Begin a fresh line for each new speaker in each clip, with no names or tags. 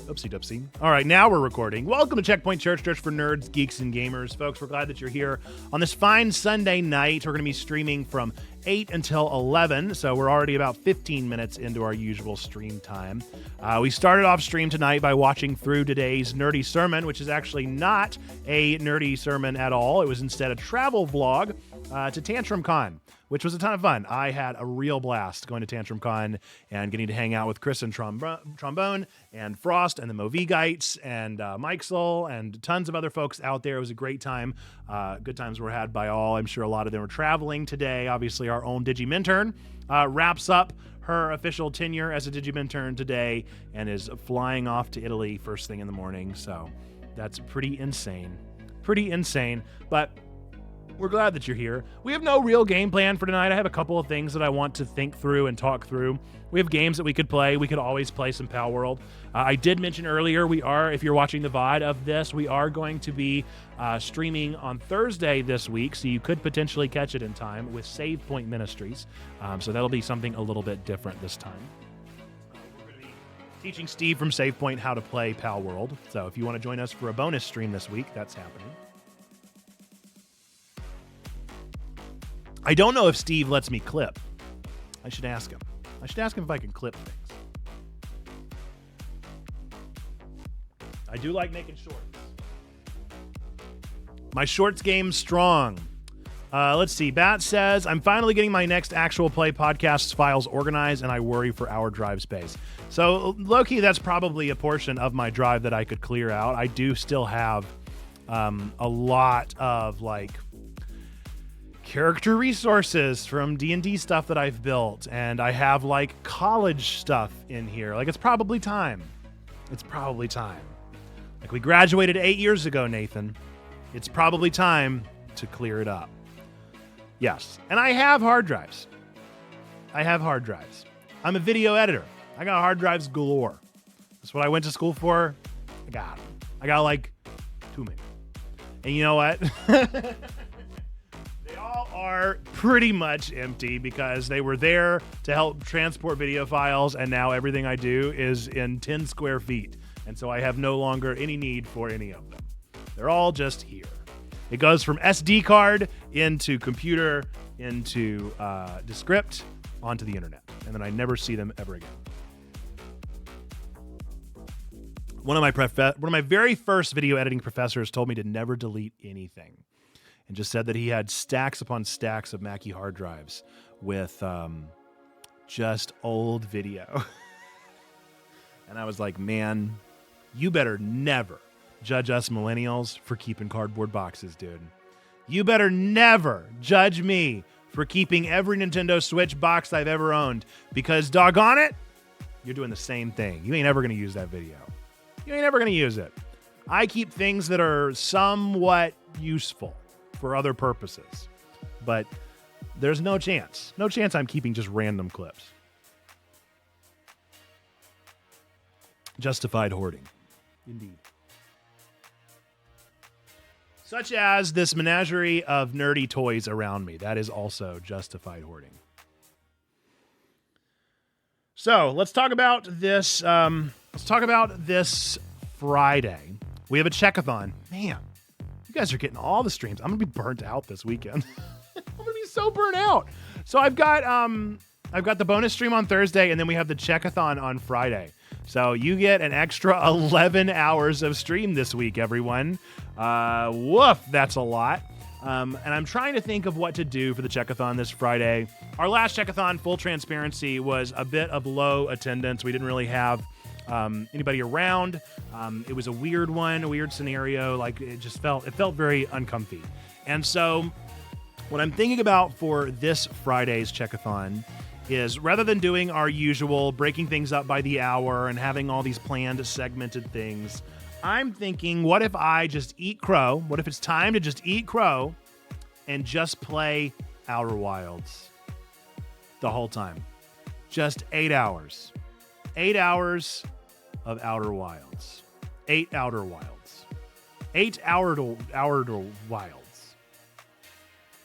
Oopsie doopsie. All right, now we're recording. Welcome to Checkpoint Church for nerds, geeks, and gamers. Folks, we're glad that you're here on this fine Sunday night. We're going to be streaming from 8 until 11, so we're already about 15 minutes into our usual stream time. We started off stream tonight by watching through today's nerdy sermon, which is actually not a nerdy sermon at all. It was instead a travel vlog to Tantrum Con, which was a ton of fun. I had a real blast going to Tantrum Con and getting to hang out with Chris and Trombone and Frost and the Movigites and Mikesel and tons of other folks out there. It was a great time. Good times were had by all. I'm sure a lot of them were traveling today. Obviously, our own Digimintern wraps up her official tenure as a Digimintern today and is flying off to Italy first thing in the morning. So that's pretty insane. But we're glad that you're here. We have no real game plan for tonight. I have a couple of things that I want to think through and talk through. We have games that we could play. We could always play some Palworld. I did mention earlier, if you're watching the VOD of this, we are going to be streaming on Thursday this week, so you could potentially catch it in time with Save Point Ministries. So that'll be something a little bit different this time. We're going to be teaching Steve from Save Point how to play Palworld. So if you want to join us for a bonus stream this week, that's happening. I don't know if Steve lets me clip. I should ask him. I should ask him if I can clip things. I do like making shorts. My shorts game strong. Let's see. Bat says, I'm finally getting my next actual play podcast files organized, and I worry for our drive space. So, low-key, that's probably a portion of my drive that I could clear out. I do still have a lot of, character resources from D&D stuff that I've built, and I have college stuff in here. It's probably time. We graduated 8 years ago, Nathan. It's probably time to clear it up. Yes, and I have hard drives. I'm a video editor. I got hard drives galore. That's what I went to school for. I got them. I got too many. And you know what? Are pretty much empty because they were there to help transport video files, and now everything I do is in 10 square feet, and so I have no longer any need for any of them. They're all just here. It goes from SD card into computer into Descript onto the internet, and then I never see them ever again. One of my very first video editing professors told me to never delete anything, and just said that he had stacks upon stacks of Mackie hard drives with just old video. And I was like, man, you better never judge us millennials for keeping cardboard boxes, dude. You better never judge me for keeping every Nintendo Switch box I've ever owned, because doggone it, you're doing the same thing. You ain't ever going to use that video. You ain't ever going to use it. I keep things that are somewhat useful for other purposes, but there's no chance I'm keeping just random clips. Justified hoarding. Indeed. Such as this menagerie of nerdy toys around me. That is also justified hoarding. So let's talk about this. This Friday. We have a checkathon. Man, you guys are getting all the streams. I'm gonna be burnt out this weekend. I'm gonna be so burnt out. So I've got the bonus stream on Thursday, and then we have the checkathon on Friday. So you get an extra 11 hours of stream this week, everyone. Woof, that's a lot. And I'm trying to think of what to do for the checkathon this Friday. Our last checkathon, full transparency, was a bit of low attendance. We didn't really have anybody around. It was a weird one, a weird scenario. It felt very uncomfy. And so what I'm thinking about for this Friday's checkathon is, rather than doing our usual breaking things up by the hour and having all these planned segmented things, I'm thinking, what if I just eat crow? What if it's time to just eat crow and just play Outer Wilds the whole time? Just 8 hours. 8 hours of Outer Wilds. 8 Outer Wilds. 8 Outer Wilds.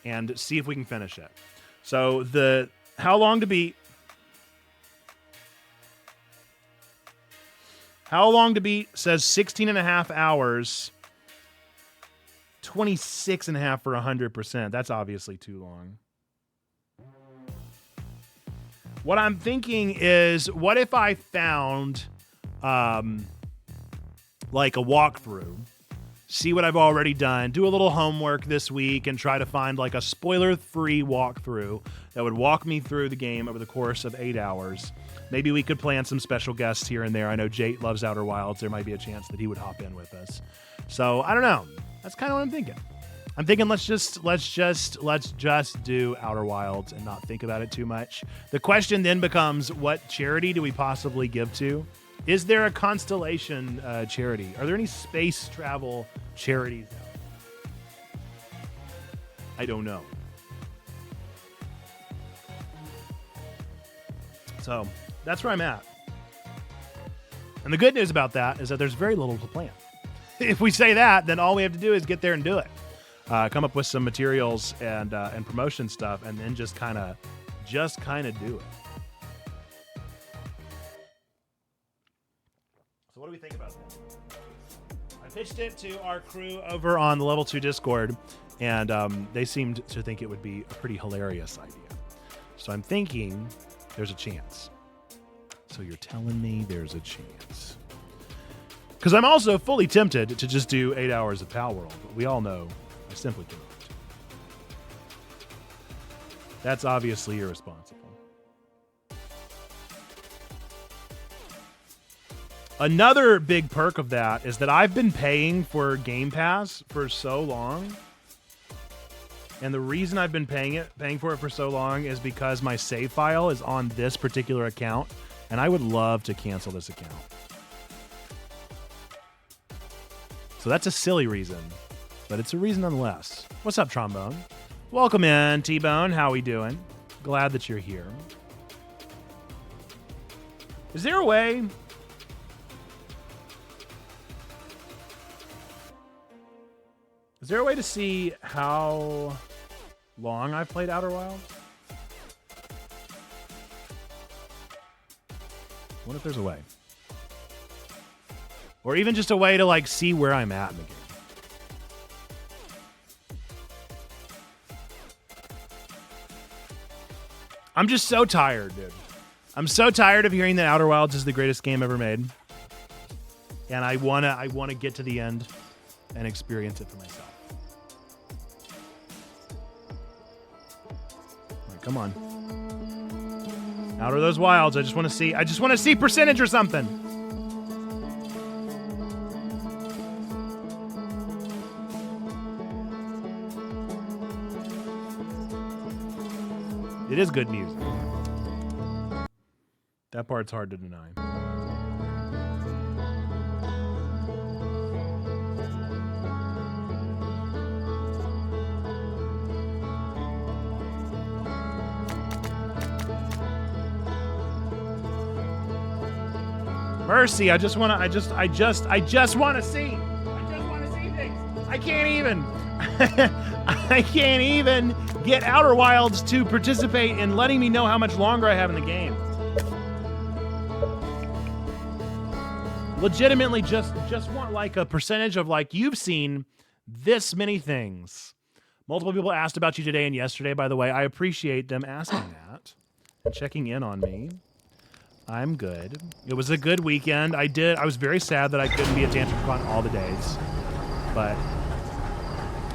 And see if we can finish it. So how long to beat How long to beat says 16 and a half hours. 26 and a half for 100%. That's obviously too long. What I'm thinking is, what if I found like a walkthrough, see what I've already done, do a little homework this week, and try to find like a spoiler-free walkthrough that would walk me through the game over the course of 8 hours. Maybe we could plan some special guests here and there. I know Jate loves Outer Wilds. There might be a chance that he would hop in with us. So I don't know. That's kind of what I'm thinking. I'm thinking let's just do Outer Wilds and not think about it too much. The question then becomes, what charity do we possibly give to? Is there a constellation charity? Are there any space travel charities out there? I don't know. So that's where I'm at. And the good news about that is that there's very little to plan. If we say that, then all we have to do is get there and do it. Come up with some materials and promotion stuff, and then just kind of do it. So what do we think about that? I pitched it to our crew over on the Level 2 Discord, and they seemed to think it would be a pretty hilarious idea. So I'm thinking there's a chance. So you're telling me there's a chance. Because I'm also fully tempted to just do 8 hours of Palworld, but we all know I simply cannot. That's obviously irresponsible. Another big perk of that is that I've been paying for Game Pass for so long. And the reason I've been paying for it for so long is because my save file is on this particular account, and I would love to cancel this account. So that's a silly reason, but it's a reason nonetheless. What's up, Trombone? Welcome in, T-Bone. How we doing? Glad that you're here. Is there a way... Is there a way to see how long I've played Outer Wilds? I wonder if there's a way. Or even just a way to like see where I'm at in the game. I'm just so tired, dude. I'm so tired of hearing that Outer Wilds is the greatest game ever made. And I wanna get to the end and experience it for myself. All right, come on. Outer those wilds. I just want to see percentage or something. It is good music. That part's hard to deny. Mercy, I just want to see. I just want to see things. I can't even get Outer Wilds to participate in letting me know how much longer I have in the game. Legitimately just want like a percentage of like, you've seen this many things. Multiple people asked about you today and yesterday, by the way. I appreciate them asking that and checking in on me. I'm good. It was a good weekend. I was very sad that I couldn't be at TantrumCon all the days, but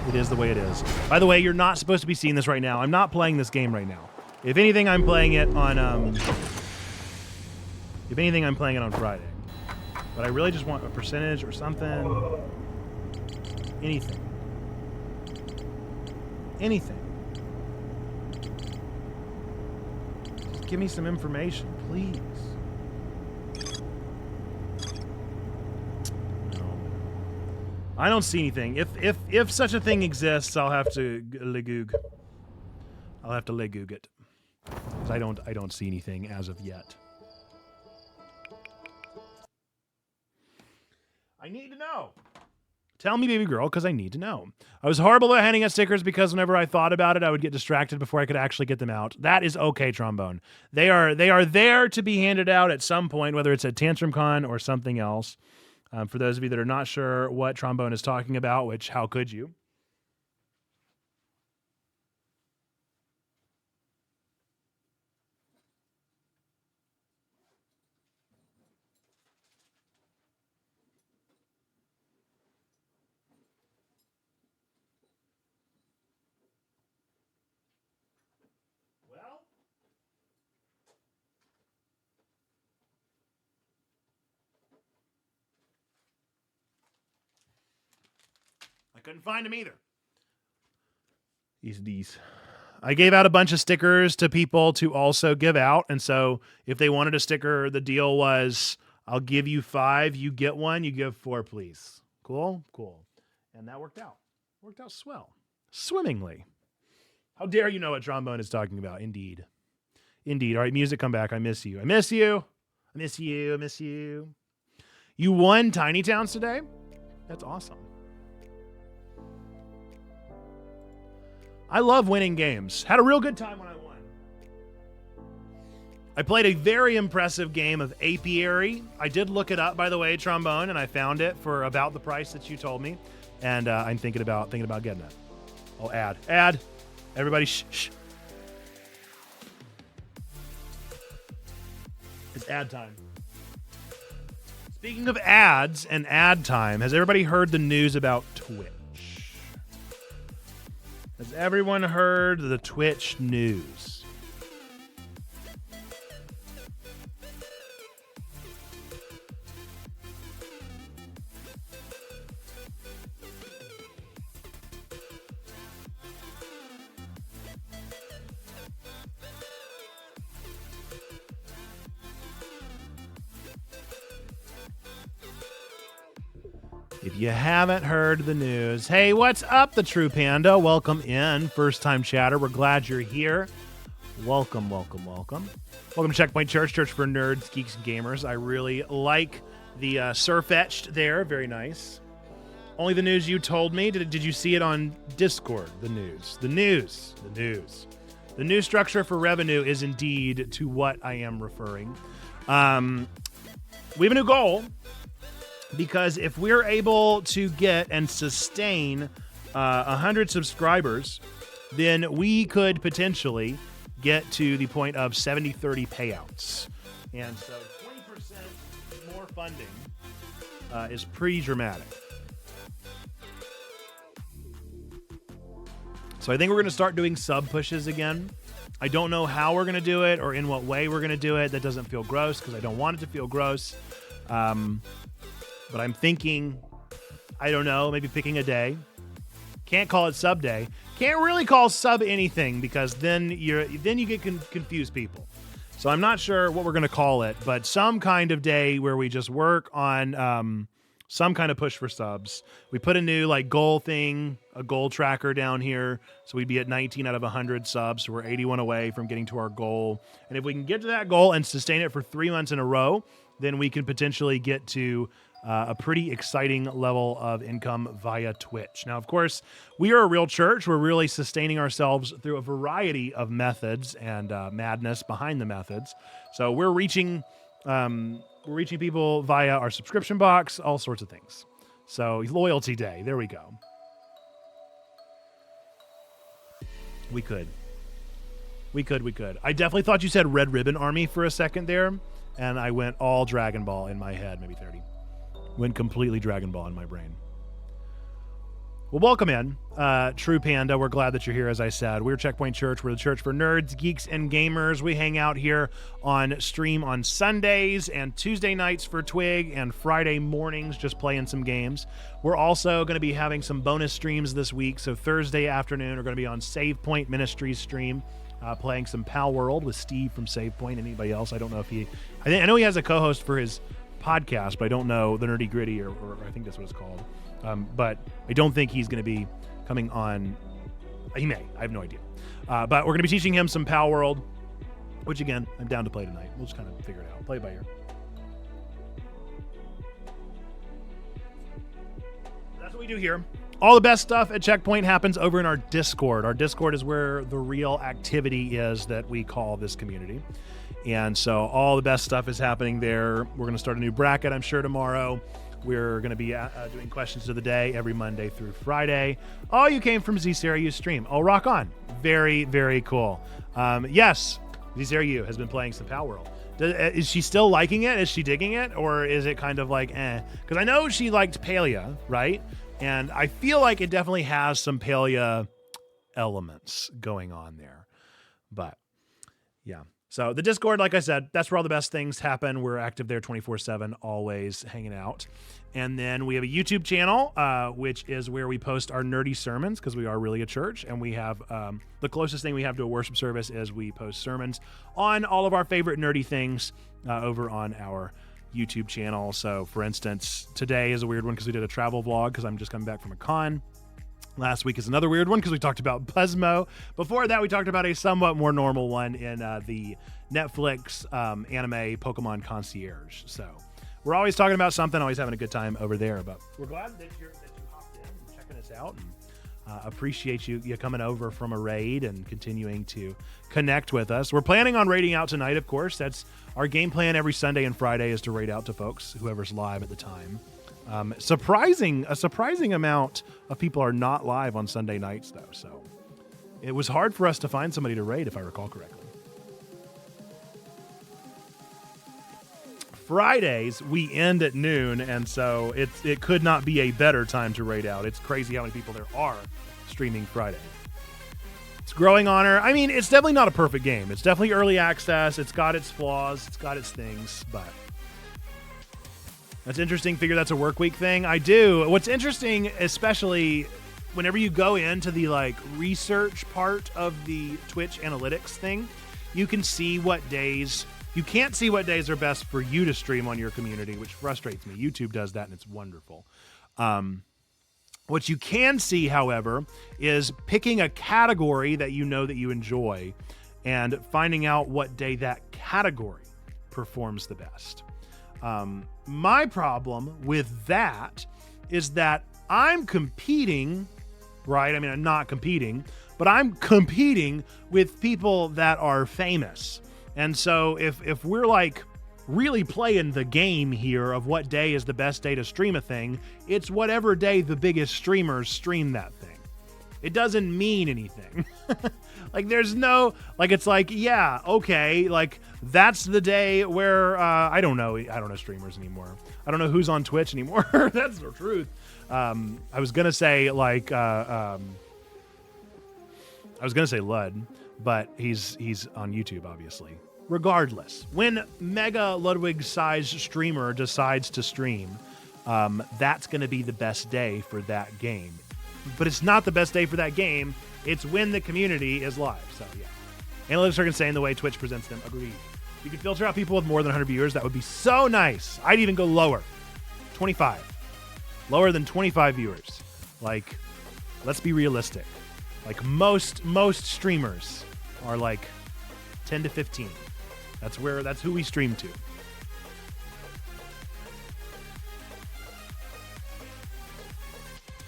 it is the way it is. By the way, you're not supposed to be seeing this right now. I'm not playing this game right now. If anything, I'm playing it on Friday. But I really just want a percentage or something. Anything. Just give me some information, please. I don't see anything. If such a thing exists, I'll have to legoog. I'll have to legoog it. Because I don't see anything as of yet. I need to know. Tell me, baby girl, because I need to know. I was horrible at handing out stickers because whenever I thought about it, I would get distracted before I could actually get them out. That is okay, Trombone. They are there to be handed out at some point, whether it's at Tantrum Con or something else. For those of you that are not sure what Trombone is talking about, which how could you? Well, I couldn't find them either. These. I gave out a bunch of stickers to people to also give out. And so if they wanted a sticker, the deal was I'll give you 5, you get 1, you give 4, please. Cool? Cool. And that worked out. Worked out swell. Swimmingly. How dare you know what Trombone is talking about? Indeed. Indeed. All right, music, come back. I miss you. I miss you. I miss you. I miss you. You won Tiny Towns today? That's awesome. I love winning games. Had a real good time when I won. I played a very impressive game of Apiary. I did look it up, by the way, Trombone, and I found it for about the price that you told me. And I'm thinking about getting it. Oh, ad. Everybody, shh. It's ad time. Speaking of ads and ad time, has everybody heard the news about Twitch? Has everyone heard the Twitch news? If you haven't heard the news, hey, what's up, the True Panda? Welcome in, first-time chatter. We're glad you're here. Welcome. Welcome to Checkpoint Church for nerds, geeks, and gamers. I really like the surf-etched there. Very nice. Only the news you told me. Did you see it on Discord? The news. The new structure for revenue is indeed to what I am referring. We have a new goal. Because if we're able to get and sustain 100 subscribers, then we could potentially get to the point of 70-30 payouts. And so 20% more funding is pretty dramatic. So I think we're going to start doing sub pushes again. I don't know how we're going to do it or in what way we're going to do it. That doesn't feel gross because I don't want it to feel gross. But I'm thinking, I don't know, maybe picking a day. Can't call it sub day. Can't really call sub anything because then you get confused people. So I'm not sure what we're going to call it, but some kind of day where we just work on some kind of push for subs. We put a new goal thing, a goal tracker down here. So we'd be at 19 out of 100 subs. So we're 81 away from getting to our goal. And if we can get to that goal and sustain it for 3 months in a row, then we can potentially get to a pretty exciting level of income via Twitch. Now, of course, we are a real church. We're really sustaining ourselves through a variety of methods and madness behind the methods. So we're reaching people via our subscription box, all sorts of things. So loyalty day, there we go. We could. I definitely thought you said Red Ribbon Army for a second there, and I went all Dragon Ball in my head, maybe 30. Went completely Dragon Ball in my brain. Well, welcome in, True Panda. We're glad that you're here, as I said. We're Checkpoint Church. We're the church for nerds, geeks, and gamers. We hang out here on stream on Sundays and Tuesday nights for Twig and Friday mornings just playing some games. We're also going to be having some bonus streams this week. So Thursday afternoon, we're going to be on Save Point Ministries stream, playing some Palworld with Steve from Save Point. Anybody else? I don't know if I know he has a co-host for his podcast, but I don't know, the Nerdy Gritty, or I think that's what it's called. But I don't think he's going to be coming on. He may. I have no idea. But we're going to be teaching him some Palworld, which, again, I'm down to play tonight. We'll just kind of figure it out. Play it by ear. That's what we do here. All the best stuff at Checkpoint happens over in our Discord. Our Discord is where the real activity is that we call this community. And so all the best stuff is happening there. We're going to start a new bracket, I'm sure, tomorrow. We're going to be doing questions of the day every Monday through Friday. Oh, you came from ZSeriU stream. Oh, rock on. Very, very cool. Yes, ZSeriU has been playing some Palworld. Is she still liking it? Is she digging it? Or is it kind of like, eh? Because I know she liked Palia, right? And I feel like it definitely has some Palia elements going on there. But, yeah. So the Discord, like I said, that's where all the best things happen. We're active there 24/7, always hanging out. And then we have a YouTube channel, which is where we post our nerdy sermons because we are really a church. And we have the closest thing we have to a worship service is we post sermons on all of our favorite nerdy things over on our YouTube channel. So, for instance, today is a weird one because we did a travel vlog because I'm just coming back from a con. Last week is another weird one because we talked about Buzzmo. Before that, we talked about a somewhat more normal one in the Netflix anime Pokemon Concierge. So we're always talking about something, always having a good time over there. But we're glad that you hopped in and checking us out, and appreciate you coming over from a raid and continuing to connect with us. We're planning on raiding out tonight, of course. That's our game plan every Sunday and Friday is to raid out to folks, whoever's live at the time. A surprising amount of people are not live on Sunday nights, though. So it was hard for us to find somebody to raid, if I recall correctly. Fridays, we end at noon, and so it could not be a better time to raid out. It's crazy how many people there are streaming Friday. It's growing on her. I mean, it's definitely not a perfect game. It's definitely early access. It's got its flaws. It's got its things, but... That's interesting. Figure that's a work week thing. I do. What's interesting, especially whenever you go into the research part of the Twitch analytics thing, you can see what days you can't see what days are best for you to stream on your community, which frustrates me. YouTube does that and it's wonderful. What you can see, however, is picking a category that you know that you enjoy and finding out what day that category performs the best. My problem with that is that I'm competing, right? I mean, I'm not competing, but I'm competing with people that are famous. And so if we're really playing the game here of what day is the best day to stream a thing, it's whatever day the biggest streamers stream that thing. It doesn't mean anything. There's no, yeah, okay, that's the day where, I don't know streamers anymore. I don't know who's on Twitch anymore. That's the truth. I was going to say, Lud, but he's on YouTube, obviously. Regardless, when Mega Ludwig-sized streamer decides to stream, that's going to be the best day for that game. But it's not the best day for that game. It's when the community is live. So, yeah. Analytics are insane the way Twitch presents them. Agreed. You could filter out people with more than 100 viewers. That would be so nice. I'd even go lower. 25. Lower than 25 viewers. Let's be realistic. Most streamers are 10 to 15. That's who we stream to.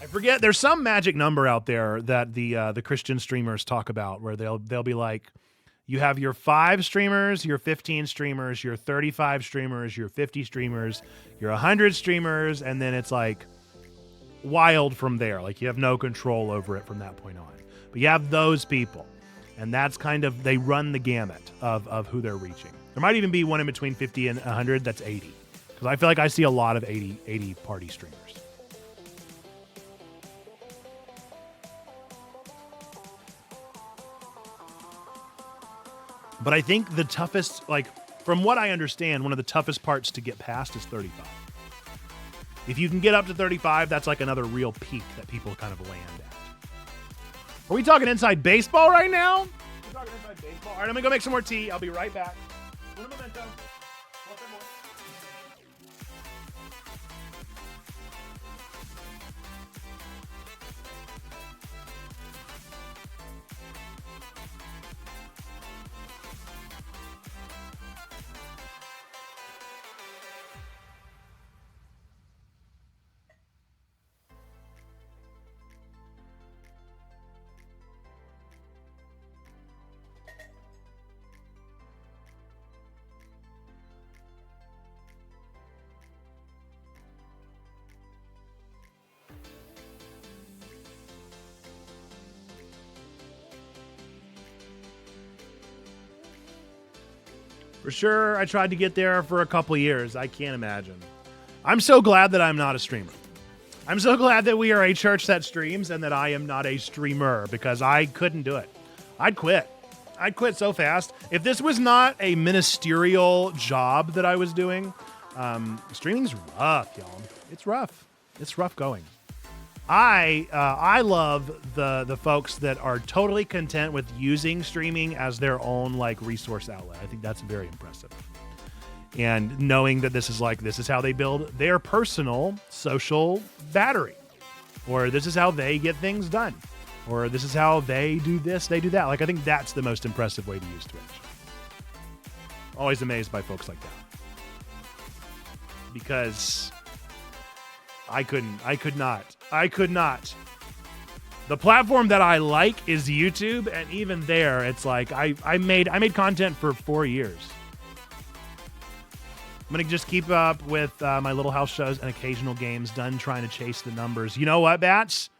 I forget. There's some magic number out there that the Christian streamers talk about, where they'll be like, you have your 5 streamers, your 15 streamers, your 35 streamers, your 50 streamers, your 100 streamers, and then it's wild from there. You have no control over it from that point on. But you have those people, and that's kind of, they run the gamut of who they're reaching. There might even be one in between 50 and 100 that's 80, because I feel like I see a lot of 80 party streamers. But I think the toughest, from what I understand, one of the toughest parts to get past is 35. If you can get up to 35, that's another real peak that people kind of land at. Are we talking inside baseball right now? We're talking inside baseball. All right, I'm going to go make some more tea. I'll be right back. Un momento. For sure, I tried to get there for a couple years. I can't imagine. I'm so glad that I'm not a streamer. I'm so glad that we are a church that streams and that I am not a streamer, because I couldn't do it. I'd quit. I'd quit so fast. If this was not a ministerial job that I was doing, streaming's rough, y'all. It's rough. It's rough going. I love the folks that are totally content with using streaming as their own like resource outlet. I think that's very impressive. And knowing that this is how they build their personal social battery, or this is how they get things done, or this is how they do this, they do that. Like, I think that's the most impressive way to use Twitch. Always amazed by folks like that, because I could not. The platform that I like is YouTube, and even there, it's like I made content for 4 years. I'm going to just keep up with my Little House shows and occasional games, done trying to chase the numbers. You know what, Bats?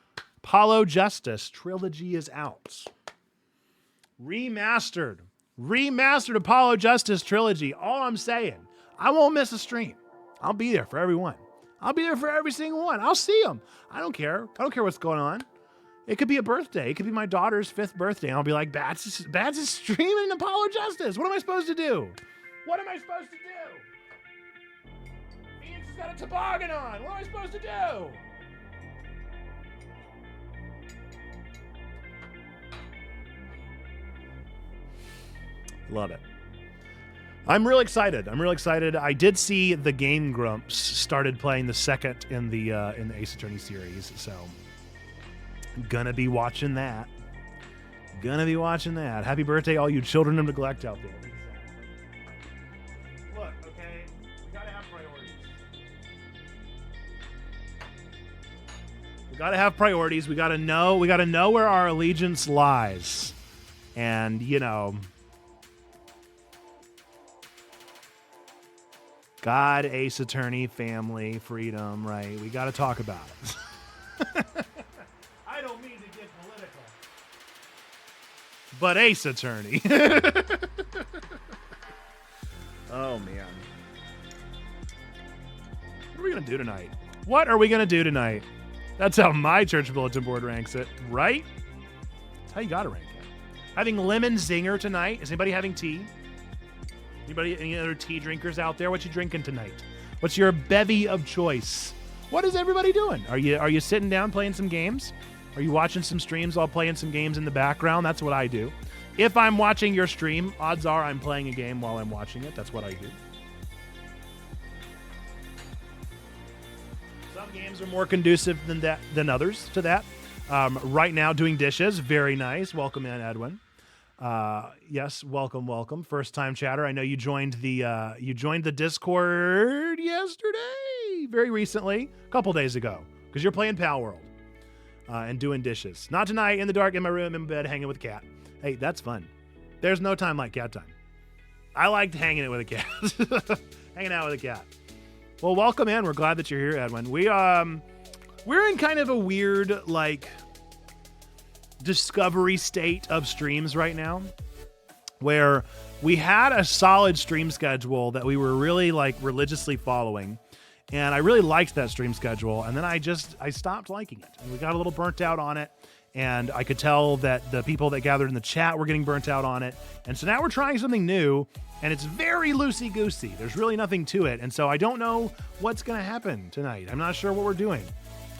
Apollo Justice Trilogy is out. Remastered Apollo Justice Trilogy. All I'm saying, I won't miss a stream. I'll be there for everyone. I'll be there for every single one. I'll see them. I don't care. I don't care what's going on. It could be a birthday. It could be my daughter's 5th birthday. And I'll be like, Bats is streaming Apollo Justice. What am I supposed to do? What am I supposed to do? Phoenix has got a toboggan on. What am I supposed to do? Love it. I'm real excited. I did see the Game Grumps started playing the second in the Ace Attorney series, so I'm gonna be watching that. Happy birthday, all you children of neglect out there. Look, okay, we gotta have priorities. We gotta know where our allegiance lies, and you know. God, Ace Attorney, family, freedom, right? We got to talk about it. I don't mean to get political, but Ace Attorney. Oh, man. What are we going to do tonight? That's how my church bulletin board ranks it, right? That's how you got to rank it. Having lemon zinger tonight. Is anybody having tea? Any other tea drinkers out there? What you drinking tonight? What's your bevy of choice? What is everybody doing? Are you sitting down playing some games? Are you watching some streams while playing some games in the background? That's what I do. If I'm watching your stream, odds are I'm playing a game while I'm watching it. That's what I do. Some games are more conducive than others to that. Right now, doing dishes, very nice. Welcome in, Edwin. Yes, welcome. First time chatter. I know you joined the Discord yesterday, very recently, a couple days ago, because you're playing Palworld and doing dishes. Not tonight, in the dark, in my room, in bed, hanging with a cat. Hey, that's fun. There's no time like cat time. I liked hanging it with a cat, hanging out with a cat. Well, welcome in. We're glad that you're here, Edwin. We're in kind of a weird discovery state of streams right now, where we had a solid stream schedule that we were really religiously following, and I really liked that stream schedule, and then I stopped liking it, and we got a little burnt out on it, and I could tell that the people that gathered in the chat were getting burnt out on it, and so now we're trying something new, and it's very loosey-goosey. There's really nothing to it, and so I don't know what's going to happen tonight. I'm not sure what we're doing.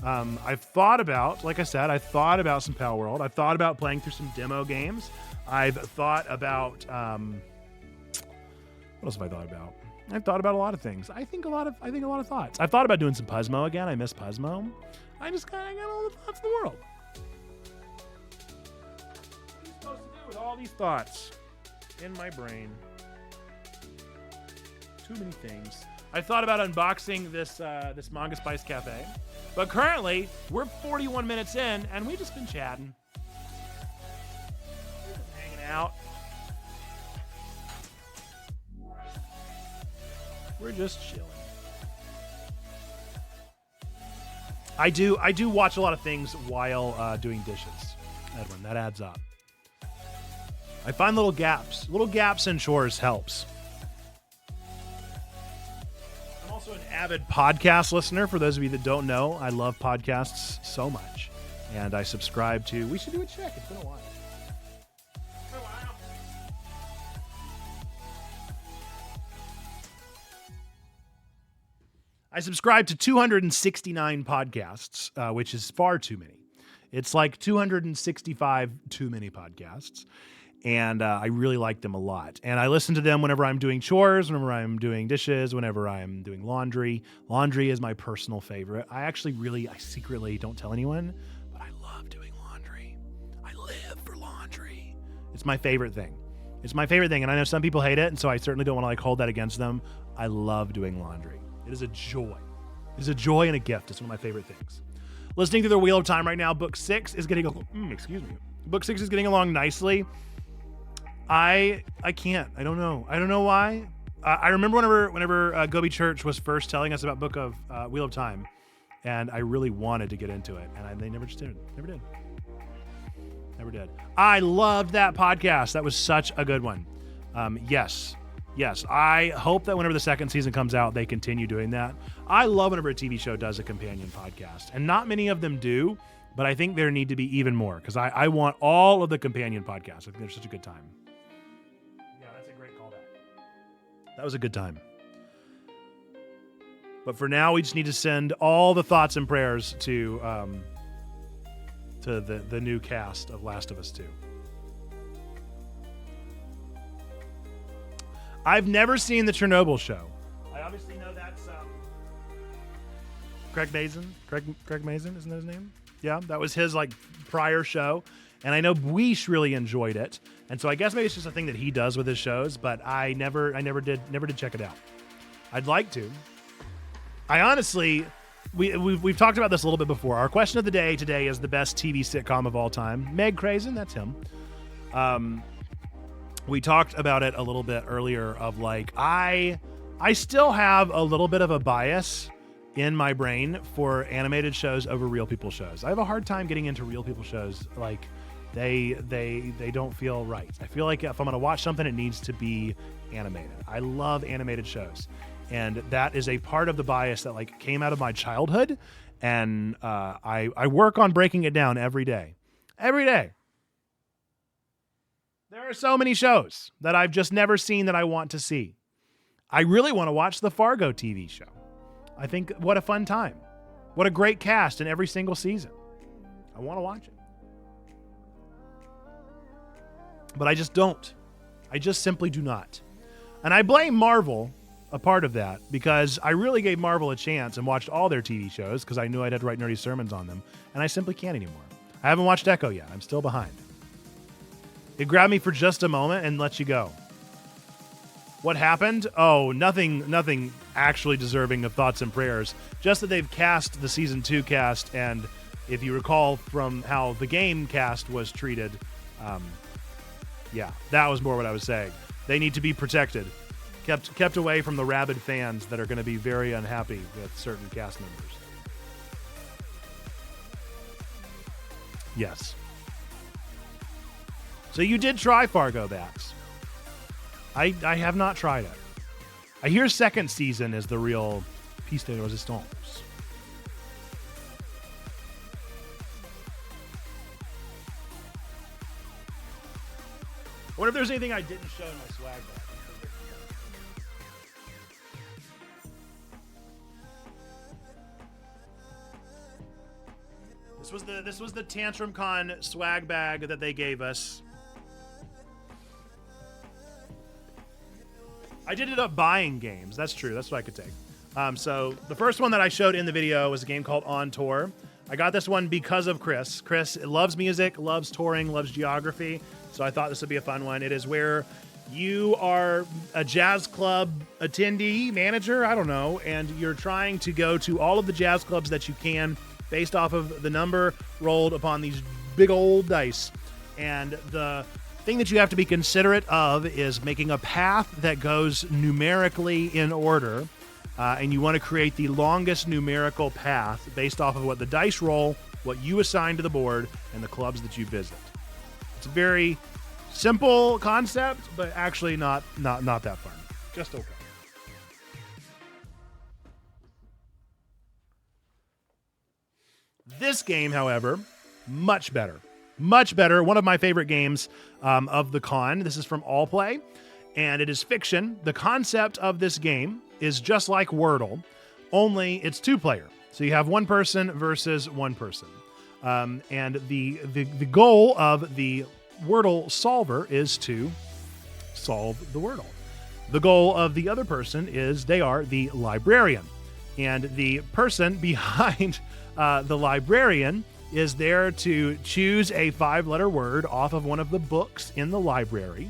I've thought about, like I said, some Palworld. I've thought about playing through some demo games. I've thought about, what else have I thought about? I've thought about a lot of things. I think a lot of thoughts. I've thought about doing some Puzzmo again. I miss Puzzmo. I got all the thoughts in the world. What are you supposed to do with all these thoughts in my brain? Too many things. I thought about unboxing this Manga Spice Cafe, but currently we're 41 minutes in and we've just been chatting. We're just hanging out. We're just chilling. I do watch a lot of things while doing dishes, Edwin. That adds up. I find little gaps in chores helps. avid podcast listener. For those of you that don't know, I love podcasts so much. And I subscribe to... We should do a check. It's been a while. I subscribe to 269 podcasts, which is far too many. It's like 265 too many podcasts. And I really like them a lot. And I listen to them whenever I'm doing chores, whenever I'm doing dishes, whenever I'm doing laundry. Laundry is my personal favorite. I secretly don't tell anyone, but I love doing laundry. I live for laundry. It's my favorite thing. It's my favorite thing. And I know some people hate it, and so I certainly don't want to hold that against them. I love doing laundry. It is a joy. It is a joy and a gift. It's one of my favorite things. Listening to the Wheel of Time right now, Book 6 is getting Book 6 is getting along nicely. I can't. I don't know. I don't know why. I remember whenever Gobi Church was first telling us about Book of Wheel of Time, and I really wanted to get into it, and they never just did. Never did. I loved that podcast. That was such a good one. Yes, I hope that whenever the second season comes out, they continue doing that. I love whenever a TV show does a companion podcast, and not many of them do, but I think there need to be even more, because I want all of the companion podcasts. I think they're such a good time. Yeah, that's a great callback. That was a good time. But for now, we just need to send all the thoughts and prayers to the new cast of Last of Us 2. I've never seen the Chernobyl show. I obviously know that's Craig Mazin. Craig Mazin, isn't that his name? Yeah, that was his prior show, and I know Weish really enjoyed it, and so I guess maybe it's just a thing that he does with his shows. But I never did check it out. I'd like to. I honestly, we've talked about this a little bit before. Our question of the day today is the best TV sitcom of all time. Meg Crazen, that's him. We talked about it a little bit earlier of I still have a little bit of a bias in my brain for animated shows over real people shows. I have a hard time getting into real people shows. They don't feel right. I feel like if I'm going to watch something, it needs to be animated. I love animated shows. And that is a part of the bias that came out of my childhood. And I work on breaking it down every day. Every day. There are so many shows that I've just never seen that I want to see. I really want to watch the Fargo TV show. I think what a fun time. What a great cast in every single season. I want to watch it. But I just don't. I just simply do not. And I blame Marvel a part of that, because I really gave Marvel a chance and watched all their TV shows because I knew I'd had to write nerdy sermons on them, and I simply can't anymore. I haven't watched Echo yet. I'm still behind. It grabbed me for just a moment and let you go. What happened? Oh, nothing actually deserving of thoughts and prayers. Just that they've cast the season 2 cast, and if you recall from how the game cast was treated, that was more what I was saying. They need to be protected. Kept away from the rabid fans that are going to be very unhappy with certain cast members. Yes. So you did try Fargo, Bax. I have not tried it. I hear second season is the real piece de resistance. I wonder if there's anything I didn't show in my swag bag. This was the Tantrum Con swag bag that they gave us. I did end up buying games. That's true. That's what I could take. So the first one that I showed in the video was a game called On Tour. I got this one because of Chris. Chris loves music, loves touring, loves geography. So I thought this would be a fun one. It is where you are a jazz club attendee, manager, I don't know, and you're trying to go to all of the jazz clubs that you can based off of the number rolled upon these big old dice. And the thing that you have to be considerate of is making a path that goes numerically in order. And you want to create the longest numerical path based off of what the dice roll, what you assign to the board, and the clubs that you visit. It's a very simple concept, but actually not that fun. Just okay. This game, however, much better. Much better. One of my favorite games of the con. This is from All Play, and it is fiction. The concept of this game is just like Wordle, only it's two-player. So you have one person versus one person. And the goal of the Wordle solver is to solve the Wordle. The goal of the other person is they are the librarian. And the person behind the librarian is there to choose a 5-letter word off of one of the books in the library,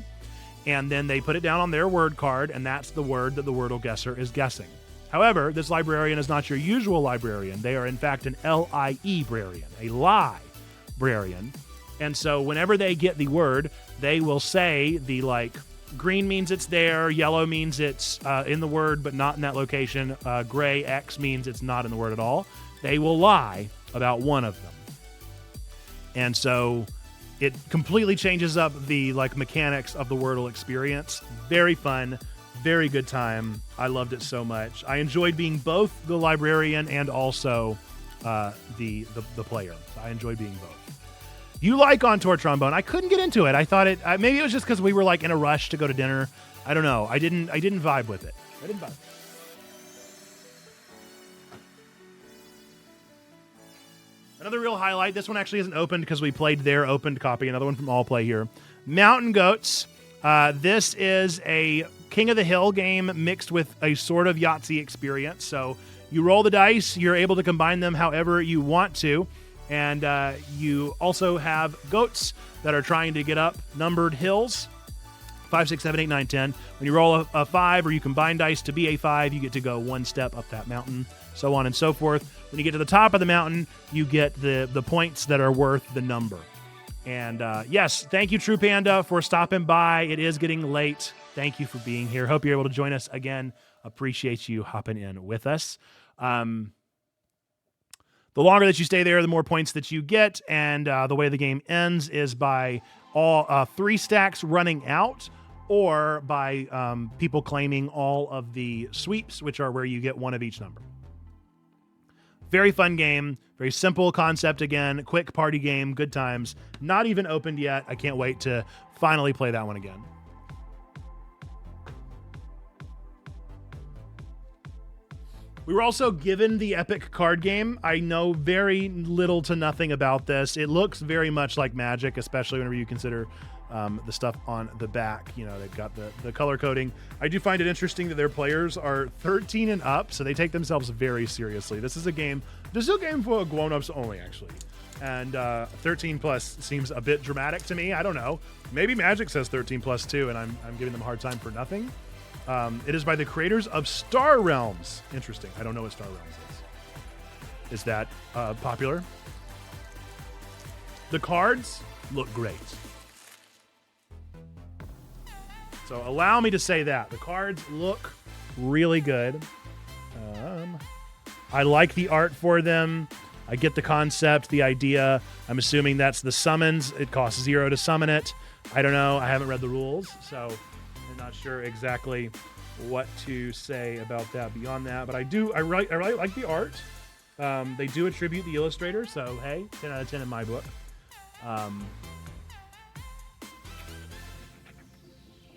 and then they put it down on their word card, and that's the word that the Wordle guesser is guessing. However, this librarian is not your usual librarian. They are, in fact, an L-I-E-brarian, a lie-brarian. And so whenever they get the word, they will say the, like, green means it's there, yellow means it's in the word but not in that location, gray, X means it's not in the word at all. They will lie about one of them. And so it completely changes up the mechanics of the Wordle experience. Very fun, very good time. I loved it so much. I enjoyed being both the librarian and also the player. I enjoyed being both. You like On Tour Trombone? I couldn't get into it. I thought maybe it was just because we were in a rush to go to dinner. I don't know. I didn't vibe with it. I didn't vibe. Another real highlight. This one actually isn't opened because we played their opened copy. Another one from All Play here. Mountain Goats. This is a King of the Hill game mixed with a sort of Yahtzee experience. So you roll the dice. You're able to combine them however you want to. And you also have goats that are trying to get up numbered hills. 5, 6, 7, 8, 9, 10. When you roll a 5 or you combine dice to be a 5, you get to go one step up that mountain, so on and so forth. When you get to the top of the mountain, you get the points that are worth the number. And yes, thank you, True Panda, for stopping by. It is getting late. Thank you for being here. Hope you're able to join us again. Appreciate you hopping in with us. The longer that you stay there, the more points that you get. And the way the game ends is by all 3 stacks running out, or by people claiming all of the sweeps, which are where you get one of each number. Very fun game. Very simple concept again. Quick party game. Good times. Not even opened yet. I can't wait to finally play that one again. We were also given the Epic card game. I know very little to nothing about this. It looks very much like Magic, especially whenever you consider the stuff on the back. You know, they've got the color coding. I do find it interesting that their players are 13 and up, so they take themselves very seriously. This is a game for grown-ups only, actually. And 13 plus seems a bit dramatic to me. I don't know. Maybe Magic says 13 plus too, and I'm giving them a hard time for nothing. It is by the creators of Star Realms. Interesting. I don't know what Star Realms is. Is that popular? The cards look great. So allow me to say that. The cards look really good. I like the art for them. I get the concept, the idea. I'm assuming that's the summons. It costs 0 to summon it. I don't know. I haven't read the rules, so I'm not sure exactly what to say about that beyond that. But I really like the art. They do attribute the illustrator, so hey, 10 out of 10 in my book.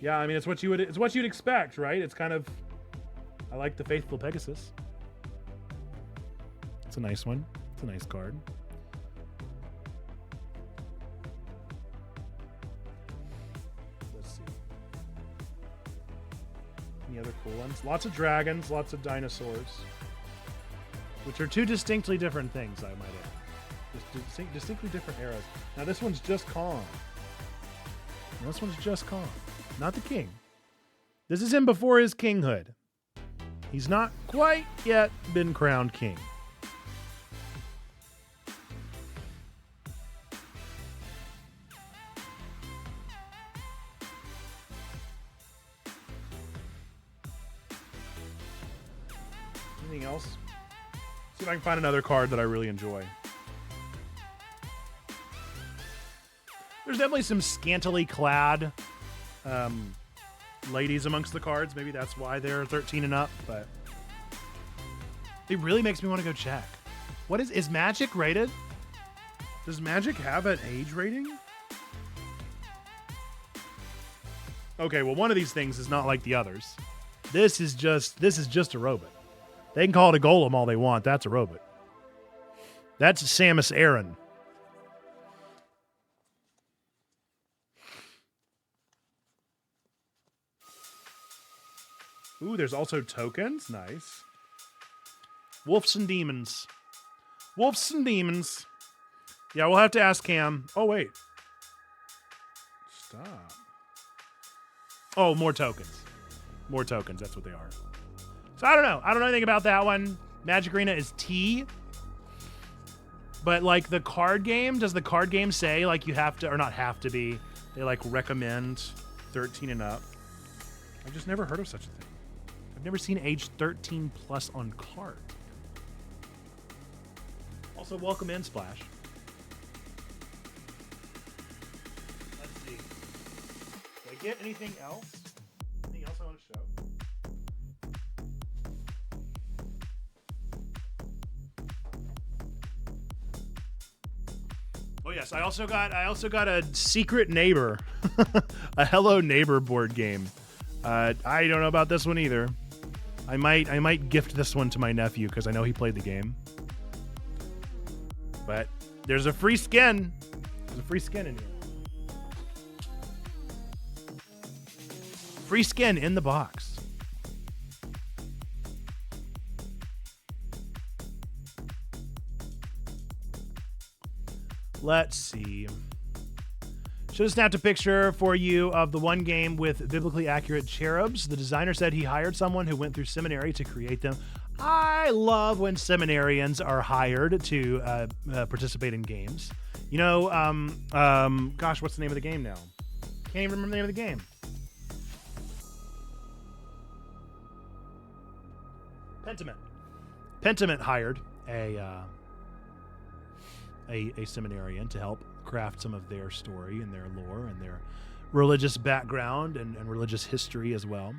Yeah, I mean it's what you'd expect, right? It's kind of, I like the Faithful Pegasus. It's a nice one. It's a nice card. Let's see. Any other cool ones? Lots of dragons, lots of dinosaurs, which are 2 distinctly different things, I might add. Just distinctly different eras. Now this one's just Kong. Now, this one's just Kong, not the king. This is him before his kinghood. He's not quite yet been crowned king. Anything else? See if I can find another card that I really enjoy. There's definitely some scantily clad ladies amongst the cards. Maybe that's why they're 13 and up, but it really makes me want to go check. What is Magic rated?
Does Magic have an age rating?
Okay, well, one of these things is not like the others. This is just a robot. They can call it a golem all they want. That's a robot. That's Samus Aran. Ooh, there's also tokens. Nice. Wolves and demons. Wolves and demons. Yeah, we'll have to ask Cam. Oh, wait. Stop. Oh, more tokens. More tokens. That's what they are. So I don't know. I don't know anything about that one. Magic Arena is T. But like the card game, does the card game say like you have to, or not have to be, they like recommend 13 and up? I've just never heard of such a thing. I've never seen age 13 plus on card. Also, welcome in, Splash. Let's see. Did I get anything else? Anything else I want to show? Oh yes, I also got a Secret Neighbor, a Hello Neighbor board game. I don't know about this one either. I might gift this one to my nephew because I know he played the game. But there's a free skin. There's a free skin in here. Free skin in the box. Let's see. Should have snapped a picture for you of the one game with biblically accurate cherubs. The designer said he hired someone who went through seminary to create them. I love when seminarians are hired to participate in games. You know, gosh, what's the name of the game now? Can't even remember the name of the game. Pentiment. Pentiment hired a seminarian to help craft some of their story and their lore and their religious background and religious history as well.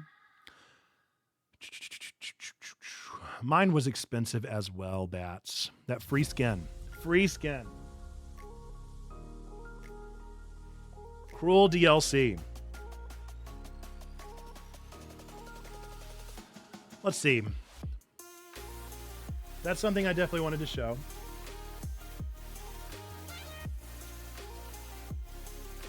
Mine was expensive as well, Bats. That free skin. Free skin. Cruel DLC. Let's see. That's something I definitely wanted to show.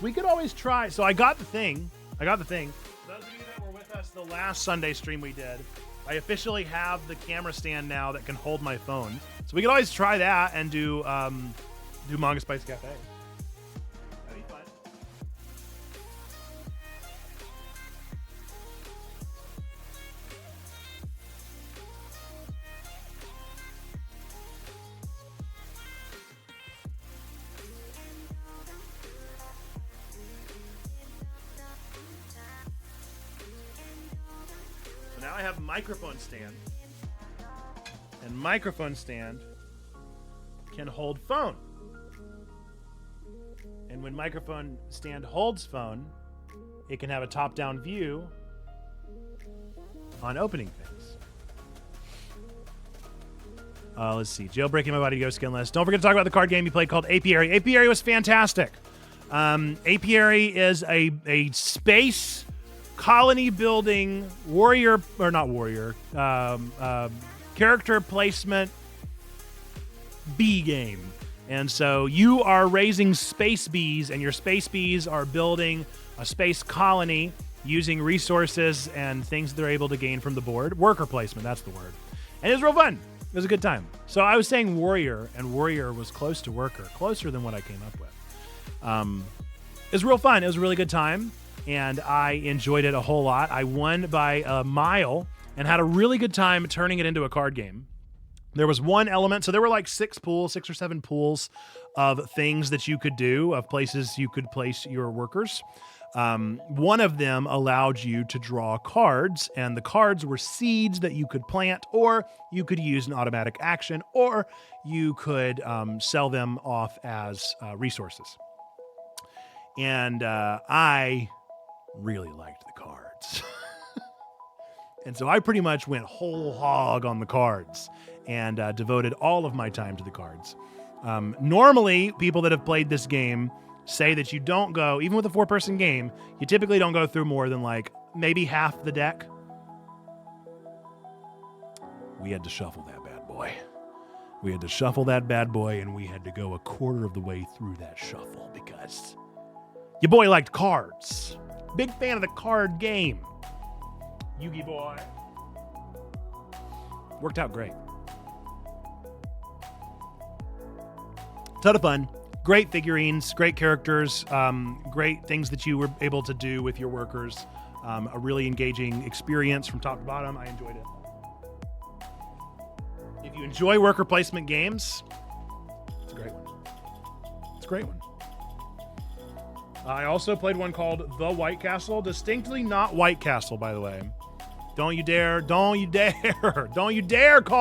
We could always try. So I got the thing. Those of you that were with us the last Sunday stream we did, I officially have the camera stand now that can hold my phone. So we could always try that and do Manga Spice Cafe. That'd be fun. So now I have a microphone stand. And microphone stand can hold phone. And when microphone stand holds phone, it can have a top-down view on opening things. Let's see. Jailbreaking my body to go skinless. Don't forget to talk about the card game you played called Apiary. Apiary was fantastic. Apiary is a space colony building warrior, or not warrior, character placement bee game. And so you are raising space bees, and your space bees are building a space colony using resources and things they're able to gain from the board. Worker placement, that's the word. And it was real fun. It was a good time. So I was saying warrior, and warrior was close to worker, closer than what I came up with. It was real fun. It was a really good time, and I enjoyed it a whole lot. I won by a mile and had a really good time turning it into a card game. There was one element, so there were like 6 or 7 pools of things that you could do, of places you could place your workers. One of them allowed you to draw cards, and the cards were seeds that you could plant, or you could use an automatic action, or you could sell them off as resources. And I really liked the cards. And so I pretty much went whole hog on the cards. and devoted all of my time to the cards. Normally, people that have played this game say that you don't go, even with a 4-person game, you typically don't go through more than like maybe half the deck. We had to shuffle that bad boy. We had to shuffle that bad boy, and we had to go a quarter of the way through that shuffle because your boy liked cards. Big fan of the card game. Yugi boy. Worked out great. Ton of fun. Great figurines, great characters, great things that you were able to do with your workers. A really engaging experience from top to bottom. I enjoyed it. If you enjoy worker placement games, it's a great one. It's a great one. I also played one called The White Castle. Distinctly not White Castle, by the way. Don't you dare call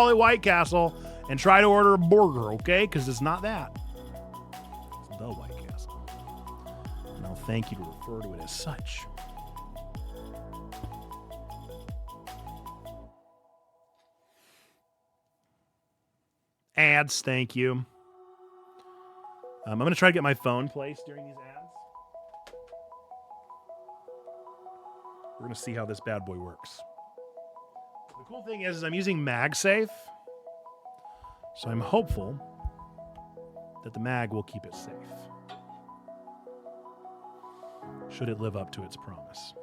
it White Castle and try to order a burger, okay? Because it's not that. It's The White Castle. And I'll thank you to refer to it as such. Ads, thank you. I'm going to try to get my phone placed during these ads. We're going to see how this bad boy works. The cool thing is I'm using MagSafe, so I'm hopeful that the mag will keep it safe. Should it live up to its promise.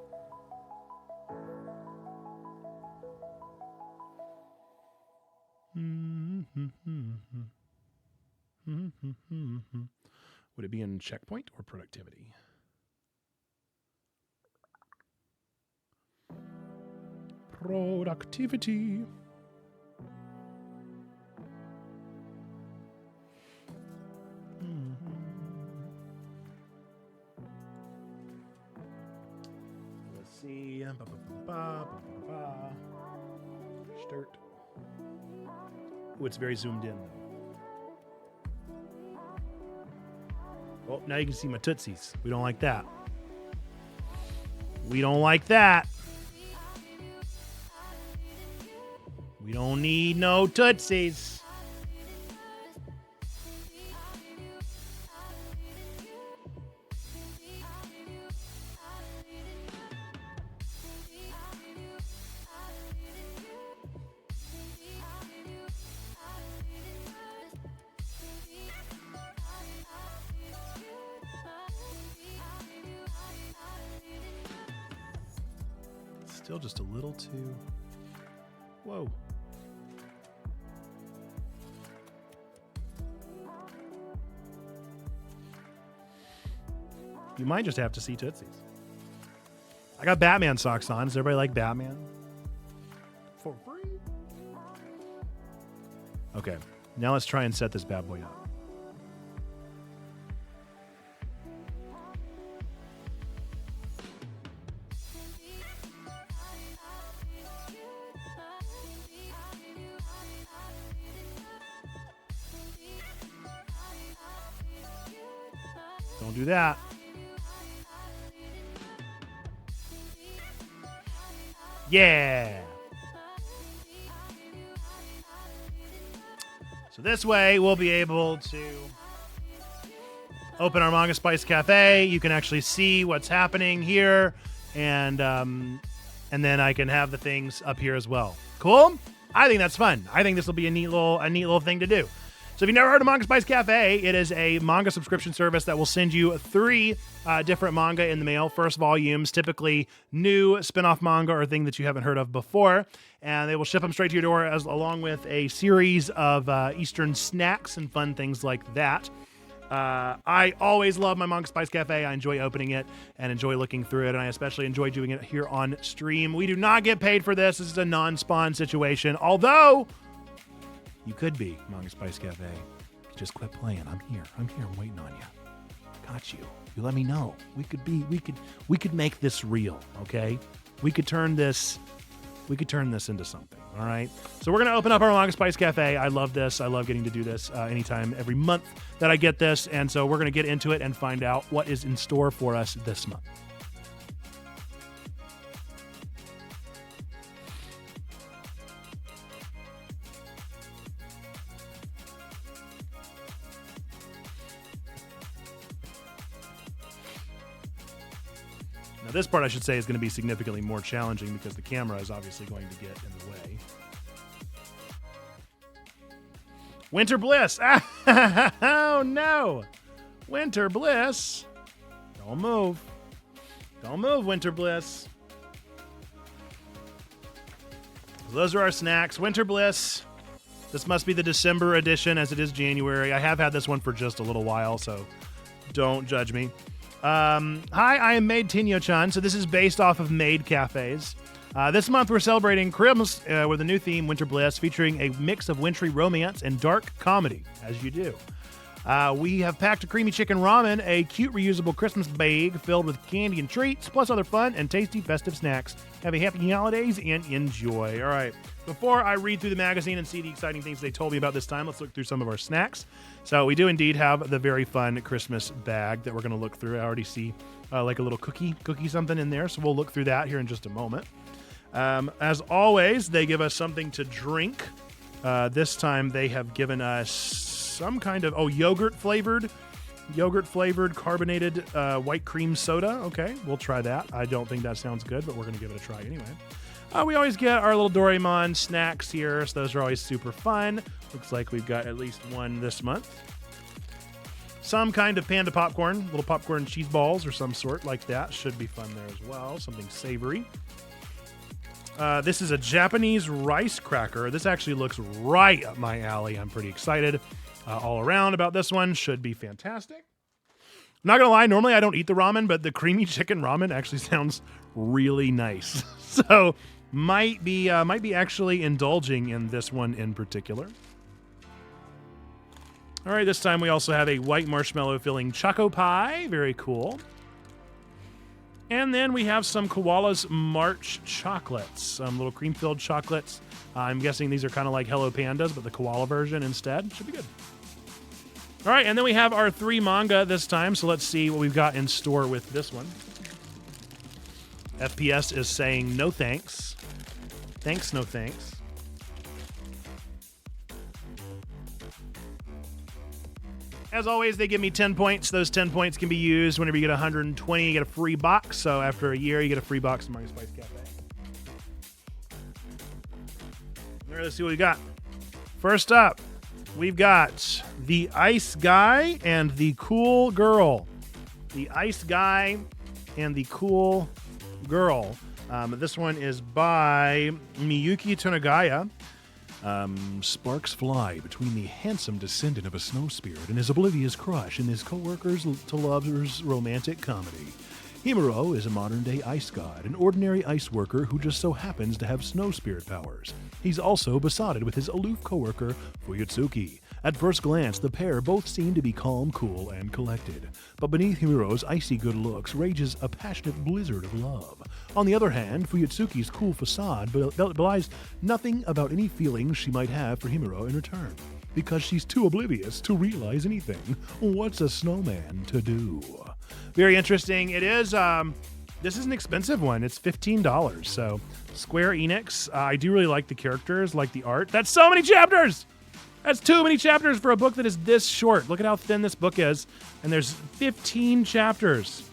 Would it be in checkpoint or productivity? Productivity. Let's see. Start. Oh, it's very zoomed in. Oh, now you can see my tootsies. We don't like that. We don't like that. We don't need no tootsies. Still just a little too... Whoa. You might just have to see tootsies. I got Batman socks on. Does everybody like Batman? For free? Okay. Now let's try and set this bad boy up. Don't do that. Yeah. So this way we'll be able to open our Manga Spice Cafe. You can actually see what's happening here, and then I can have the things up here as well. Cool? I think that's fun. I think this will be a neat little thing to do. So if you've never heard of Manga Spice Cafe, it is a manga subscription service that will send you 3 different manga in the mail, first volumes, typically new spin-off manga or thing that you haven't heard of before. And they will ship them straight to your door along with a series of Eastern snacks and fun things like that. I always love my Manga Spice Cafe. I enjoy opening it and enjoy looking through it, and I especially enjoy doing it here on stream. We do not get paid for this. This is a non-spawn situation, although... You could be Manga Spice Cafe. Just quit playing. I'm here. I'm waiting on you. Got you. You let me know. We could make this real, okay? We could turn this into something. All right. So we're gonna open up our Manga Spice Cafe. I love this. I love getting to do this anytime, every month that I get this. And so we're gonna get into it and find out what is in store for us this month. Now this part I should say is going to be significantly more challenging because the camera is obviously going to get in the way. Winter Bliss. Oh no. Winter Bliss. Don't move. Don't move, Winter Bliss. So those are our snacks. Winter Bliss. This must be the December edition as it is January. I have had this one for just a little while, so don't judge me. Hi, I am Maid Tinyo-chan. So this is based off of Maid Cafes. This month we're celebrating Christmas with a new theme, Winter Bliss, featuring a mix of wintry romance and dark comedy, as you do. We have packed a creamy chicken ramen, a cute reusable Christmas bag filled with candy and treats, plus other fun and tasty festive snacks. Have a happy holidays and enjoy. All right, before I read through the magazine and see the exciting things they told me about this time, let's look through some of our snacks. So we do indeed have the very fun Christmas bag that we're going to look through. I already see like a little cookie something in there, so we'll look through that here in just a moment. As always, they give us something to drink. This time they have given us some kind of yogurt flavored carbonated white cream soda. Okay, we'll try that. I don't think that sounds good, but we're going to give it a try anyway. We always get our little Doraemon snacks here, so those are always super fun. Looks like we've got at least one this month. Some kind of panda popcorn, little popcorn cheese balls or some sort like that. Should be fun there as well. Something savory. This is a Japanese rice cracker. This actually looks right up my alley. I'm pretty excited all around about this one. Should be fantastic. I'm not going to lie, normally I don't eat the ramen, but the creamy chicken ramen actually sounds really nice. So might be actually indulging in this one in particular. All right, this time we also have a white marshmallow filling choco pie. Very cool. And then we have some Koala's March chocolates, some little cream-filled chocolates. I'm guessing these are kind of like Hello Pandas, but the koala version instead. Should be good. All right, and then we have our 3 manga this time, so let's see what we've got in store with this one. FPS is saying no thanks. Thanks, no thanks. As always, they give me 10 points. Those 10 points can be used whenever you get 120, you get a free box. So after a year, you get a free box from Mario Spice Cafe. All right, let's see what we got. First up, we've got the Ice Guy and the Cool Girl. The Ice Guy and the Cool Girl. This one is by Miyuki Tanagaya. Sparks fly between the handsome descendant of a snow spirit and his oblivious crush in his co-workers to lovers romantic comedy. Himuro is a modern-day ice god, an ordinary ice worker who just so happens to have snow spirit powers. He's also besotted with his aloof co-worker, Fuyutsuki. At first glance, the pair both seem to be calm, cool, and collected. But beneath Himuro's icy good looks rages a passionate blizzard of love. On the other hand, Fuyutsuki's cool facade belies nothing about any feelings she might have for Himuro in return. Because she's too oblivious to realize anything. What's a snowman to do? Very interesting. It is, this is an expensive one. It's $15. So, Square Enix. I do really like the characters, like the art. That's so many chapters! That's too many chapters for a book that is this short. Look at how thin this book is, and there's 15 chapters.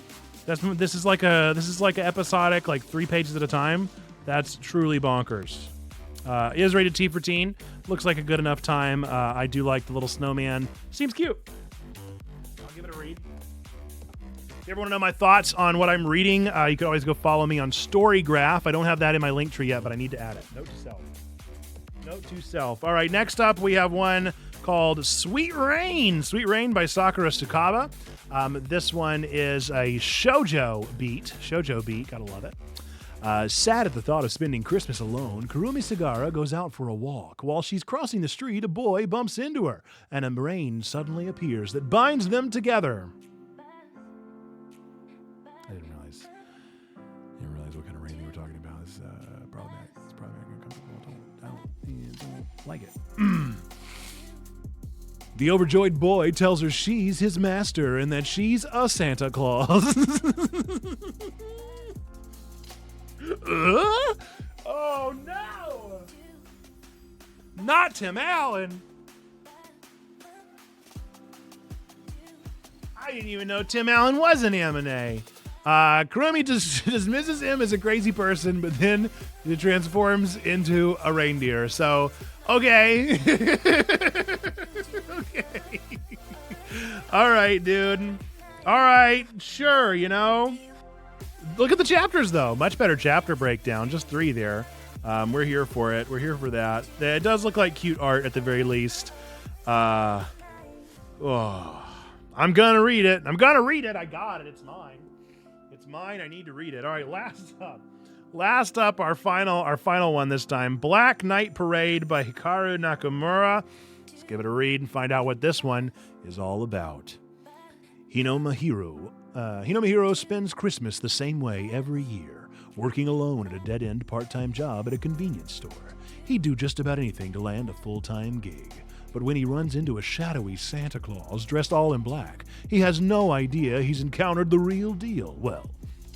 This is like a episodic, like 3 pages at a time. That's truly bonkers. It is rated T for teen. Looks like a good enough time. I do like the little snowman. Seems cute. I'll give it a read. If you ever want to know my thoughts on what I'm reading, you can always go follow me on Storygraph. I don't have that in my link tree yet, but I need to add it. Note to self. Note to self. All right, next up we have one called Sweet Rain. Sweet Rain by Sakura Tsukaba. This one is a shoujo beat. Shoujo beat, gotta love it. Sad at the thought of spending Christmas alone, Kurumi Sagara goes out for a walk. While she's crossing the street, a boy bumps into her, and a rain suddenly appears that binds them together. I didn't realize what kind of rain they were talking about. It's probably not comfortable. I don't like it. The overjoyed boy tells her she's his master and that she's a Santa Claus. Oh no! Not Tim Allen! I didn't even know Tim Allen was an M&A. Kurumi dismisses him as a crazy person, but then he transforms into a reindeer. So, okay. Okay. All right, dude. All right, sure, you know. Look at the chapters, though. Much better chapter breakdown. Just 3 there. We're here for it. We're here for that. It does look like cute art at the very least. I'm gonna read it. I got it. It's mine. It's mine. I need to read it. All right, last up, our final one this time. Black Knight Parade by Hikaru Nakamura. Let's give it a read and find out what this one is all about. Hinomahiro spends Christmas the same way every year, working alone at a dead-end part-time job at a convenience store. He'd do just about anything to land a full-time gig. But when he runs into a shadowy Santa Claus dressed all in black, he has no idea he's encountered the real deal. Well,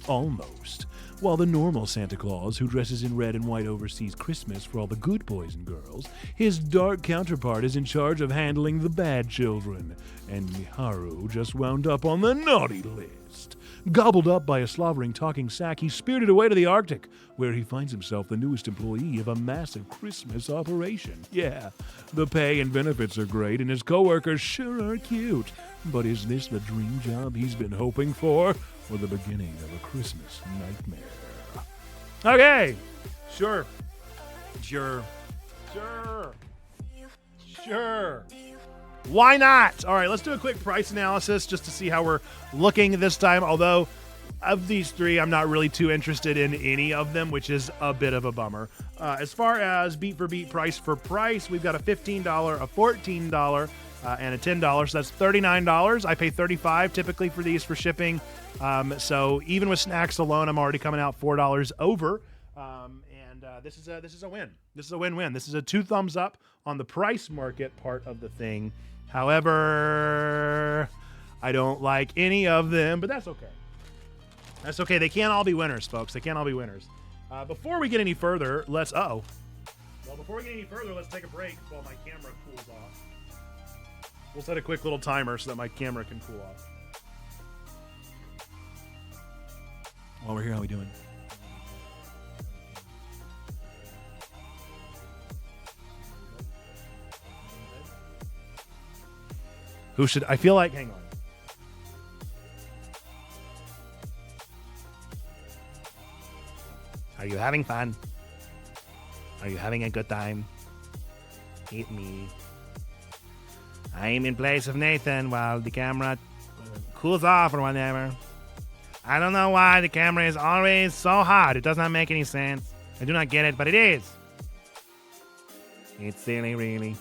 almost. While the normal Santa Claus, who dresses in red and white, oversees Christmas for all the good boys and girls, his dark counterpart is in charge of handling the bad children. And Miharu just wound up on the naughty list. Gobbled up by a slobbering talking sack, he's spirited away to the Arctic, where he finds himself the newest employee of a massive Christmas operation. Yeah, the pay and benefits are great, and his coworkers sure are cute. But is this the dream job he's been hoping for? Or the beginning of a Christmas nightmare? Okay. Sure. Why not? All right, let's do a quick price analysis just to see how we're looking this time. Although, of these 3, I'm not really too interested in any of them, which is a bit of a bummer. As far as beat for beat, price for price, we've got a $15, a $14, and a $10. So that's $39. I pay $35 typically for these for shipping. So even with snacks alone, I'm already coming out $4 over. This is a win. This is a win-win. This is a 2 thumbs up on the price market part of the thing. However, I don't like any of them, but that's okay. That's okay. They can't all be winners, folks. They can't all be winners. Before we get any further, let's take a break while my camera cools off. We'll set a quick little timer so that my camera can cool off. While we're here, how we doing? I feel like, hang on. Are you having fun? Are you having a good time? Hit me. I'm in place of Nathan while the camera cools off or whatever. I don't know why the camera is always so hot. It does not make any sense. I do not get it, but it is. It's silly, really.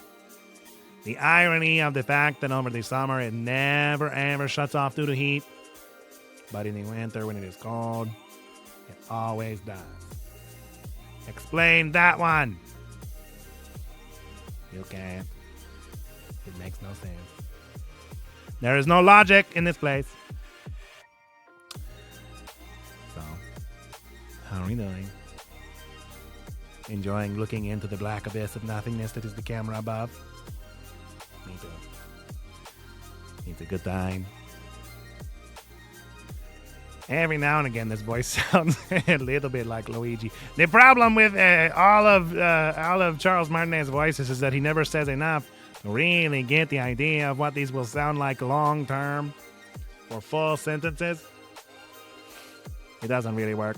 The irony of the fact that over the summer it never ever shuts off due to heat. But in the winter when it is cold, it always does. Explain that one. You can't. It makes no sense. There is no logic in this place. So, how are we doing? Enjoying looking into the black abyss of nothingness that is the camera above? Me too. It's a good time. Every now and again, this voice sounds a little bit like Luigi. The problem with all of Charles Martinet's voices is that he never says enough to really get the idea of what these will sound like long term or full sentences. It doesn't really work.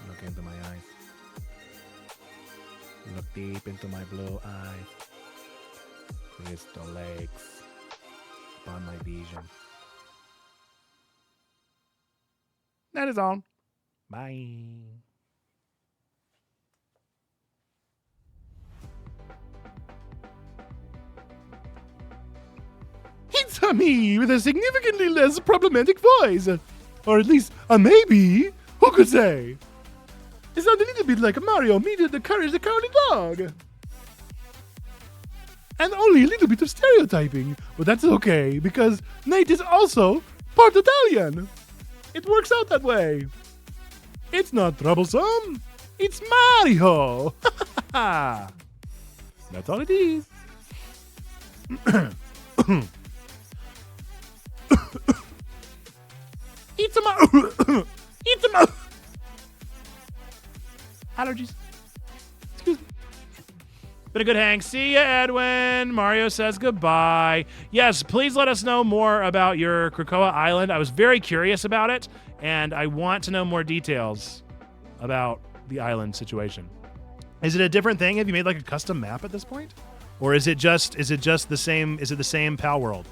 Look into my eyes. Look deep into my blue eyes. Crystal lakes upon my vision. That is all. Bye. It's me with a significantly less problematic voice. Or at least a maybe. Who could say? It sounds a little bit like Mario meeting the Courage the Cowardly Dog. And only a little bit of stereotyping. But that's okay, because Nate is also part Italian. It works out that way. It's not troublesome. It's Mario. That's all it is. Eat some. Eat some. Allergies. Excuse me. Been a good hang. See ya, Edwin. Mario says goodbye. Yes, please let us know more about your Krakoa Island. I was very curious about it, and I want to know more details about the island situation. Is it a different thing? Have you made like a custom map at this point? Or is it just the same? Is it the same Palworld?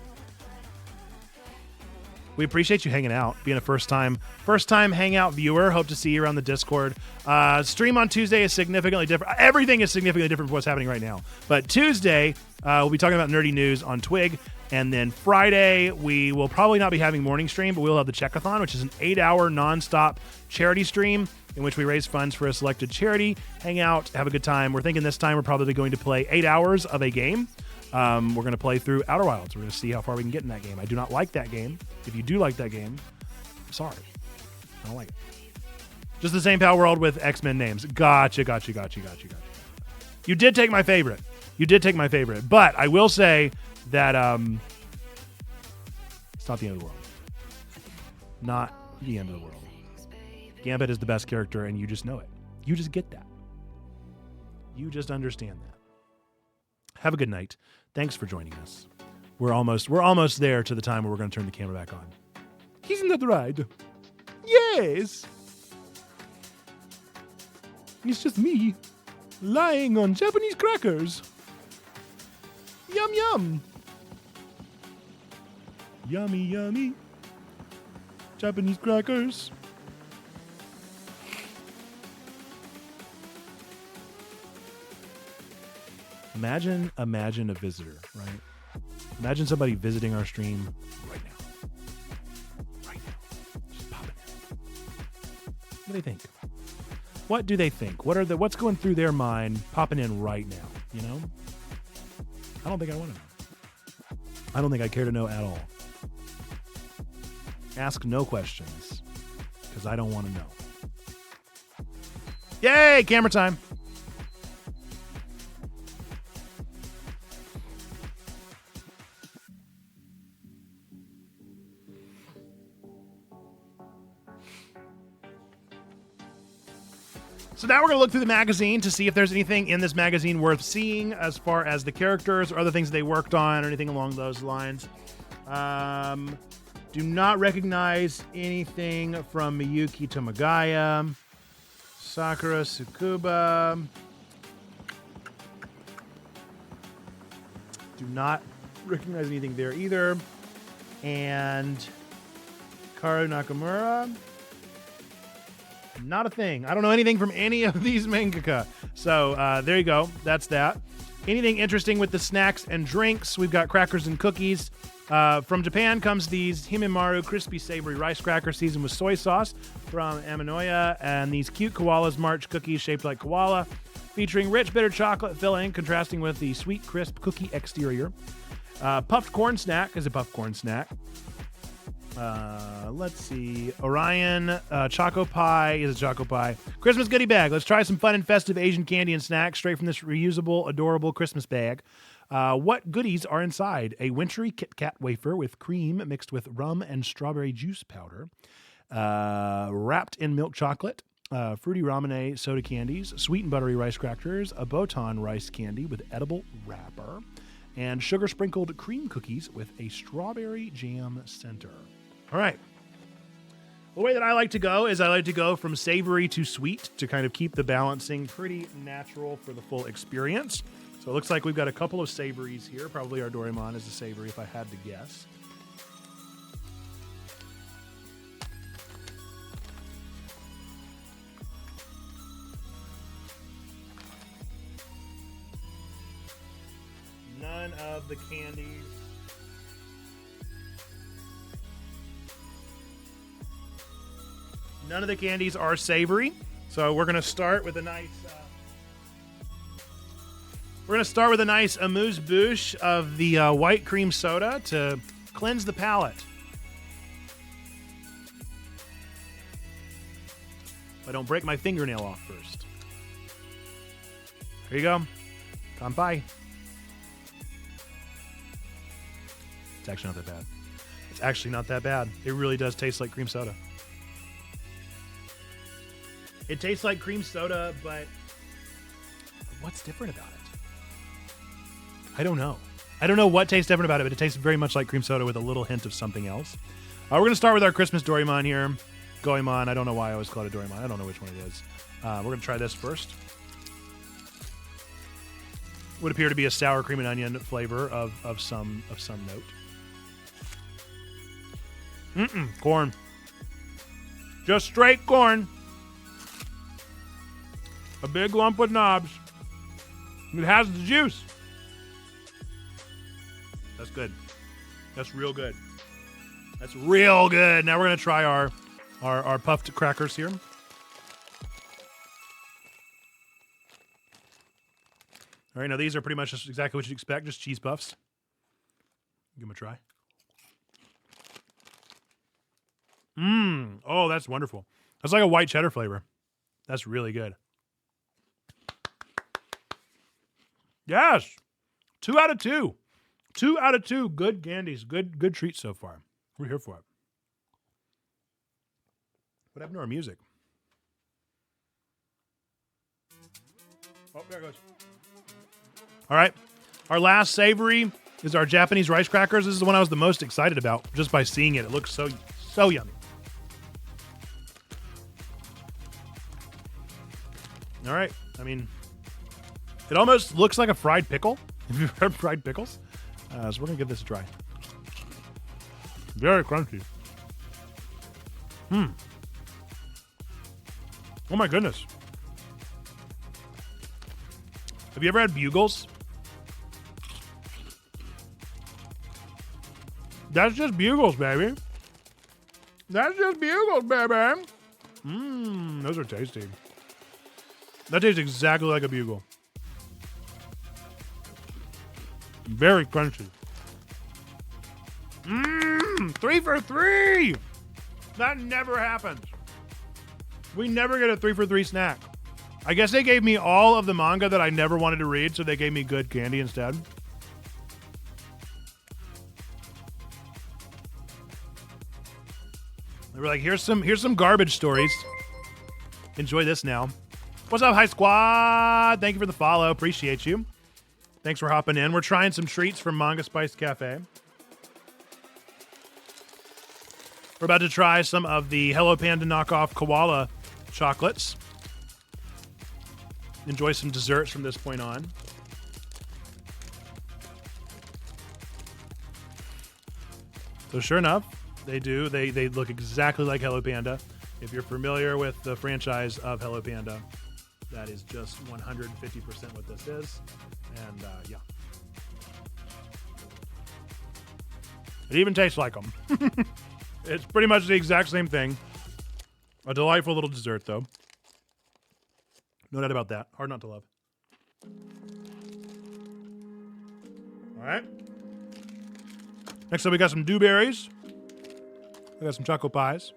We appreciate you hanging out, being a first time hangout viewer. Hope to see you around the Discord. Stream on Tuesday is significantly different. Everything is significantly different from what's happening right now. But Tuesday, we'll be talking about nerdy news on Twig. And then Friday, we will probably not be having morning stream, but we'll have the Checkathon, which is an 8-hour nonstop charity stream in which we raise funds for a selected charity, hang out, have a good time. We're thinking this time we're probably going to play 8 hours of a game. We're going to play through Outer Wilds. We're going to see how far we can get in that game. I do not like that game. If you do like that game, I'm sorry. I don't like it. Just the same Palworld with X-Men names. Gotcha. You did take my favorite. But I will say that it's not the end of the world. Not the end of the world. Gambit is the best character, and you just know it. You just get that. You just understand that. Have a good night. Thanks for joining us. We're almost there to the time where we're going to turn the camera back on. Isn't that right? Yes. It's just me lying on Japanese crackers. Yum yum. Yummy yummy. Japanese crackers. Imagine a visitor, right? Imagine somebody visiting our stream right now. Right now. Just pop it in. What do they think? What do they think? What's going through their mind popping in right now, you know? I don't think I want to know. I don't think I care to know at all. Ask no questions, because I don't want to know. Yay, camera time. So now we're going to look through the magazine to see if there's anything in this magazine worth seeing as far as the characters or other things they worked on or anything along those lines. Do not recognize anything from Miyuki Tomagaya, Sakura Tsukuba. Do not recognize anything there either. And Karu Nakamura. Not a thing. I don't know anything from any of these mangaka. So there you go. That's that. Anything interesting with the snacks and drinks? We've got crackers and cookies. From Japan comes these Himemaru crispy savory rice crackers seasoned with soy sauce from Aminoya, and these cute koalas march cookies shaped like koala, featuring rich bitter chocolate filling, contrasting with the sweet crisp cookie exterior. Puffed corn snack is a puffed corn snack. Let's see. Orion Choco Pie is a Choco Pie. Christmas goodie bag. Let's try some fun and festive Asian candy and snacks straight from this reusable, adorable Christmas bag. What goodies are inside? A wintry Kit Kat wafer with cream mixed with rum and strawberry juice powder. Wrapped in milk chocolate. Fruity Ramune soda candies. Sweet and buttery rice crackers. A Botan rice candy with edible wrapper. And sugar-sprinkled cream cookies with a strawberry jam center. All right. The way that I like to go is I like to go from savory to sweet to kind of keep the balancing pretty natural for the full experience. So it looks like we've got a couple of savories here. Probably our Doraemon is a savory if I had to guess. None of the candies. None of the candies are savory. So we're going to start with a nice amuse-bouche of the white cream soda to cleanse the palate. If I don't break my fingernail off first. Here you go. Kanpai. It's actually not that bad. It really does taste like cream soda. It tastes like cream soda, but what's different about it? I don't know. I don't know what tastes different about it, but it tastes very much like cream soda with a little hint of something else. We're going to start with our Christmas Doraemon here. Goemon. I don't know why I always call it a Doraemon. I don't know which one it is. We're going to try this first. Would appear to be a sour cream and onion flavor of some note. Corn. Just straight corn. A big lump with knobs. It has the juice. That's good. That's real good. That's real good. Now we're going to try our puffed crackers here. All right, now these are pretty much just exactly what you'd expect, just cheese puffs. Give them a try. Oh, that's wonderful. That's like a white cheddar flavor. That's really good. Yes. 2 out of 2. 2 out of 2. Good candies. Good treats so far. We're here for it. What happened to our music? Oh, there it goes. All right. Our last savory is our Japanese rice crackers. This is the one I was the most excited about just by seeing it. It looks so yummy. All right. I mean, it almost looks like a fried pickle. Have you heard fried pickles? So we're going to give this a try. Very crunchy. Oh my goodness. Have you ever had bugles? That's just bugles, baby. That's just bugles, baby. Those are tasty. That tastes exactly like a bugle. Very crunchy. 3 for 3. That never happens. We never get a 3 for 3 snack. I guess they gave me all of the manga that I never wanted to read, so they gave me good candy instead. They were like, here's some garbage stories. Enjoy this now. What's up, High Squad? Thank you for the follow. Appreciate you. Thanks for hopping in. We're trying some treats from Manga Spice Cafe. We're about to try some of the Hello Panda knockoff koala chocolates. Enjoy some desserts from this point on. So sure enough, they do. They look exactly like Hello Panda. If you're familiar with the franchise of Hello Panda, that is just 150% what this is. And yeah. It even tastes like them. It's pretty much the exact same thing. A delightful little dessert, though. No doubt about that. Hard not to love. All right. Next up, we got some dewberries. We got some choco pies.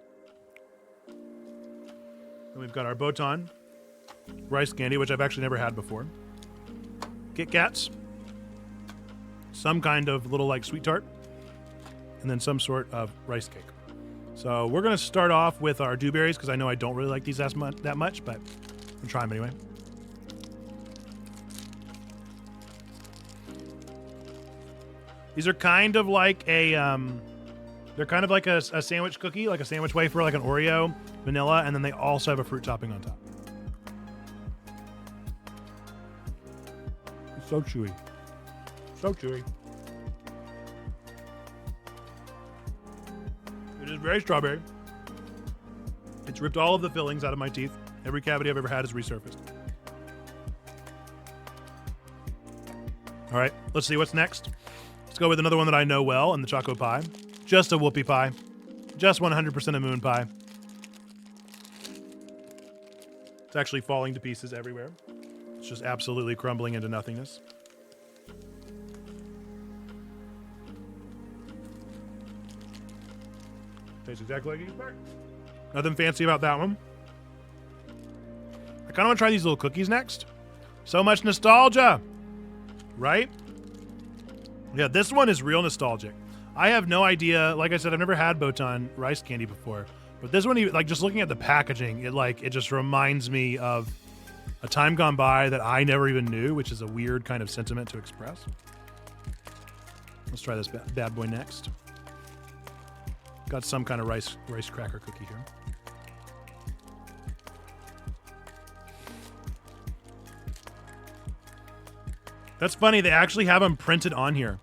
And we've got our Botan rice candy, which I've actually never had before. Kit Kats. Some kind of little like sweet tart. And then some sort of rice cake. So we're going to start off with our dewberries because I know I don't really like these that much, but I'll try them anyway. These are kind of like they're kind of like a sandwich cookie, like a sandwich wafer, like an Oreo, vanilla, and then they also have a fruit topping on top. It's so chewy. So chewy. It is very strawberry. It's ripped all of the fillings out of my teeth. Every cavity I've ever had is resurfaced. All right, let's see what's next. Let's go with another one that I know well, and the choco pie. Just a whoopie pie. Just 100% a moon pie. It's actually falling to pieces everywhere. It's just absolutely crumbling into nothingness. Tastes exactly like you expect. Nothing fancy about that one. I kind of want to try these little cookies next. So much nostalgia, right? Yeah, this one is real nostalgic. I have no idea. Like I said, I've never had Botan rice candy before, But this one, like just looking at the packaging, it just reminds me of a time gone by that I never even knew, which is a weird kind of sentiment to express. Let's try this bad boy next. Got some kind of rice cracker cookie here. That's funny. They actually have them printed on here.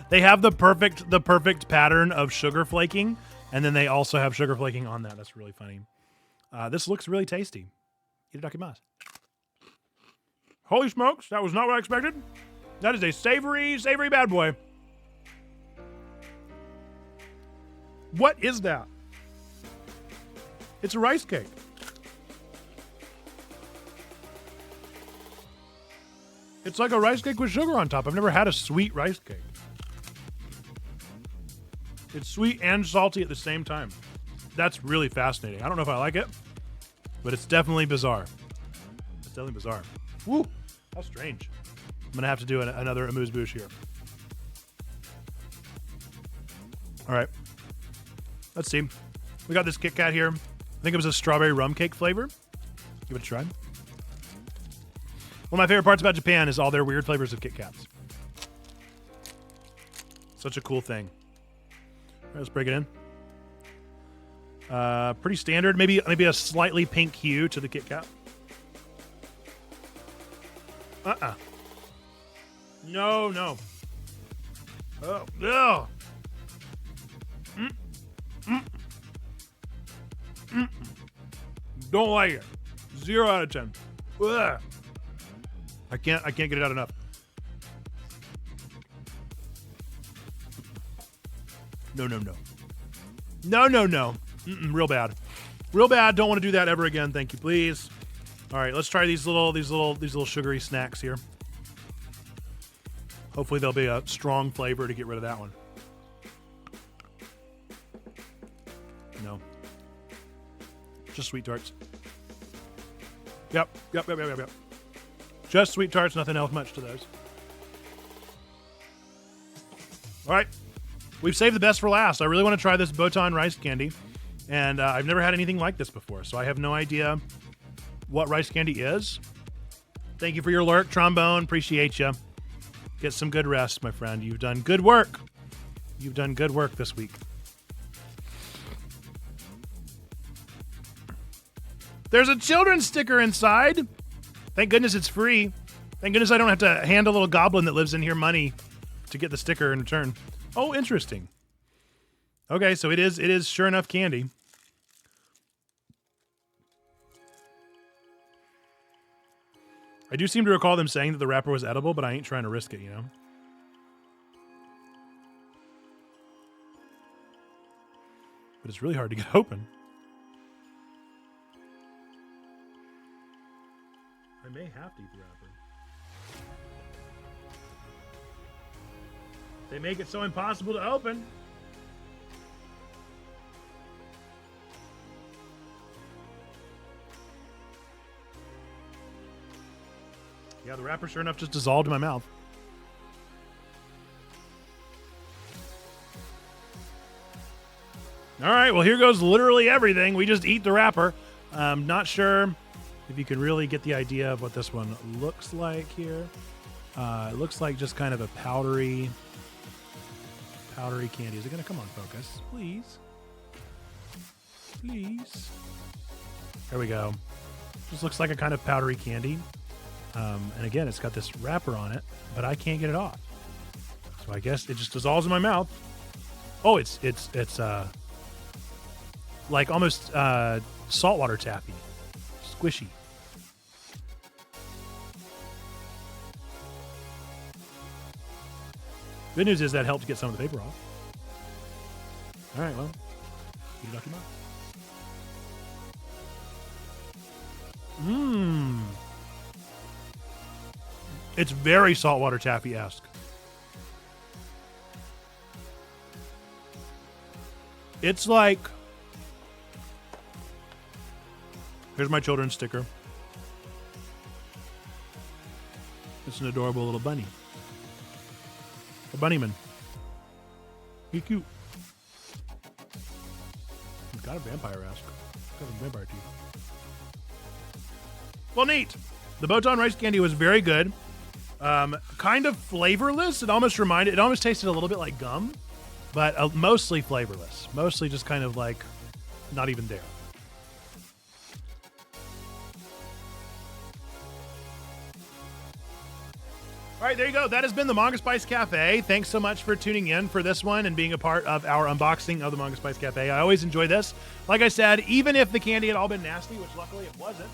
They have the perfect pattern of sugar flaking, and then they also have sugar flaking on that. That's really funny. This looks really tasty. Itadakimasu. Holy smokes, that was not what I expected. That is a savory bad boy. What is that? It's a rice cake. It's like a rice cake with sugar on top. I've never had a sweet rice cake. It's sweet and salty at the same time. That's really fascinating. I don't know if I like it, but it's definitely bizarre. It's definitely bizarre. Woo! How strange. I'm going to have to do another amuse-bouche here. All right. Let's see. We got this Kit Kat here. I think it was a strawberry rum cake flavor. Give it a try. One of my favorite parts about Japan is all their weird flavors of Kit Kats. Such a cool thing. All right, let's break it in. Pretty standard. Maybe a slightly pink hue to the Kit Kat. No. Oh, no. Don't like it. 0 out of 10. Ugh. I can't get it out enough. No. Real bad. Real bad. Don't want to do that ever again. Thank you, please. All right, let's try these little sugary snacks here. Hopefully there'll be a strong flavor to get rid of that one. No. Just sweet tarts. Yep. Just sweet tarts, nothing else much to those. All right. We've saved the best for last. I really want to try this Botan rice candy. And I've never had anything like this before, so I have no idea what rice candy is. Thank you for your lurk, Trombone. Appreciate you. Get some good rest, my friend. You've done good work. You've done good work this week. There's a children's sticker inside. Thank goodness it's free. Thank goodness I don't have to hand a little goblin that lives in here money to get the sticker in return. Oh, interesting. Okay, so it is sure enough candy. I do seem to recall them saying that the wrapper was edible, but I ain't trying to risk it, you know? But it's really hard to get open. I may have to eat the wrapper. They make it so impossible to open. Yeah, the wrapper sure enough just dissolved in my mouth. All right, well, here goes literally everything. We just eat the wrapper. Not sure if you can really get the idea of what this one looks like here. It looks like just kind of a powdery candy. Is it going to come on focus? Please. There we go. Just looks like a kind of powdery candy. And again, it's got this wrapper on it, but I can't get it off. So I guess it just dissolves in my mouth. Oh, it's like almost saltwater taffy. Squishy. Good news is that helped get some of the paper off. All right, well, It's very saltwater taffy-esque. It's like... Here's my children's sticker. It's an adorable little bunny. A bunnyman. He's cute. He's got a vampire mask. Got a vampire teeth. Well, neat. The Botan rice candy was very good. Kind of flavorless. It almost tasted a little bit like gum, but mostly flavorless. Mostly just kind of like not even there. All right, there you go. That has been the Manga Spice Cafe. Thanks so much for tuning in for this one and being a part of our unboxing of the Manga Spice Cafe. I always enjoy this. Like I said, even if the candy had all been nasty, which luckily it wasn't,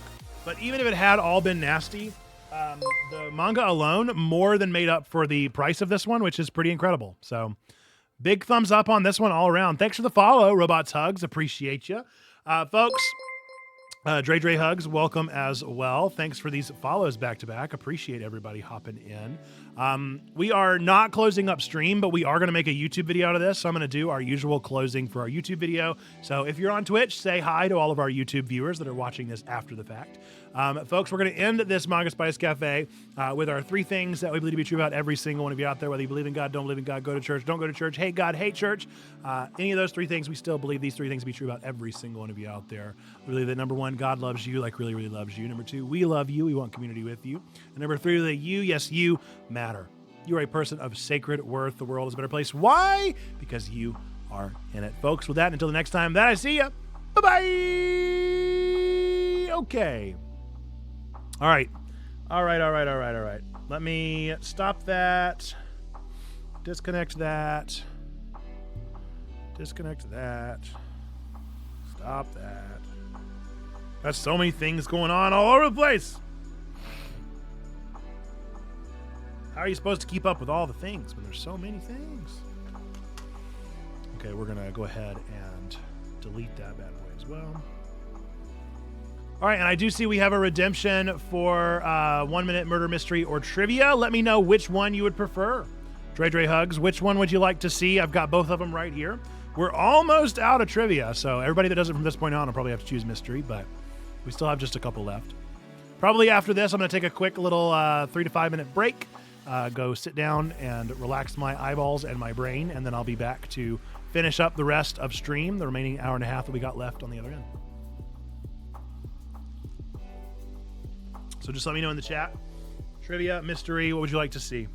but even if it had all been nasty, the manga alone more than made up for the price of this one, which is pretty incredible. So big thumbs up on this one all around. Thanks for the follow, Robots Hugs. Appreciate you. Folks, Dre Hugs, welcome as well. Thanks for these follows back to back. Appreciate everybody hopping in. We are not closing up stream, but we are going to make a YouTube video out of this. So I'm going to do our usual closing for our YouTube video. So if you're on Twitch, say hi to all of our YouTube viewers that are watching this after the fact. Folks, we're going to end this Manga Spice Cafe with our 3 things that we believe to be true about every single one of you out there. Whether you believe in God, don't believe in God, go to church, don't go to church, hate God, hate church. Any of those 3 things, we still believe these 3 things to be true about every single one of you out there. We believe that number 1, God loves you, like really, really loves you. Number 2, we love you. We want community with you. And number 3, that you, yes, you matter. You are a person of sacred worth. The world is a better place. Why? Because you are in it. Folks, with that, until the next time that I see you, bye-bye. Okay. All right. Let me stop that. Disconnect that. Stop that. That's so many things going on all over the place. How are you supposed to keep up with all the things when there's so many things? Okay, we're going to go ahead and delete that bad boy as well. All right, and I do see we have a redemption for 1 minute murder mystery or trivia. Let me know which one you would prefer. Dre Hugs, which one would you like to see? I've got both of them right here. We're almost out of trivia, so everybody that does it from this point on will probably have to choose mystery, but we still have just a couple left. Probably after this, I'm going to take a quick little 3 to 5 minute break, go sit down and relax my eyeballs and my brain, and then I'll be back to finish up the rest of stream, the remaining hour and a half that we got left on the other end. So just let me know in the chat. Trivia, mystery, what would you like to see?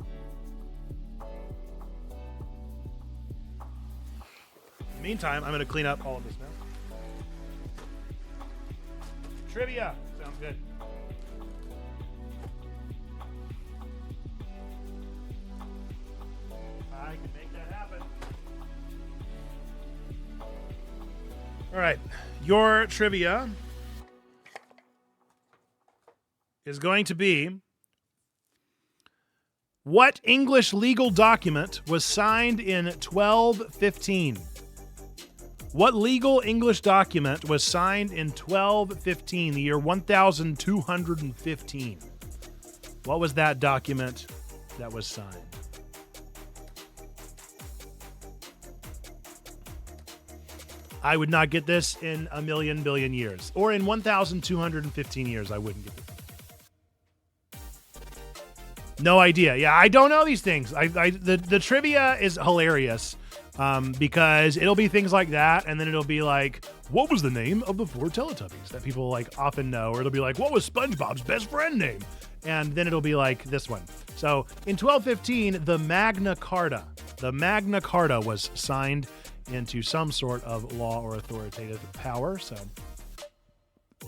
In the meantime, I'm going to clean up all of this now. Trivia. Sounds good. I can make that happen. All right. Your trivia is going to be: what English legal document was signed in 1215? What legal English document was signed in 1215, the year 1215? What was that document that was signed? I would not get this in a million billion years. Or in 1,215 years, I wouldn't get this. No idea. Yeah, I don't know these things. The trivia is hilarious because it'll be things like that, and then it'll be like, what was the name of the 4 Teletubbies that people like often know? Or it'll be like, what was SpongeBob's best friend name? And then it'll be like this one. So in 1215, the Magna Carta was signed into some sort of law or authoritative power. So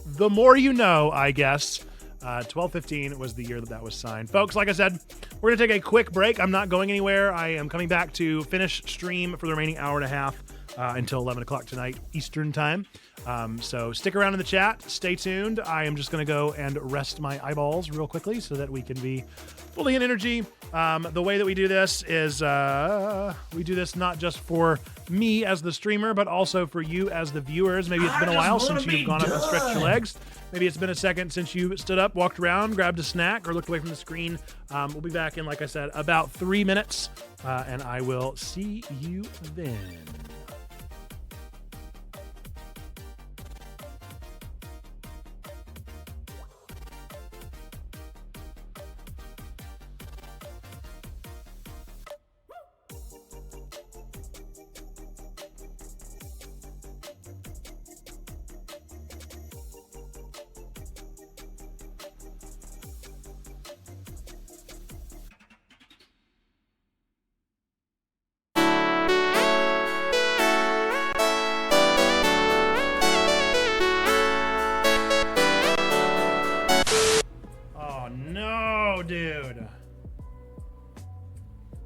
the more you know, I guess. 1215 was the year that was signed. Folks, like I said, we're going to take a quick break. I'm not going anywhere. I am coming back to finish stream for the remaining hour and a half until 11 o'clock tonight Eastern time. So stick around in the chat. Stay tuned. I am just going to go and rest my eyeballs real quickly so that we can be fully in energy. The way that we do this is we do this not just for me as the streamer, but also for you as the viewers. Maybe it's been a while since you've gone up and stretched your legs. Maybe it's been a second since you stood up, walked around, grabbed a snack, or looked away from the screen. We'll be back in, like I said, about 3 minutes, and I will see you then.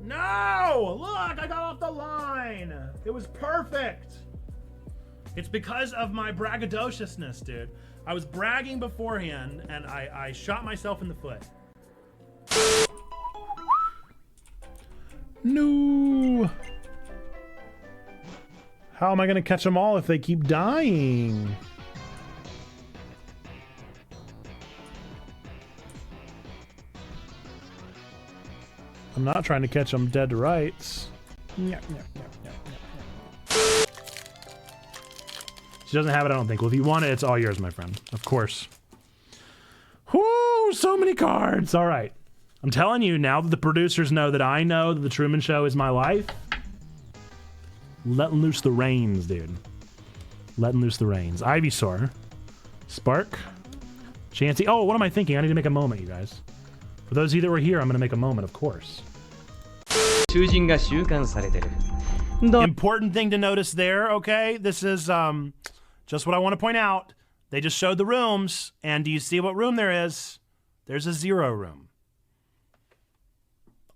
No! Look, I got off the line. It was perfect. It's because of my braggadociousness, dude. I was bragging beforehand, and I shot myself in the foot. No. How am I going to catch them all if they keep dying? I'm not trying to catch them dead to rights. She doesn't have it, I don't think. Well, if you want it, it's all yours, my friend. Of course. Whoo! So many cards! All right. I'm telling you, now that the producers know that I know that the Truman Show is my life, letting loose the reins, dude. Letting loose the reins. Ivysaur. Spark. Chansey. Oh, what am I thinking? I need to make a moment, you guys. For those of you that were here, I'm going to make a moment, of course. Important thing to notice there, okay? This is just what I want to point out. They just showed the rooms, and do you see what room there is? There's a 0 room.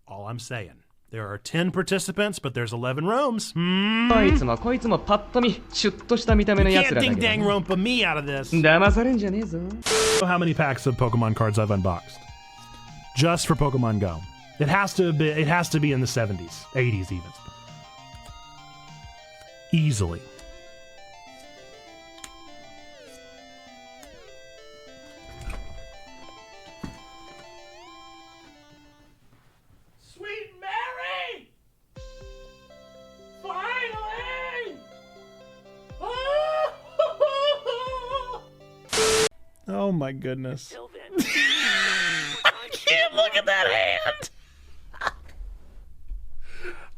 All I'm saying. There are 10 participants, but there's 11 rooms. You can't ding-dang roompa me out of this. How many packs of Pokemon cards I've unboxed? Just for Pokemon Go. It has to be in the 70s, 80s even. Easily. Sweet Mary! Finally! Oh my goodness. I can't look at that hand!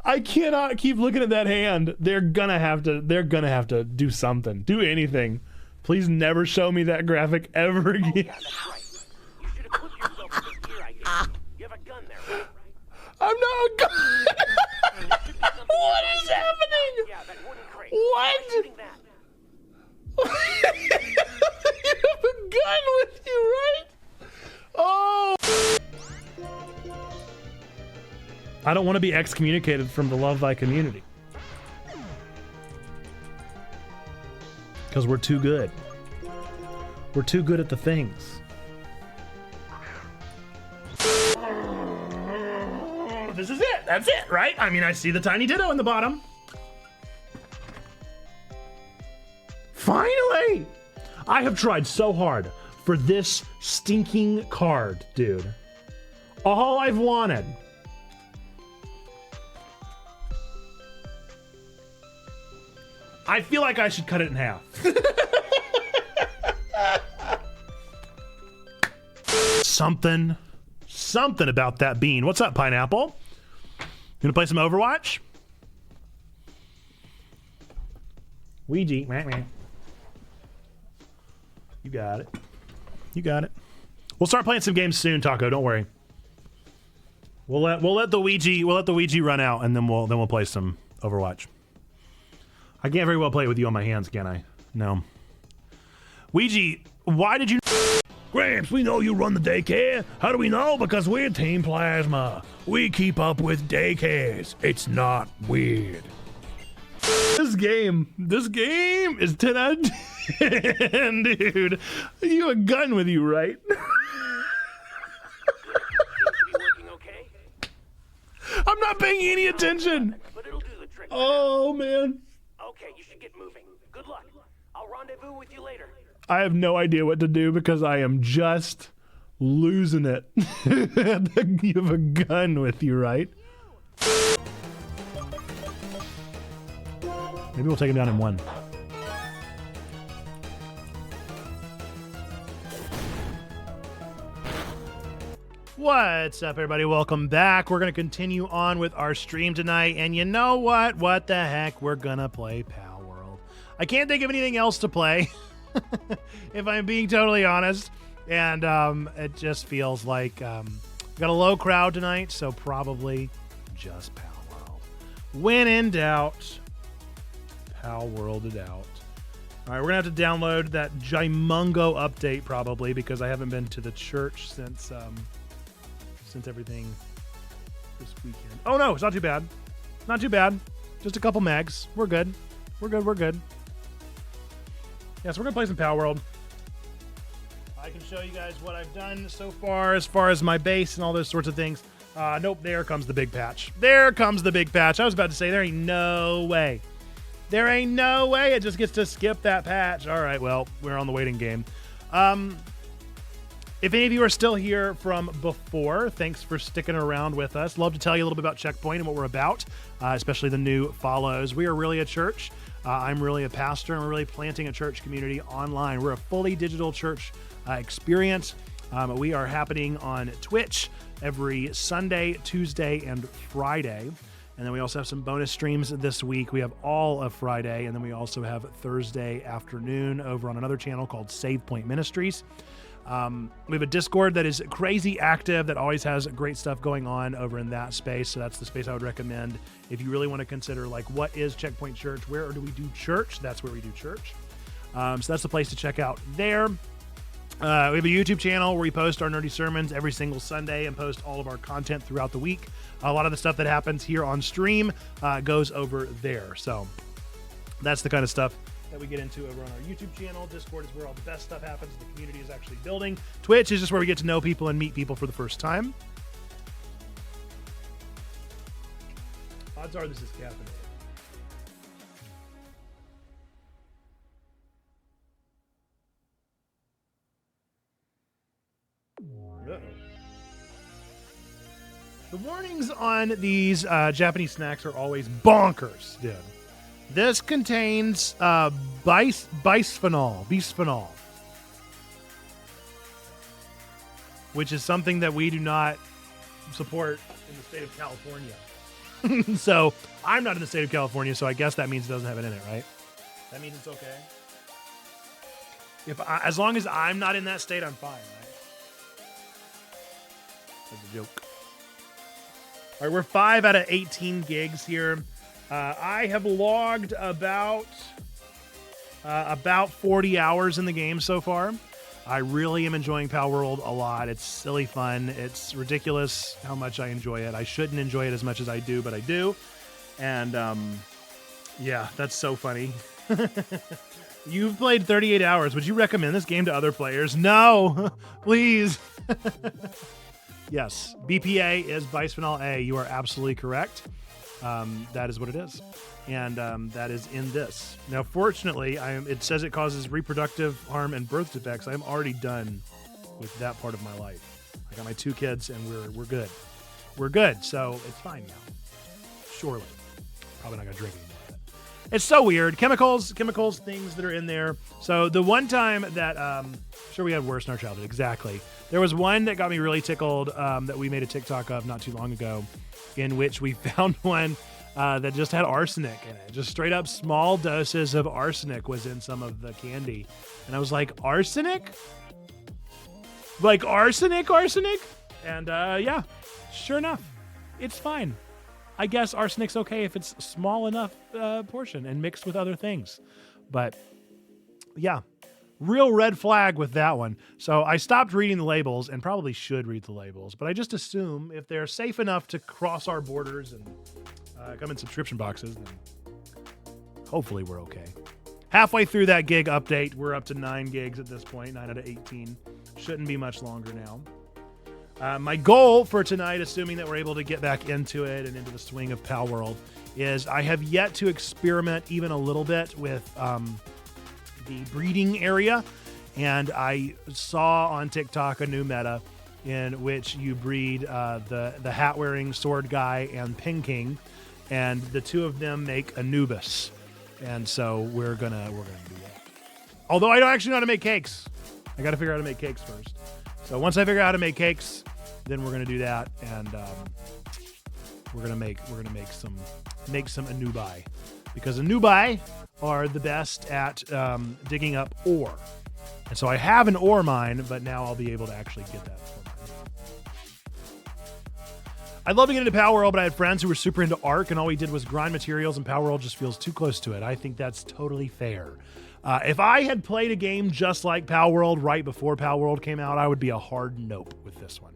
I cannot keep looking at that hand. They're gonna have to do something. Do anything. Please never show me that graphic ever again. Oh, yeah, that's right. You should have put yourself in the gear, I guess. You have a gun there, right? I'm not a gun. What is happening? Yeah, that wooden crate. What? You have a gun with you, right? Oh. I don't want to be excommunicated from the Love Thy community. Because we're too good. We're too good at the things. This is it. That's it, right? I mean, I see the tiny ditto in the bottom. Finally! I have tried so hard for this stinking card, dude. All I've wanted. I feel like I should cut it in half. Something about that bean. What's up, Pineapple? You gonna play some Overwatch? Ouija. You got it. You got it. We'll start playing some games soon, Taco. Don't worry. We'll let the Ouija run out, and then we'll play some Overwatch. I can't very well play it with you on my hands, can I? No. Ouija, why did you... Gramps, we know you run the daycare. How do we know? Because we're Team Plasma. We keep up with daycares. It's not weird. This game is 10 out of 10, dude. You have a gun with you, right? I'm not paying any attention. Oh, man.
Okay, you should get moving. Good luck. I'll rendezvous with you later.
I have no idea what to do because I am just losing it. You have a gun with you, right? Maybe we'll take him down in one. What's up, everybody? Welcome back. We're going to continue on with our stream tonight. And you know what? What the heck? We're going to play Palworld. I can't think of anything else to play, if I'm being totally honest. And it just feels like we've got a low crowd tonight, so probably just Palworld. When in doubt, Palworld it out. All right, we're going to have to download that Jimungo update probably because I haven't been to the church since everything this weekend. Oh no, it's not too bad. Not too bad. Just a couple mags. We're good. We're good. Yeah, so we're gonna play some Palworld. I can show you guys what I've done so far as my base and all those sorts of things. Nope, there comes the big patch. There comes the big patch. I was about to say, there ain't no way. There ain't no way it just gets to skip that patch. All right, well, we're on the waiting game. If any of you are still here from before, thanks for sticking around with us. Love to tell you a little bit about Checkpoint and what we're about, especially the new follows. We are really a church. I'm really a pastor, and we're really planting a church community online. We're a fully digital church experience. We are happening on Twitch every Sunday, Tuesday, and Friday. And then we also have some bonus streams this week. We have all of Friday, and then we also have Thursday afternoon over on another channel called Save Point Ministries. We have a Discord that is crazy active, that always has great stuff going on over in that space. So that's the space I would recommend if you really want to consider, like, what is Checkpoint Church? Where do we do church? That's where we do church. So that's the place to check out there. We have a YouTube channel where we post our nerdy sermons every single Sunday and post all of our content throughout the week. A lot of the stuff that happens here on stream goes over there. So that's the kind of stuff that we get into over on our YouTube channel. Discord is where all the best stuff happens. The community is actually building. Twitch is just where we get to know people and meet people for the first time. Odds are this is caffeinated. Uh-oh. The warnings on these Japanese snacks are always bonkers, dude. This contains bisphenol, which is something that we do not support in the state of California. So I'm not in the state of California, so I guess that means it doesn't have it in it, right? That means it's okay. As long as I'm not in that state, I'm fine, right? That's a joke. All right, we're 5 out of 18 gigs here. I have logged about 40 hours in the game so far. I really am enjoying Palworld a lot. It's silly fun. It's ridiculous how much I enjoy it. I shouldn't enjoy it as much as I do, but I do. And yeah, that's so funny. You've played 38 hours. Would you recommend this game to other players? No, please. Yes, BPA is bisphenol A. You are absolutely correct. That is what it is. And that is in this. Now, fortunately, it says it causes reproductive harm and birth defects. I'm already done with that part of my life. I got my 2 kids, and we're good. We're good, so it's fine now. Surely. Probably not going to drink anymore. It's so weird. Chemicals, things that are in there. So the one time that, sure, we had worse in our childhood. Exactly. There was one that got me really tickled that we made a TikTok of not too long ago, in which we found one that just had arsenic in it. Just straight up small doses of arsenic was in some of the candy. And I was like, arsenic? Like arsenic? And yeah, sure enough, it's fine. I guess arsenic's okay if it's small enough portion and mixed with other things. But yeah, real red flag with that one. So I stopped reading the labels, and probably should read the labels, but I just assume if they're safe enough to cross our borders and come in subscription boxes, then hopefully we're okay. Halfway through that gig update, we're up to 9 gigs at this point, 9 out of 18. Shouldn't be much longer now. My goal for tonight, assuming that we're able to get back into it and into the swing of Palworld, is I have yet to experiment even a little bit with the breeding area. And I saw on TikTok a new meta in which you breed the hat-wearing sword guy and Ping King, and the 2 of them make Anubis. And so we're gonna do that. Although I don't actually know how to make cakes. I got to figure out how to make cakes first. So once I figure out how to make cakes, then we're gonna do that, and we're gonna make some Anubi, because Anubi are the best at digging up ore. And so I have an ore mine, but now I'll be able to actually get that. I'd love to get into Palworld, but I had friends who were super into Ark, and all we did was grind materials, and Palworld just feels too close to it. I think that's totally fair. If I had played a game just like Palworld right before Palworld came out, I would be a hard nope with this one.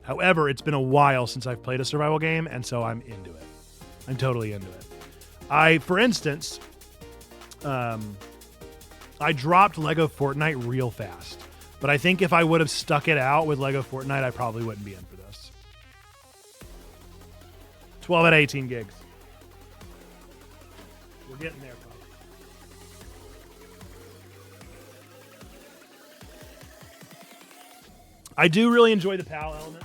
However, it's been a while since I've played a survival game, and so I'm into it. I'm totally into it. For instance, I dropped Lego Fortnite real fast. But I think if I would have stuck it out with Lego Fortnite, I probably wouldn't be in for this. 12 at 18 gigs. We're getting there, folks. I do really enjoy the PAL element.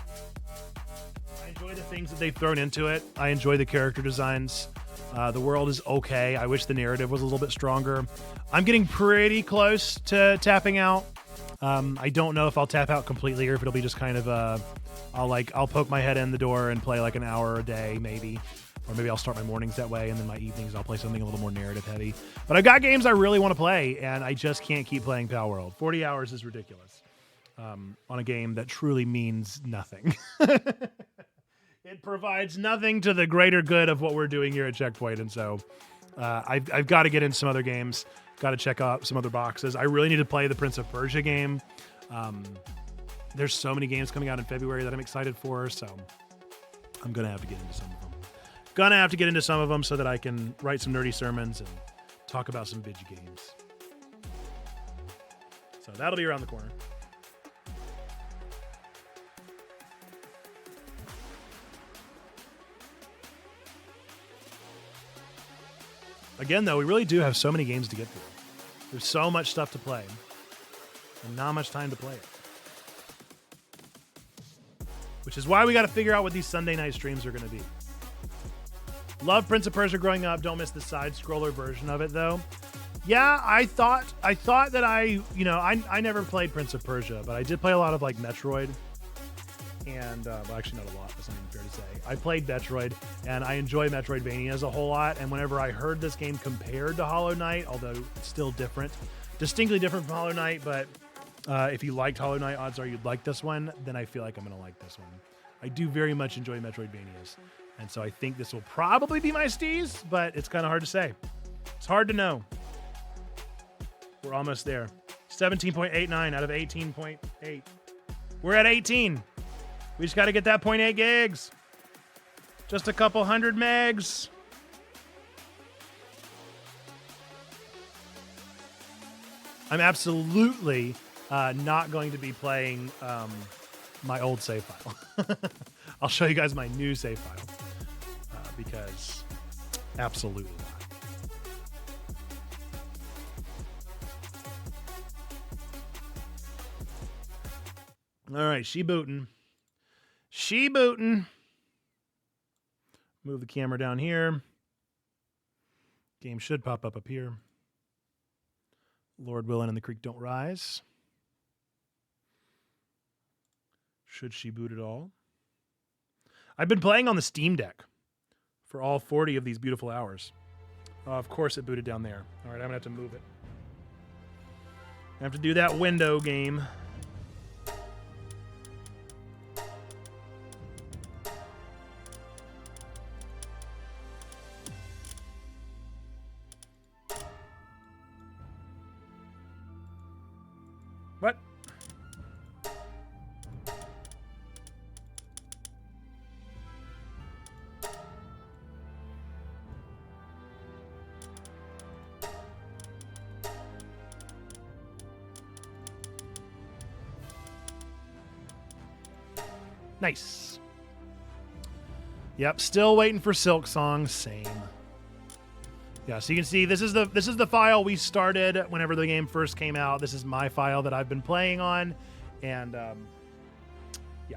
I enjoy the things that they've thrown into it. I enjoy the character designs. The world is okay. I wish the narrative was a little bit stronger. I'm getting pretty close to tapping out. I don't know if I'll tap out completely or if it'll be just kind of I'll poke my head in the door and play like an hour a day maybe. Or maybe I'll start my mornings that way, and then my evenings I'll play something a little more narrative heavy. But I've got games I really want to play, and I just can't keep playing Palworld. 40 hours is ridiculous on a game that truly means nothing. It provides nothing to the greater good of what we're doing here at Checkpoint, and so I've got to get into some other games. Got to check out some other boxes. I really need to play the Prince of Persia game. There's so many games coming out in February that I'm excited for, so I'm going to have to get into some of them. Gonna have to get into some of them so that I can write some nerdy sermons and talk about some video games. So that'll be around the corner. Again, though, we really do have so many games to get through. There's so much stuff to play and not much time to play it. Which is why we got to figure out what these Sunday night streams are going to be. Love Prince of Persia growing up. Don't miss the side-scroller version of it, though. Yeah, I thought that I never played Prince of Persia, but I did play a lot of, like, Metroid. And, well, actually not a lot. That's not even fair to say. I played Metroid, and I enjoy Metroidvanias a whole lot. And whenever I heard this game compared to Hollow Knight, although it's still different, distinctly different from Hollow Knight, but if you liked Hollow Knight, odds are you'd like this one, then I feel like I'm going to like this one. I do very much enjoy Metroidvanias. And so I think this will probably be my steez, but it's kind of hard to say. It's hard to know. We're almost there. 17.89 out of 18.8. We're at 18. We just got to get that 0.8 gigs. Just a couple hundred megs. I'm absolutely not going to be playing my old save file. I'll show you guys my new save file. Because absolutely not. All right, she booting. Move the camera down here. Game should pop up here. Lord willing and the creek don't rise. Should she boot at all? I've been playing on the Steam Deck for all 40 of these beautiful hours. Of course it booted down there. All right, I'm going to have to move it. I have to do that window game. What? Nice. Yep, still waiting for Silk Song. Same. Yeah, so you can see this is the file we started whenever the game first came out. This is my file that I've been playing on, and yeah,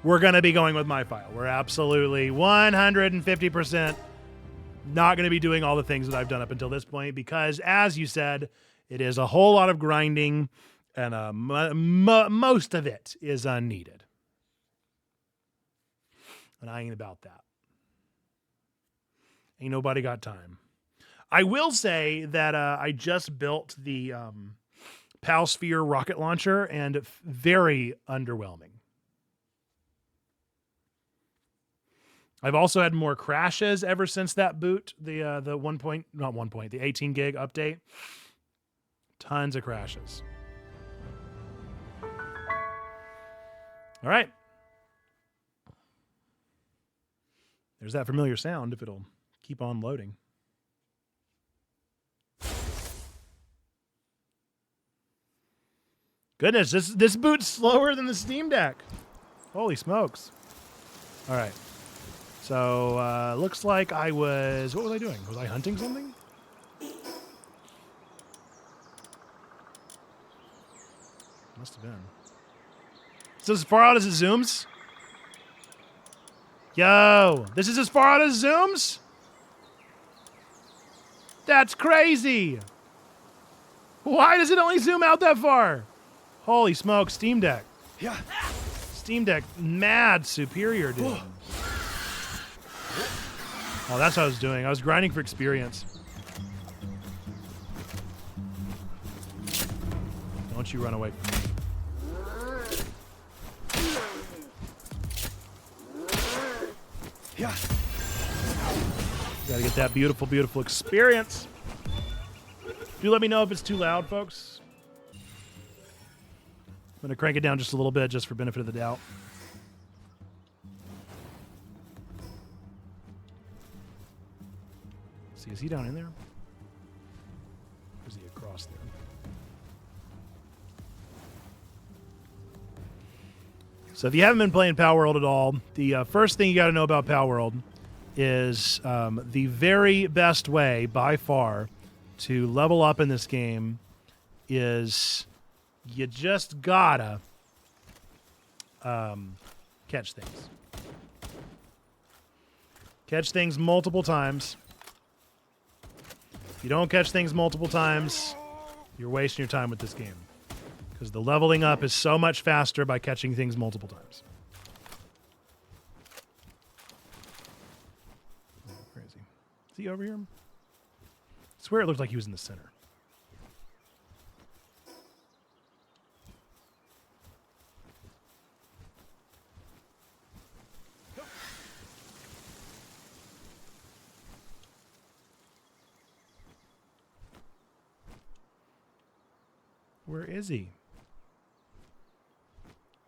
we're gonna be going with my file. We're absolutely 150% not gonna be doing all the things that I've done up until this point because, as you said, it is a whole lot of grinding, and most of it is unneeded. And I ain't about that. Ain't nobody got time. I will say that I just built the Palsphere rocket launcher, and very underwhelming. I've also had more crashes ever since that boot, the 18 gig update. Tons of crashes. All right. There's that familiar sound if it'll keep on loading. Goodness, this boot's slower than the Steam Deck. Holy smokes. All right. So, looks like I was... What was I doing? Was I hunting something? Must have been. So as far out as it zooms? Yo, this is as far out as it zooms? That's crazy. Why does it only zoom out that far? Holy smoke, Steam Deck.
Yeah.
Steam Deck, mad superior, dude. Oh, that's what I was doing. I was grinding for experience. Don't you run away from me.
Yeah.
Gotta get that beautiful, beautiful experience. Do let me know if it's too loud, folks. I'm gonna crank it down just a little bit, just for benefit of the doubt. See, is he down in there? Or is he across there? So if you haven't been playing Palworld at all, the first thing you got to know about Palworld is the very best way, by far, to level up in this game is you just gotta catch things. Catch things multiple times. If you don't catch things multiple times, you're wasting your time with this game. Because the leveling up is so much faster by catching things multiple times. Oh, crazy. Is he over here? I swear it looked like he was in the center. Where is he?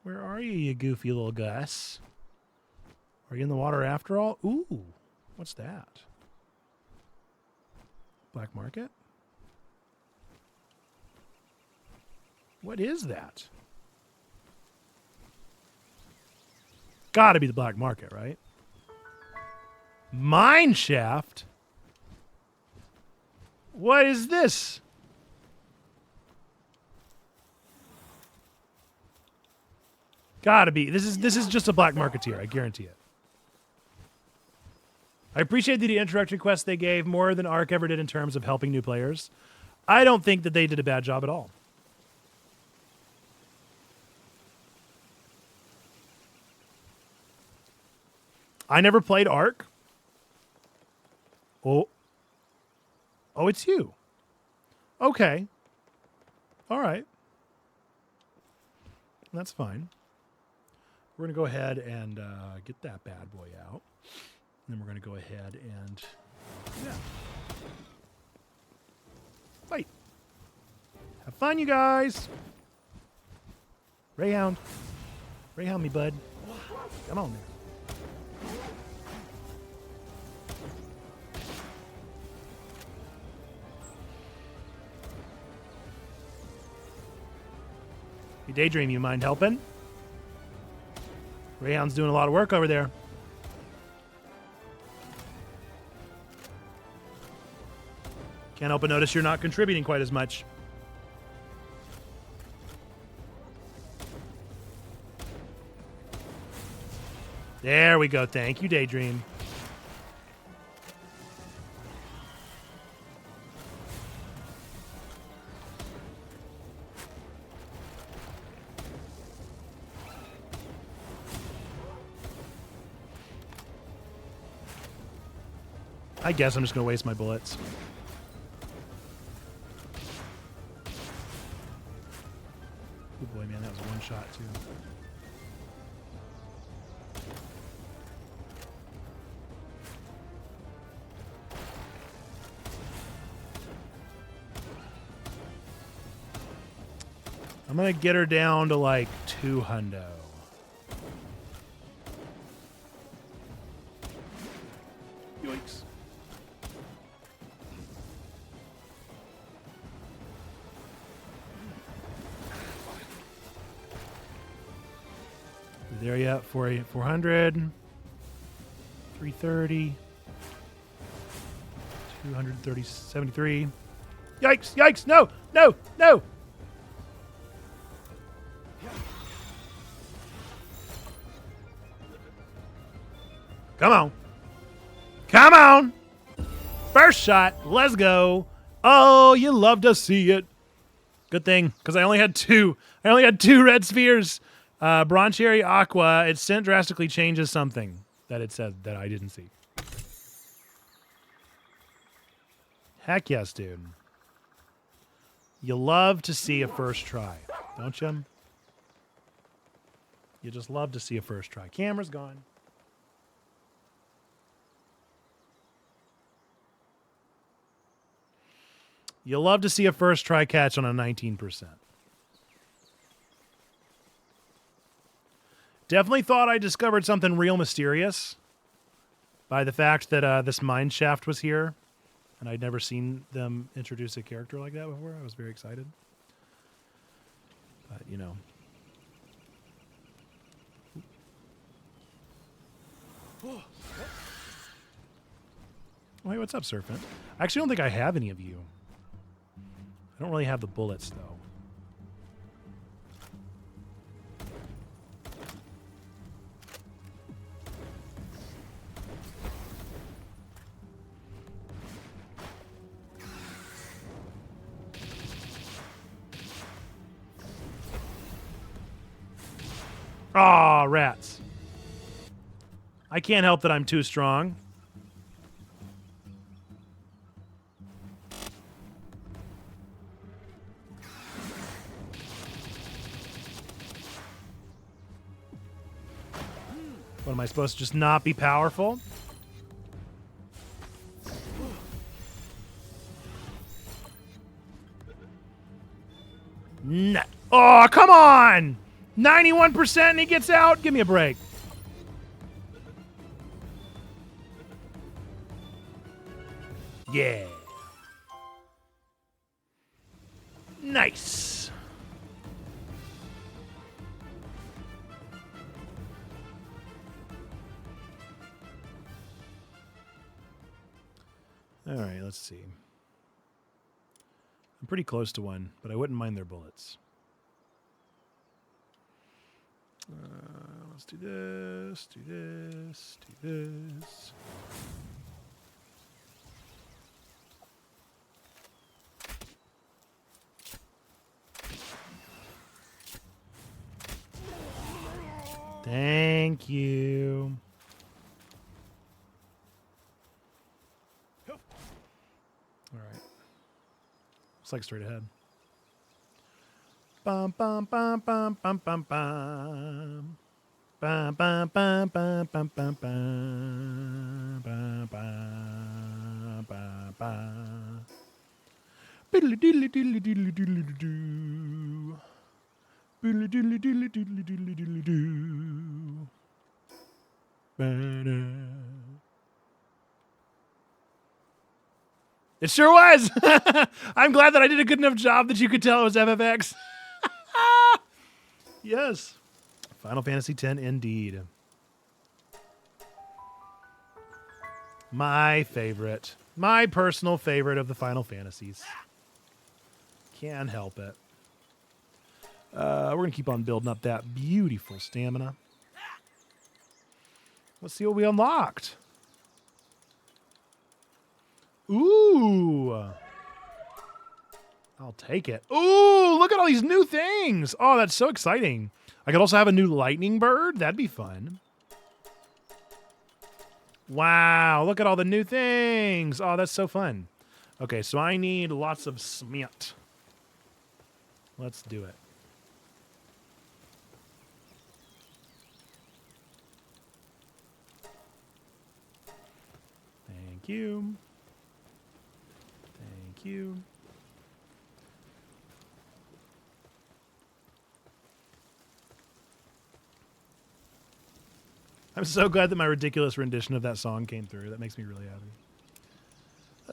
Where are you, you goofy little Gus? Are you in the water after all? Ooh, what's that? Black market? What is that? Gotta be the black market, right? Mine shaft? What is this? Gotta be. This is just a black marketeer, I guarantee it. I appreciate the introductory quest they gave more than Ark ever did in terms of helping new players. I don't think that they did a bad job at all. I never played Ark. Oh, it's you. Okay. All right. That's fine. We're going to go ahead and get that bad boy out. And then we're going to go ahead and... Yeah. Fight. Have fun, you guys. Rayhound. Rayhound me, bud. Come on there. Hey, Daydream, you mind helping? Rayhound's doing a lot of work over there. Can't help but notice you're not contributing quite as much. There we go. Thank you, Daydream. I guess I'm just going to waste my bullets. Oh boy, man, that was one shot, too. I'm going to get her down to like 2 hundo. Yoinks. There yet, 400, 330, 230, 73. Yikes, yikes, no, no, no. Come on. Come on. First shot, let's go. Oh, you love to see it. Good thing, because I only had two red spheres. Bronze Cherry Aqua, its scent drastically changes something that it said that I didn't see. Heck yes, dude. You love to see a first try, don't you? You just love to see a first try. Camera's gone. You love to see a first try catch on a 19%. Definitely thought I discovered something real mysterious by the fact that this mine shaft was here, and I'd never seen them introduce a character like that before. I was very excited. But, you know. Wait, what's up, Serpent? I actually don't think I have any of you. I don't really have the bullets, though. Aw, rats. I can't help that I'm too strong. What, am I supposed to just not be powerful? No. Oh, come on! 91% and he gets out? Give me a break. Yeah. Nice. All right, let's see. I'm pretty close to one, but I wouldn't mind their bullets. Let's do this, do this, do this. Thank you. All right. Looks like straight ahead. Bum bum bum bum bum bum bum. Bum bum bum bum bum bum bum. Bum bum bum bum. Diddly diddly diddly diddly diddly doo. Diddly diddly diddly diddly diddly diddly doo. It sure was. I'm glad that I did a good enough job that you could tell it was FFX. Yes. Final Fantasy X indeed. My favorite. My personal favorite of the Final Fantasies. Can't help it. We're going to keep on building up that beautiful stamina. Let's see what we unlocked. Ooh. I'll take it. Ooh, look at all these new things. Oh, that's so exciting. I could also have a new lightning bird. That'd be fun. Wow, look at all the new things. Oh, that's so fun. Okay, so I need lots of cement. Let's do it. Thank you. Thank you. I'm so glad that my ridiculous rendition of that song came through. That makes me really happy.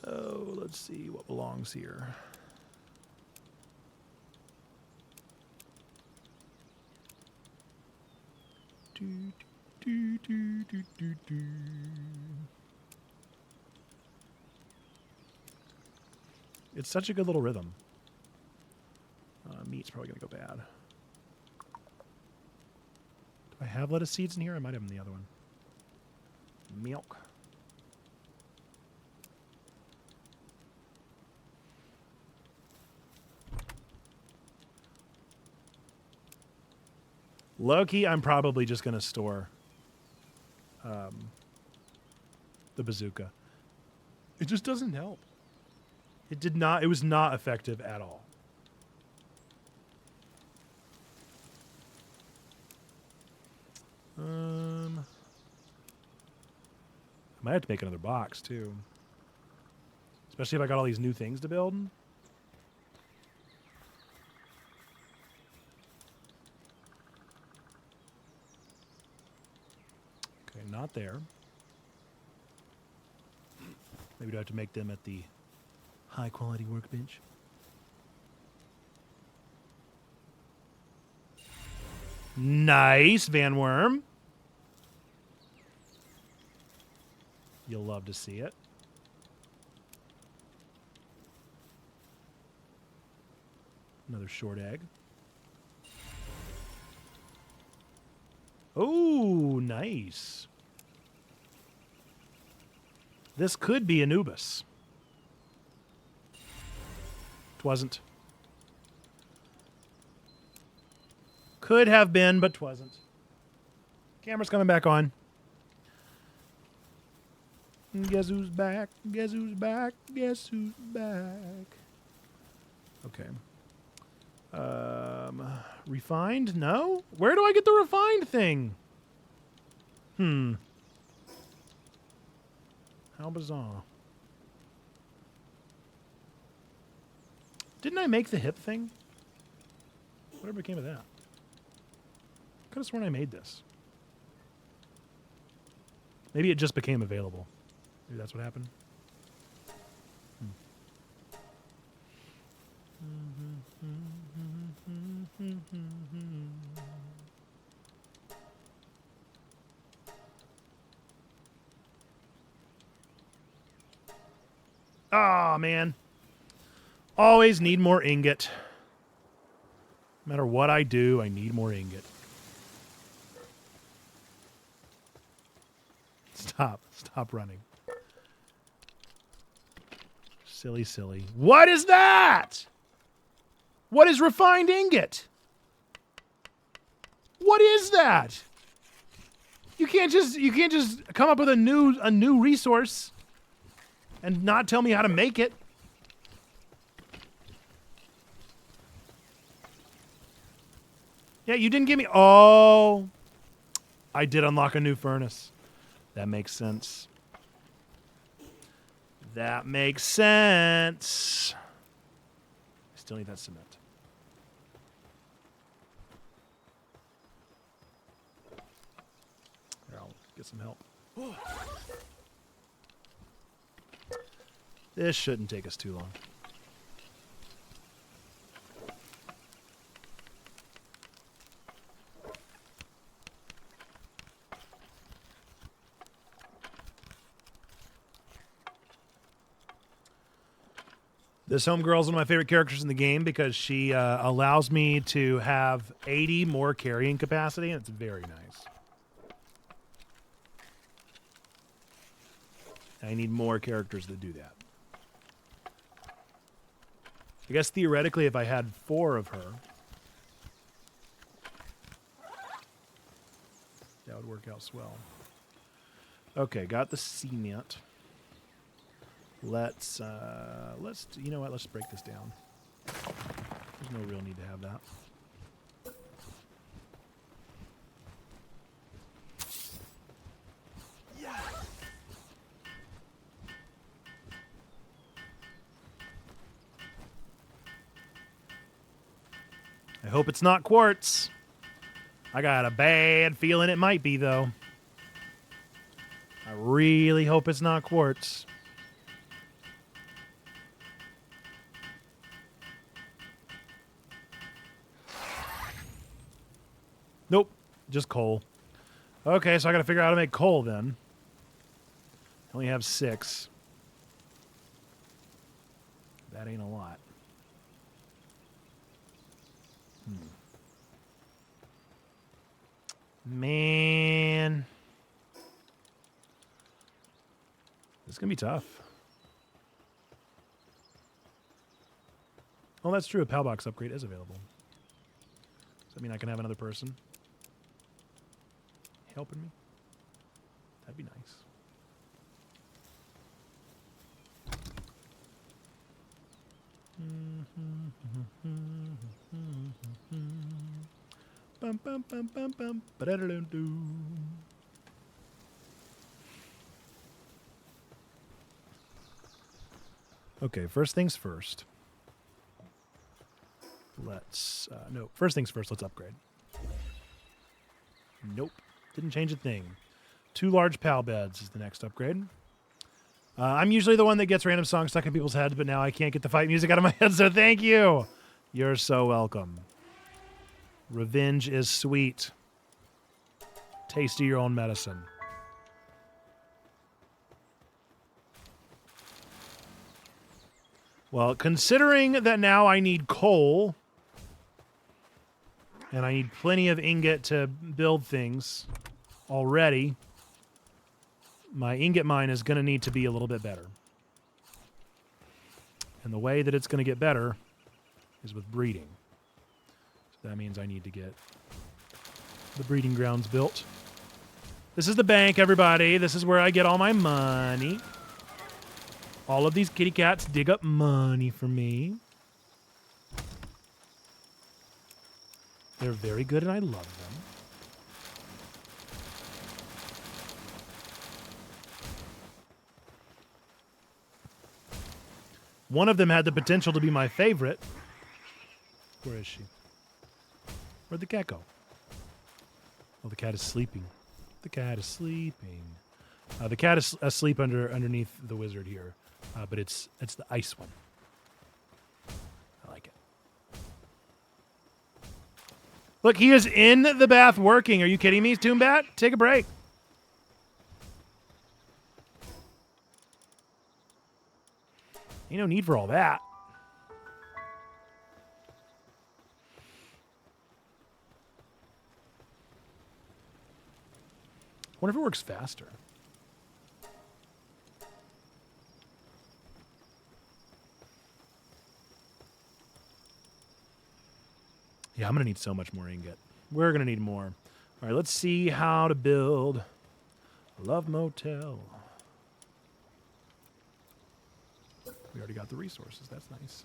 Oh, let's see what belongs here. It's such a good little rhythm. Meat's probably going to go bad. Do I have lettuce seeds in here? I might have them in the other one. Milk. Low-key, I'm probably just going to store the bazooka.
It just doesn't help.
It did not. It was not effective at all. I might have to make another box too. Especially if I got all these new things to build. Okay, not there. Maybe do I have to make them at the high quality workbench? Nice, Van Worm. You'll love to see it. Another short egg. Oh, nice. This could be Anubis. Twasn't. Could have been, but twasn't. Camera's coming back on. Guess who's back? Guess who's back? Guess who's back? Okay. Refined? No? Where do I get the refined thing? How bizarre. Didn't I make the hip thing? Whatever became of that? Could have sworn I made this. Maybe it just became available. Maybe that's what happened. Oh, man. Always need more ingot. No matter what I do, I need more ingot. Stop running. Silly, silly. What is that? What is refined ingot? What is that? You can't just come up with a new resource and not tell me how to make it. Yeah, you didn't give me... Oh. I did unlock a new furnace. That makes sense. That makes sense. I still need that cement. Here, I'll get some help. This shouldn't take us too long. This homegirl is one of my favorite characters in the game because she allows me to have 80 more carrying capacity, and it's very nice. I need more characters that do that. I guess theoretically, if I had 4 of her, that would work out swell. Okay, got the cement. Let's you know what? Let's break this down. There's no real need to have that. Yeah. I hope it's not quartz. I got a bad feeling it might be, though. really hope it's not quartz. Nope, just coal. Okay, so I got to figure out how to make coal then. I only have 6. That ain't a lot. Man. This is going to be tough. Oh, that's true. A PAL box upgrade is available. Does that mean I can have another person helping me? That'd be nice. Bum, bum, bum, bum, bum. Ba-da-da-dum-doo. Okay, first things first. Let's, no, first things first, let's upgrade. Nope, didn't change a thing. 2 large PAL beds is the next upgrade. I'm usually the one that gets random songs stuck in people's heads, but now I can't get the fight music out of my head, so thank you. You're so welcome. Revenge is sweet. Taste of your own medicine. Well, considering that now I need coal, and I need plenty of ingot to build things already, my ingot mine is going to need to be a little bit better. And the way that it's going to get better is with breeding. So that means I need to get the breeding grounds built. This is the bank, everybody. This is where I get all my money. All of these kitty cats dig up money for me. They're very good and I love them. One of them had the potential to be my favorite. Where is she? Where'd the cat go? Oh, the cat is sleeping. The cat is sleeping. The cat is asleep underneath the wizard here, but it's the ice one. I like it. Look, he is in the bath working. Are you kidding me, Toonbat? Take a break. Ain't no need for all that. I wonder if it works faster. Yeah, I'm going to need so much more ingot. We're going to need more. All right, let's see how to build a love motel. We already got the resources. That's nice.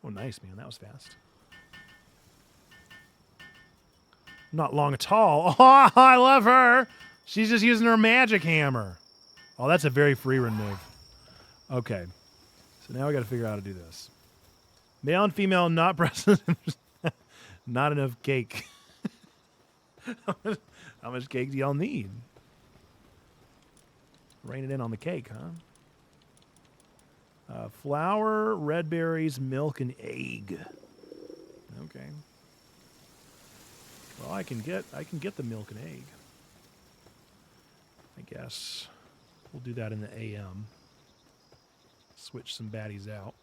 Oh, nice, man. That was fast. Not long at all. Oh, I love her. She's just using her magic hammer. Oh, that's a very free run move. Okay. So now we got to figure out how to do this. Male and female not present. Not enough cake. How much cake do y'all need? Rain it in on the cake, huh? Flour, red berries, milk, and egg. Okay. Well, I can get the milk and egg. I guess we'll do that in the AM. Switch some baddies out.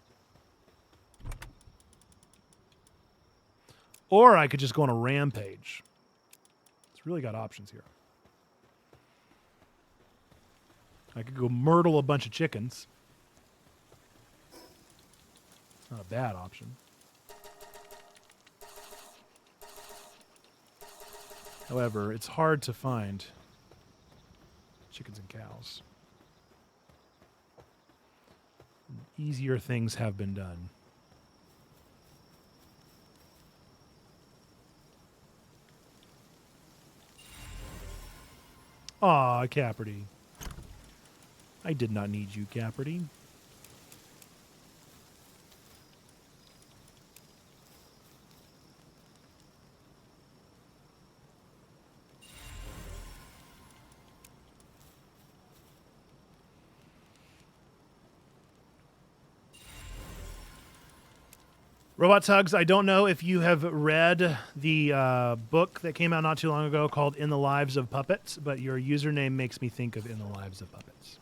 Or I could just go on a rampage. It's really got options here. I could go myrtle a bunch of chickens. Not a bad option. However, it's hard to find chickens and cows. Easier things have been done. Aw, Caperty. I did not need you, Caperty. Robot Tugs, I don't know if you have read the book that came out not too long ago called In the Lives of Puppets, but your username makes me think of In the Lives of Puppets.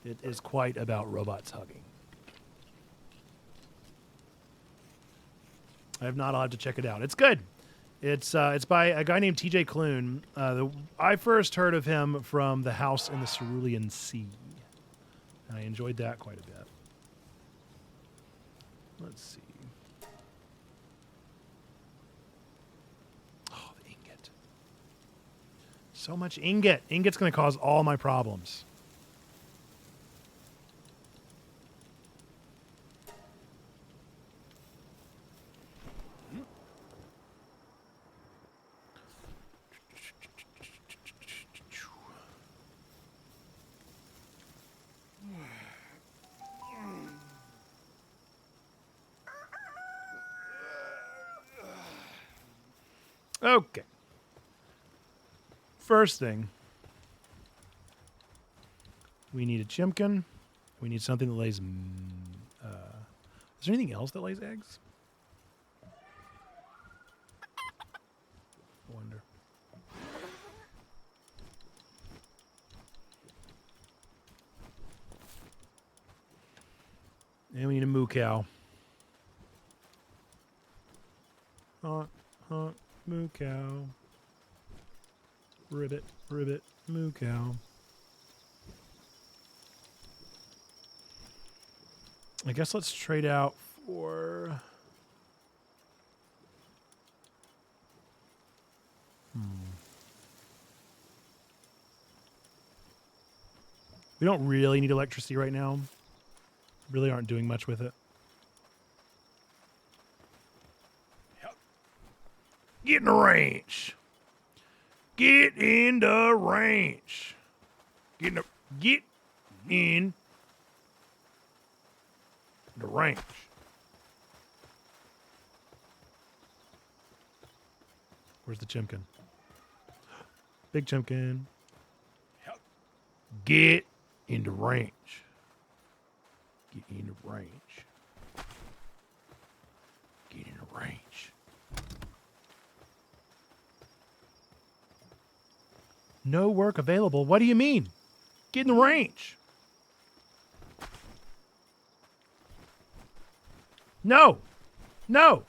It is quite about robots hugging. I have not. I'll have to check it out. It's good. It's by a guy named T.J. Klune. I first heard of him from The House in the Cerulean Sea, and I enjoyed that quite a bit. Let's see. Oh, the ingot. So much ingot. Ingot's going to cause all my problems. Okay. First thing, we need a chimkin. We need something that lays... is there anything else that lays eggs? I wonder. And we need a moo cow. Honk, honk, moo cow. Ribbit, ribbit, moo cow. I guess let's trade out for... We don't really need electricity right now. Really aren't doing much with it. Get in the ranch. Get in the ranch. Get in the ranch. Where's the chimkin? Big chimkin. Get in the ranch. Get in the ranch. Get in the ranch. No work available. What do you mean? Get in the range. No. No.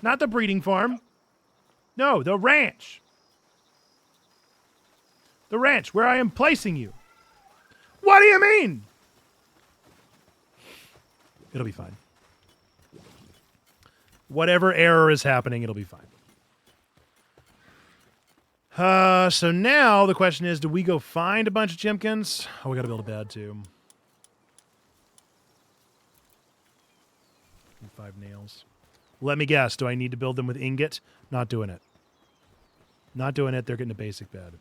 Not the breeding farm. No, the ranch. The ranch where I am placing you. What do you mean? It'll be fine. Whatever error is happening, it'll be fine. So now the question is, do we go find a bunch of chimkins? Oh, we got to build a bed too. 5 nails. Let me guess. Do I need to build them with ingot? Not doing it. Not doing it. They're getting a basic bed.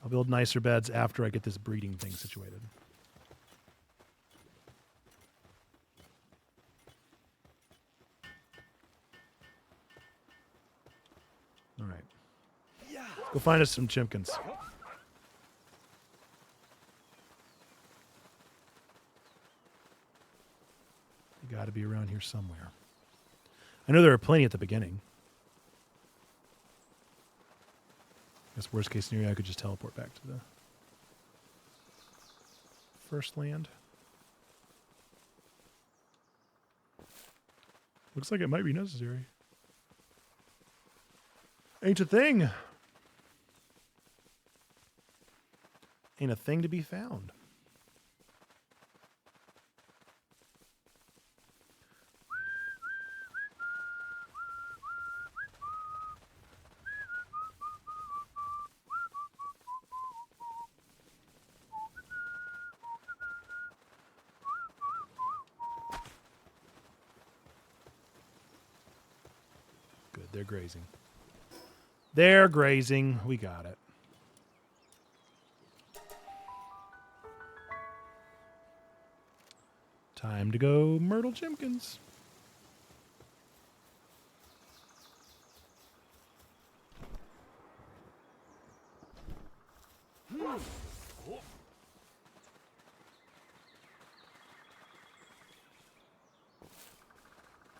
I'll build nicer beds after I get this breeding thing situated. All right. Let's go find us some chimkins. You got to be around here somewhere. I know there are plenty at the beginning. I guess worst case scenario, I could just teleport back to the first land. Looks like it might be necessary. Ain't a thing. Ain't a thing to be found. They're grazing. They're grazing. We got it. Time to go Myrtle Chimkins.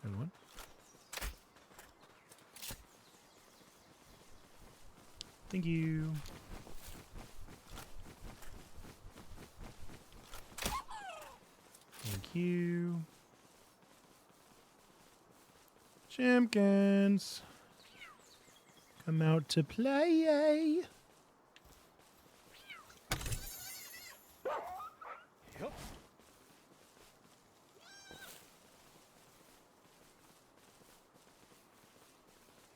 Good one. Thank you. Thank you. Chimkins. Come out to play.
Yep.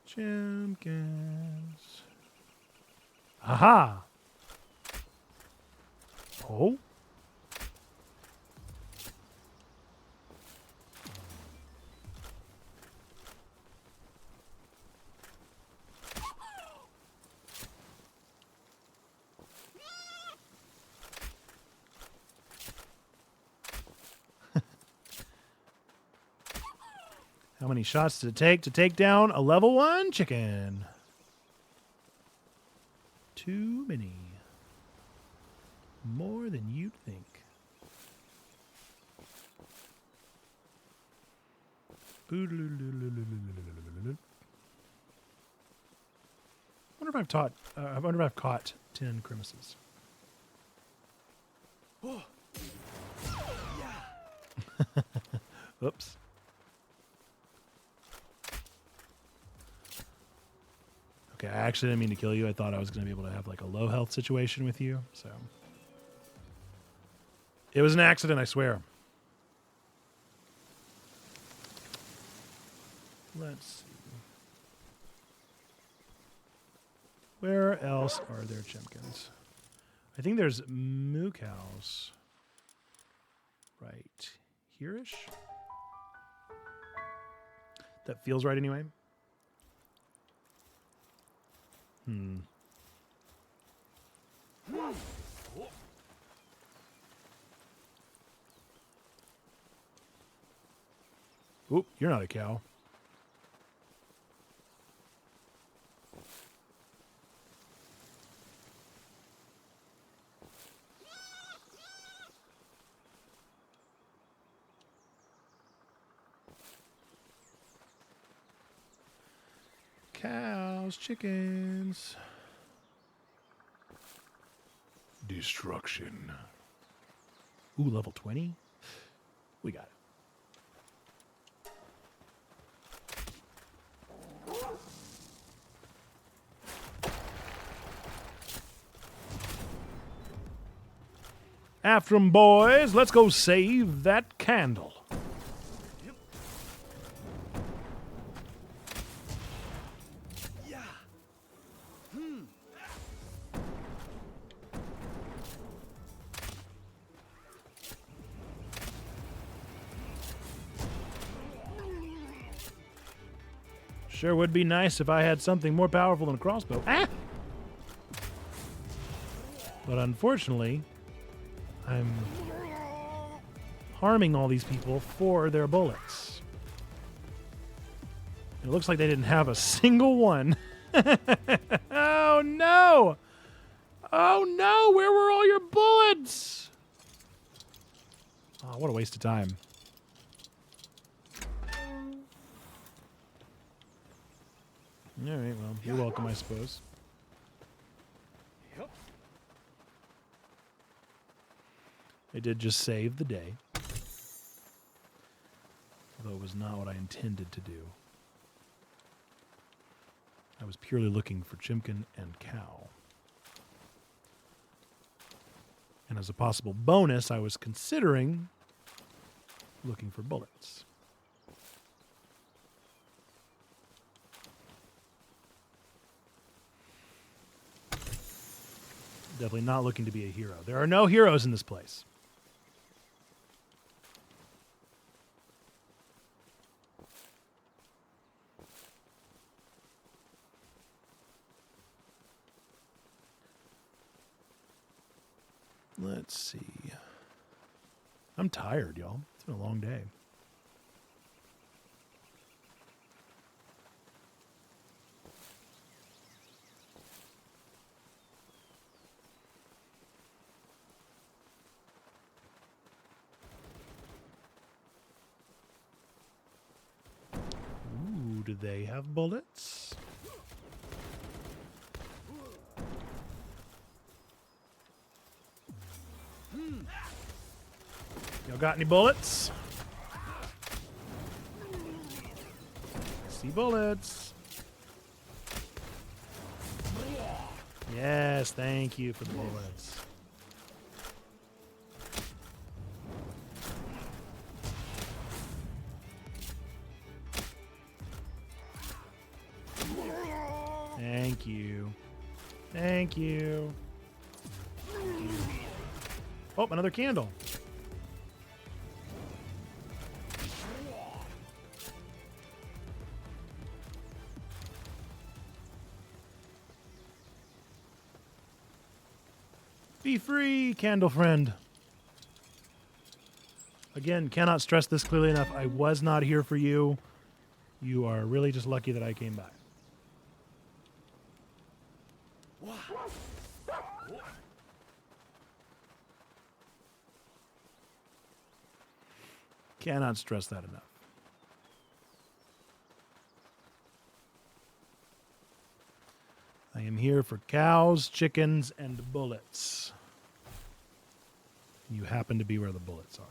Chimkins. Aha! Oh? How many shots did it take to take down a level 1 chicken? Too many. More than you'd think. I wonder if I've caught 10 grimaces.
Oh.
Oops. Okay, I actually didn't mean to kill you. I thought I was going to be able to have like a low health situation with you. So it was an accident, I swear. Let's see. Where else are there chimkins? I think there's moo cows right here-ish. That feels right anyway. Oop, you're not a cow. Cows, chickens. Destruction. Ooh, level 20? We got it. After 'em, boys. Let's go save that candle. Sure would be nice if I had something more powerful than a crossbow. Ah! But unfortunately, I'm harming all these people for their bullets. It looks like they didn't have a single one. Oh no! Oh no! Where were all your bullets? Oh, what a waste of time. All right, well, you're welcome, I suppose.
Yep.
I did just save the day. Although it was not what I intended to do. I was purely looking for chimkin and cow. And as a possible bonus, I was considering looking for bullets. Definitely not looking to be a hero. There are no heroes in this place. Let's see. I'm tired, y'all. It's been a long day. Ooh, do they have bullets? Y'all got any bullets? See bullets. Yes, thank you for the bullets. Thank you. Thank you. Thank you. Oh, another candle. Be free, candle friend. Again, cannot stress this clearly enough. I was not here for you. You are really just lucky that I came by. Cannot stress that enough. I am here for cows, chickens, and bullets. You happen to be where the bullets are.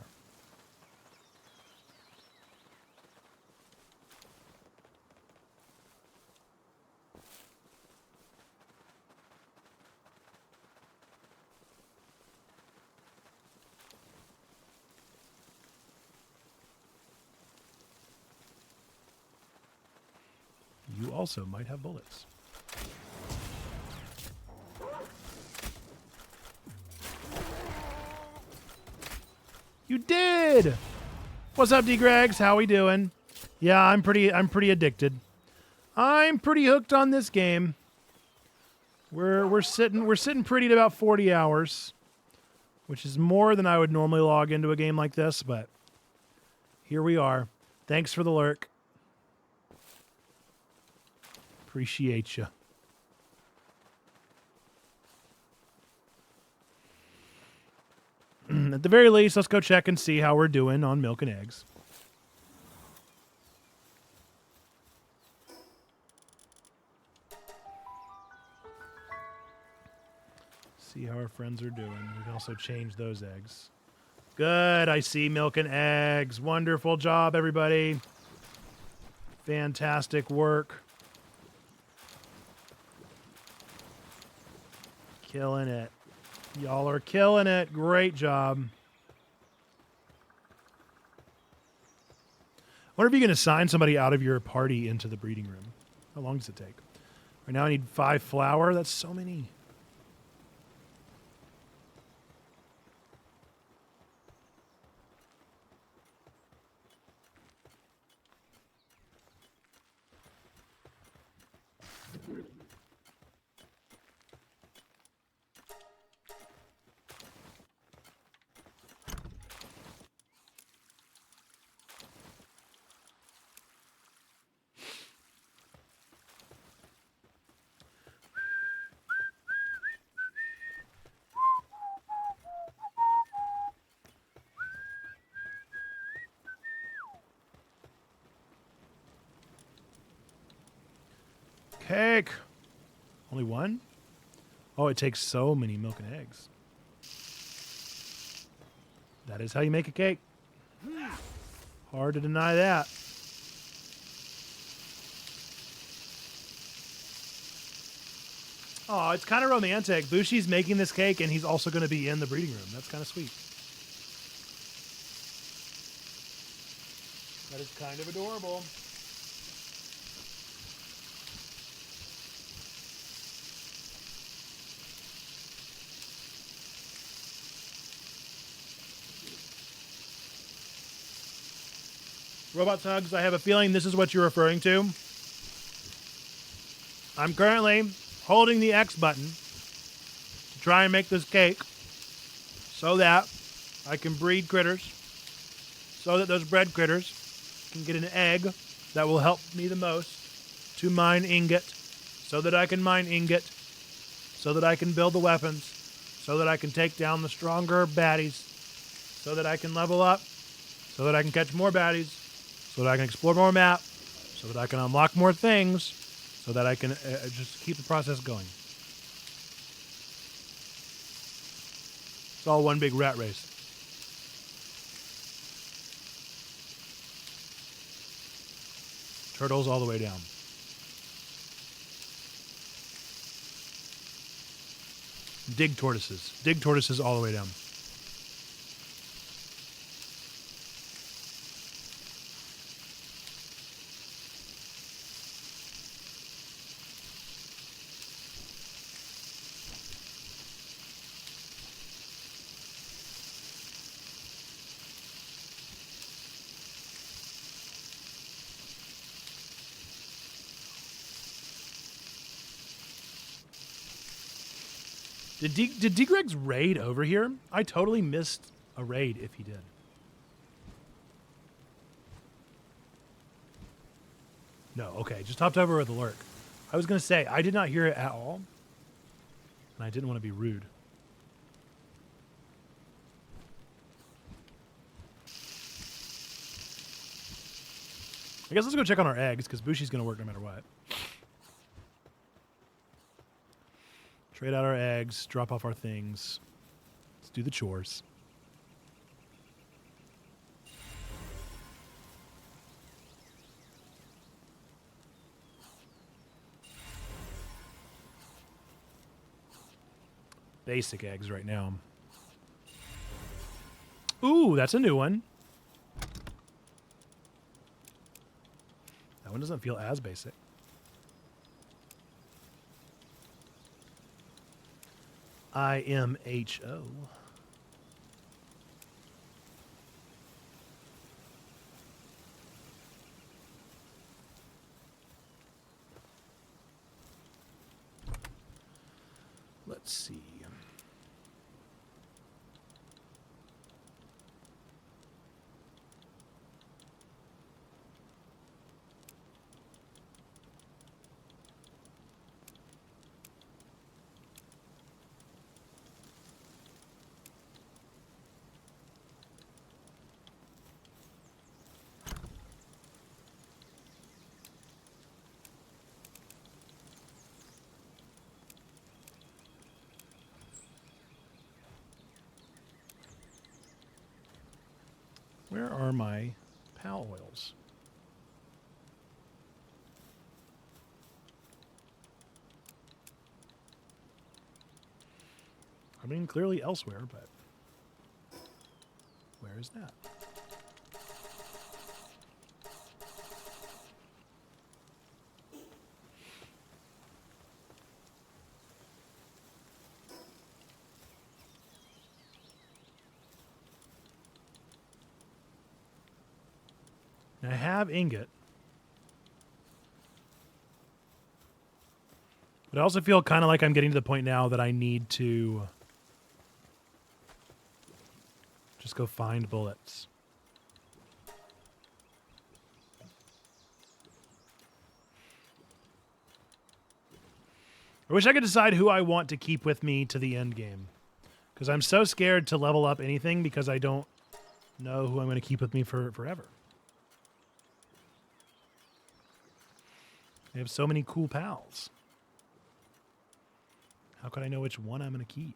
You also might have bullets. You did! What's up, D-Gregs? How we doing? Yeah, I'm pretty addicted. I'm pretty hooked on this game. We're sitting pretty at about 40 hours, which is more than I would normally log into a game like this, but here we are. Thanks for the lurk. Appreciate you. At the very least, let's go check and see how we're doing on milk and eggs. See how our friends are doing. We can also change those eggs. Good, I see milk and eggs. Wonderful job, everybody. Fantastic work. Killing it. Y'all are killing it. Great job. I wonder if you can assign somebody out of your party into the breeding room. How long does it take? Right now I need 5 flour. That's so many. Cake. Only one? Oh, it takes so many milk and eggs. That is how you make a cake. Hard to deny that. Oh, it's kind of romantic. Bushi's making this cake, and he's also going to be in the breeding room. That's kind of sweet. That is kind of adorable. Robot Tugs, I have a feeling this is what you're referring to. I'm currently holding the X button to try and make this cake. so that I can breed critters, so that those bred critters can get an egg that will help me the most to mine ingot, so that I can mine ingot, so that I can build the weapons, so that I can take down the stronger baddies, so that I can level up, so that I can catch more baddies, so that I can explore more map, so that I can unlock more things, so that I can just keep the process going. It's all one big rat race. Turtles all the way down. Dig tortoises. Dig tortoises all the way down. Did D-Greg's raid over here? I totally missed a raid if he did. No, okay, just hopped over with a lurk. I was going to say, I did not hear it at all, and I didn't want to be rude. I guess let's go check on our eggs, because Bushi's going to work no matter what. Trade out our eggs, drop off our things. Let's do the chores. Basic eggs right now. Ooh, that's a new one. That one doesn't feel as basic. IMHO. Let's see. Where are my Palworlds? I mean, clearly elsewhere, but where is that? I have ingot. But I also feel kind of like I'm getting to the point now that I need to just go find bullets. I wish I could decide who I want to keep with me to the end game. Because I'm so scared to level up anything because I don't know who I'm going to keep with me for forever. I have so many cool pals. How could I know which one I'm going to keep?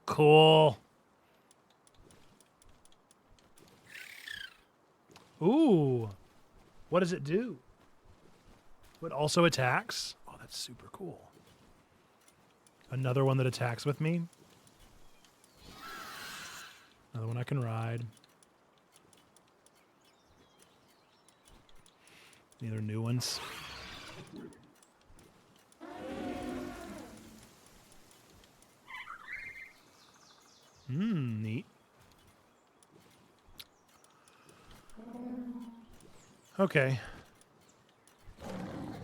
Cool. Ooh. What does it do? It also attacks? Oh, that's super cool. Another one that attacks with me. Another one I can ride. Any other new ones? Neat. Okay.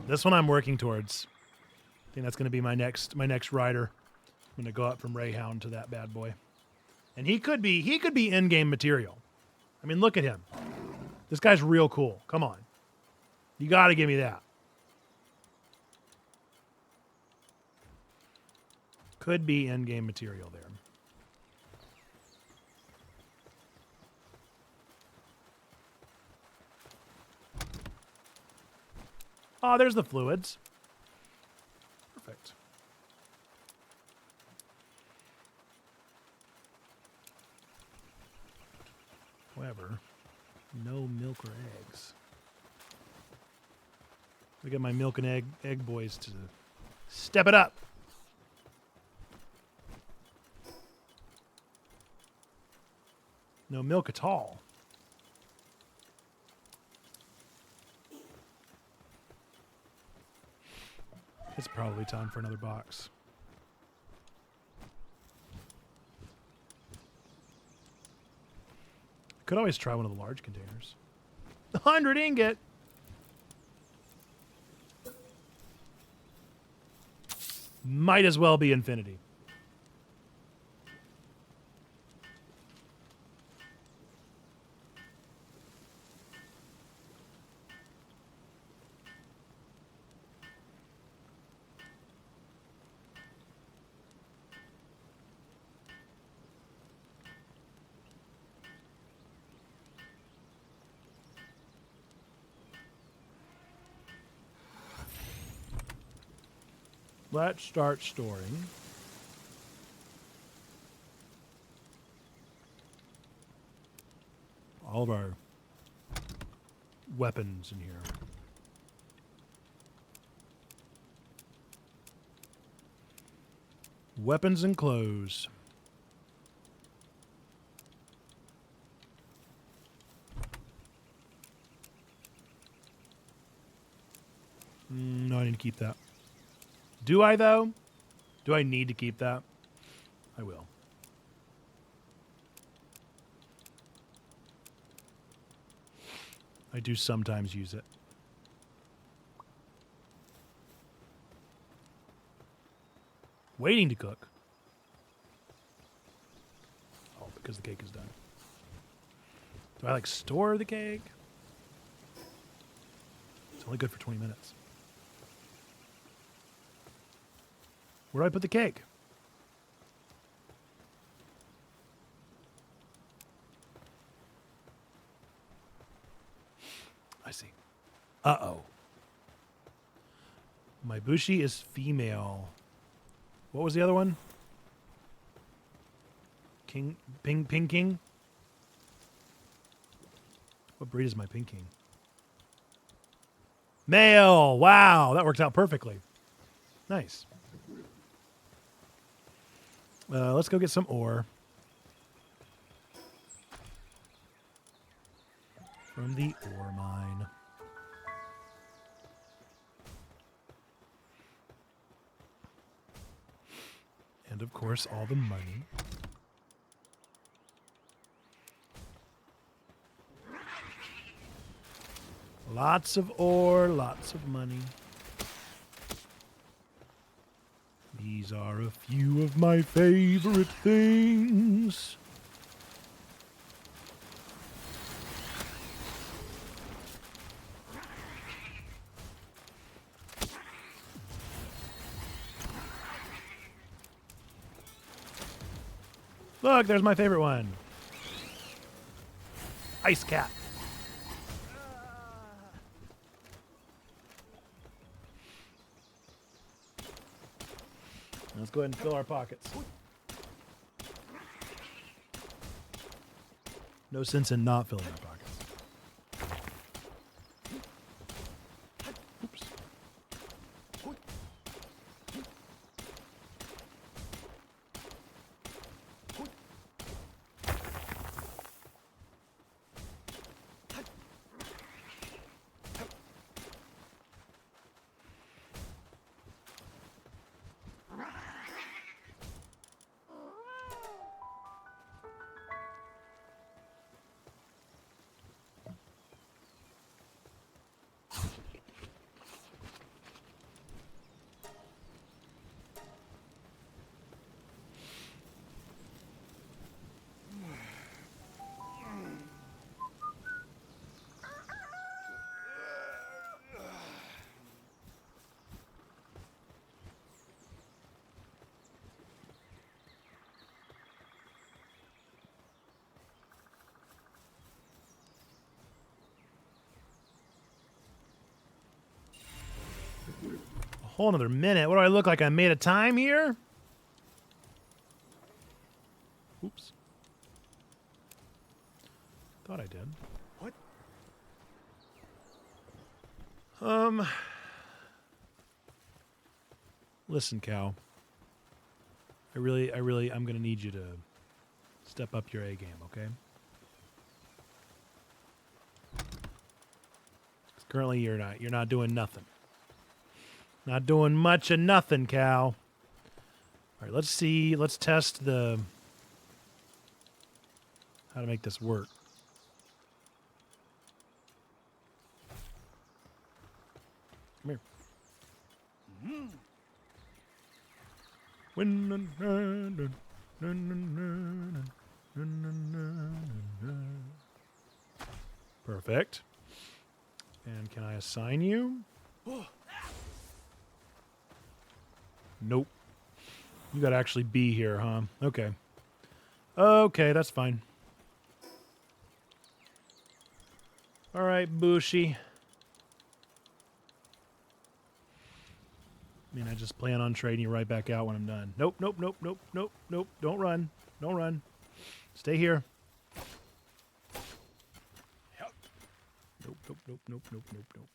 This one I'm working towards. I think that's going to be my next rider. I'm gonna go up from Rayhound to that bad boy. And he could be in-game material. I mean, look at him. This guy's real cool. Come on. You got to give me that. Could be in-game material there. Oh, there's the fluids. Perfect. However, no milk or eggs. We got my milk and egg boys to step it up. No milk at all. It's probably time for another box. Could always try one of the large containers. 100 ingot. Might as well be infinity. Let's start storing. All of our weapons in here. Weapons and clothes. No, I need to keep that. Do I, though? Do I need to keep that? I will. I do sometimes use it. Waiting to cook. Oh, because the cake is done. Do I, like, store the cake? It's only good for 20 minutes. Where do I put the cake? I see. Uh-oh. My Bushi is female. What was the other one? King? Ping King? What breed is my Ping King? Male! Wow, that worked out perfectly. Nice. Let's go get some ore. From the ore mine. And of course, all the money. Lots of ore, lots of money. These are a few of my favorite things. Look, there's my favorite one. Ice Cat. Let's go ahead and fill our pockets. No sense in not filling our pockets. Oops. whole another minute. What do I look like? I made a time here? Oops. Thought I did.
What?
Listen, Cal. I'm gonna need you to step up your A game, okay? 'Cause currently you're not doing nothing. Not doing much of nothing, Cal. All right, let's see. Let's test how to make this work. Come here. Perfect. And can I assign you? Nope. You gotta actually be here, huh? Okay. Okay, that's fine. All right, Bushy. I mean, I just plan on trading you right back out when I'm done. Nope, nope, nope, nope, nope, nope. Don't run. Don't run. Stay here.
Yep.
Nope, nope, nope, nope, nope, nope, nope.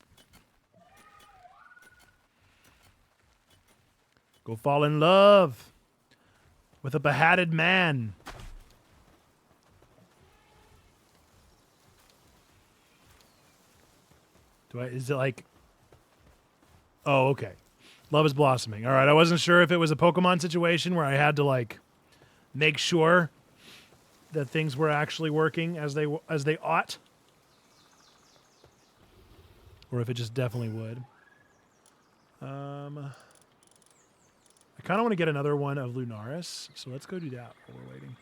Go fall in love with a behatted man. Is it like... Oh, okay. Love is blossoming. All right, I wasn't sure if it was a Pokemon situation where I had to, like, make sure that things were actually working as they ought. Or if it just definitely would. I kind of want to get another one of Lunaris, so let's go do that while we're waiting.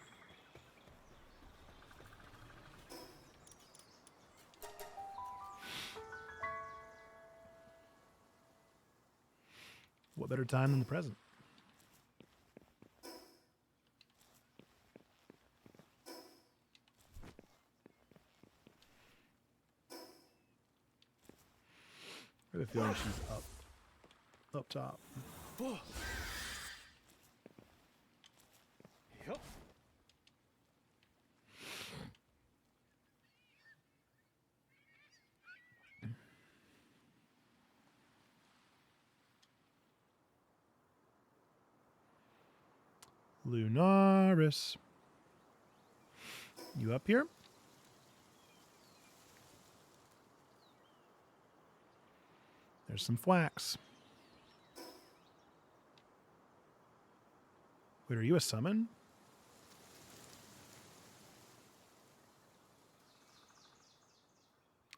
What better time than the present? I have a feeling she's up top.
Yep.
Lunaris. You up here? There's some flax. Wait, are you a summon?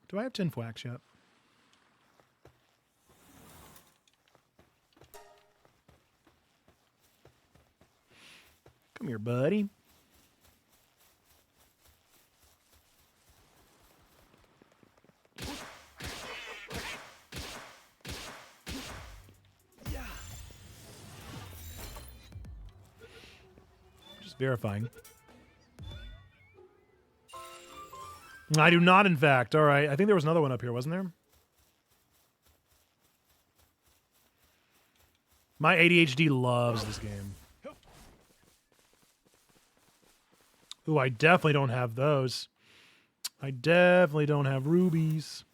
Do I have 10 flax yet? Come here, buddy. Just verifying. I do not, in fact. All right. I think there was another one up here, wasn't there? My ADHD loves this game. Ooh, I definitely don't have those. I definitely don't have rubies.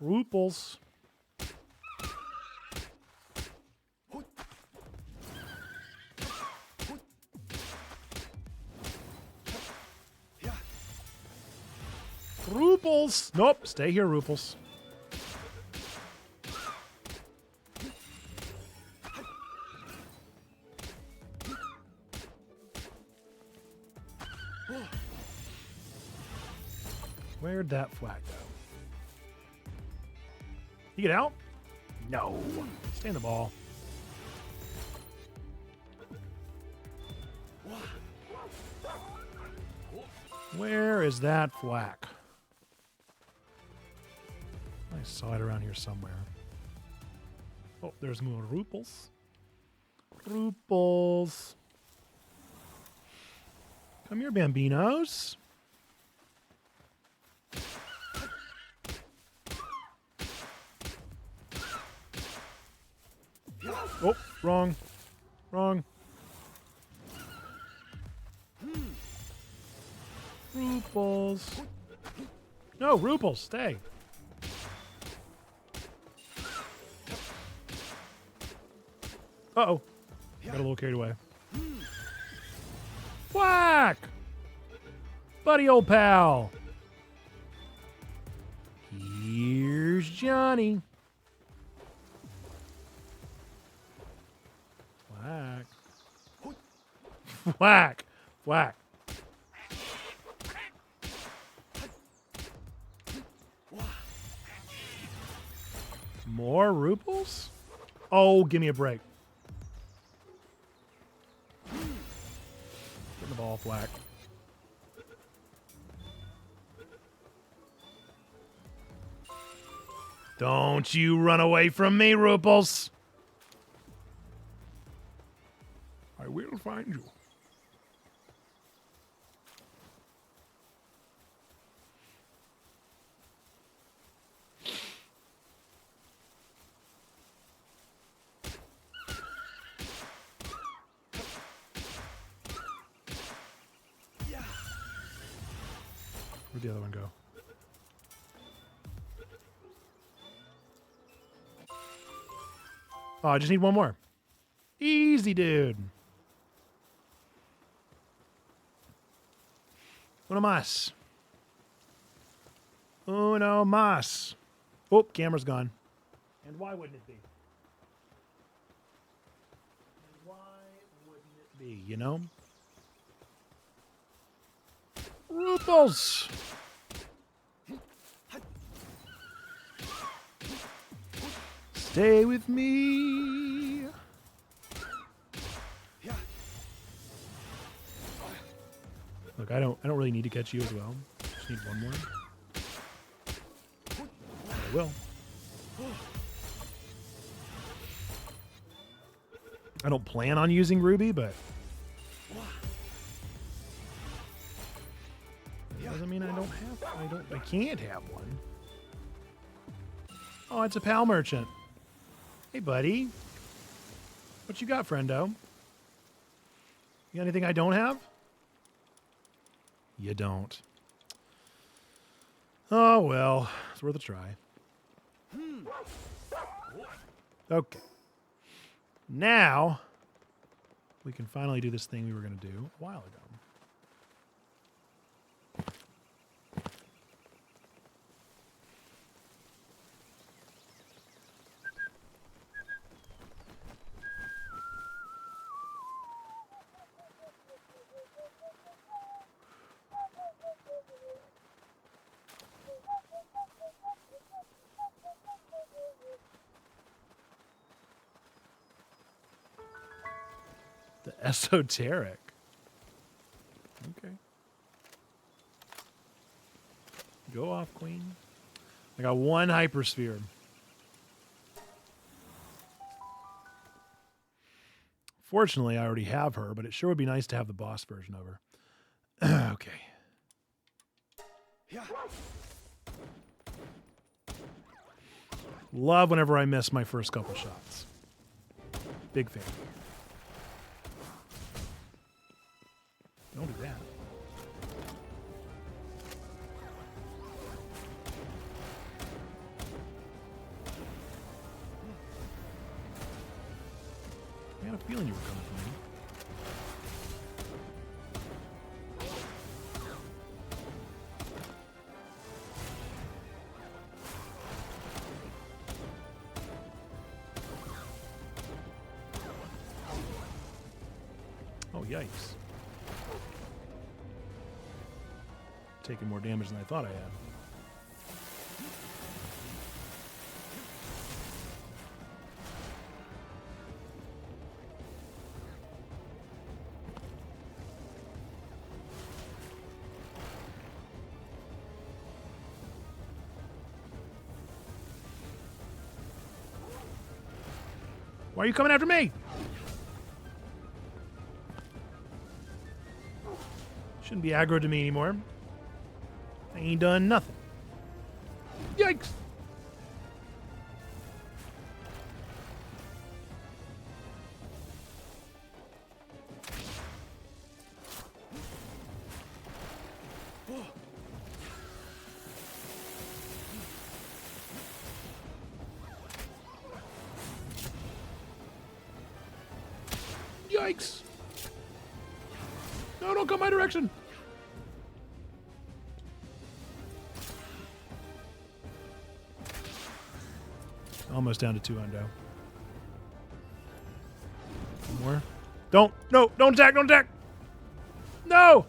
Ruples. Ruples. Nope. Stay here, Ruples. Where'd that flag go? You get out? No. Stay in the ball. Where is that flack? I saw it around here somewhere. Oh, there's more Ruples. Ruples. Come here, Bambinos. Oh, wrong. Wrong. Ruples. No, Ruples, stay. Uh-oh. Got a little carried away. Whack! Buddy, old pal. Here's Johnny. Whack. Whack. Whack. More Ruples? Oh, give me a break. Getting the ball off whack. Don't you run away from me, Ruples.
I will find you.
Where'd the other one go? Oh, I just need one more. Easy, dude. Uno más. Uno más. Oh, camera's gone. And why wouldn't it be? And why wouldn't it be, you know? Ruples! Stay with me. Look, I don't really need to catch you as well. Just need one more. I will. I don't plan on using Ruby, but doesn't mean I can't have one. Oh, it's a pal merchant. Hey, buddy. What you got, friendo? You got anything I don't have? You don't. Oh, well. It's worth a try. Okay. Now, we can finally do this thing we were going to do a while ago. The esoteric. Okay. Go off, queen. I got one hypersphere. Fortunately, I already have her, but it sure would be nice to have the boss version of her. Okay.
Yeah.
Love whenever I miss my first couple shots. Big fan. Don't do that. I had a feeling you were coming for me. Oh, yikes. Taking more damage than I thought I had. Why are you coming after me? Shouldn't be aggro to me anymore. I ain't done nothing. Yikes! Yikes! No, don't come my direction! Almost down to 2 hundo. More. Don't attack, don't attack! No!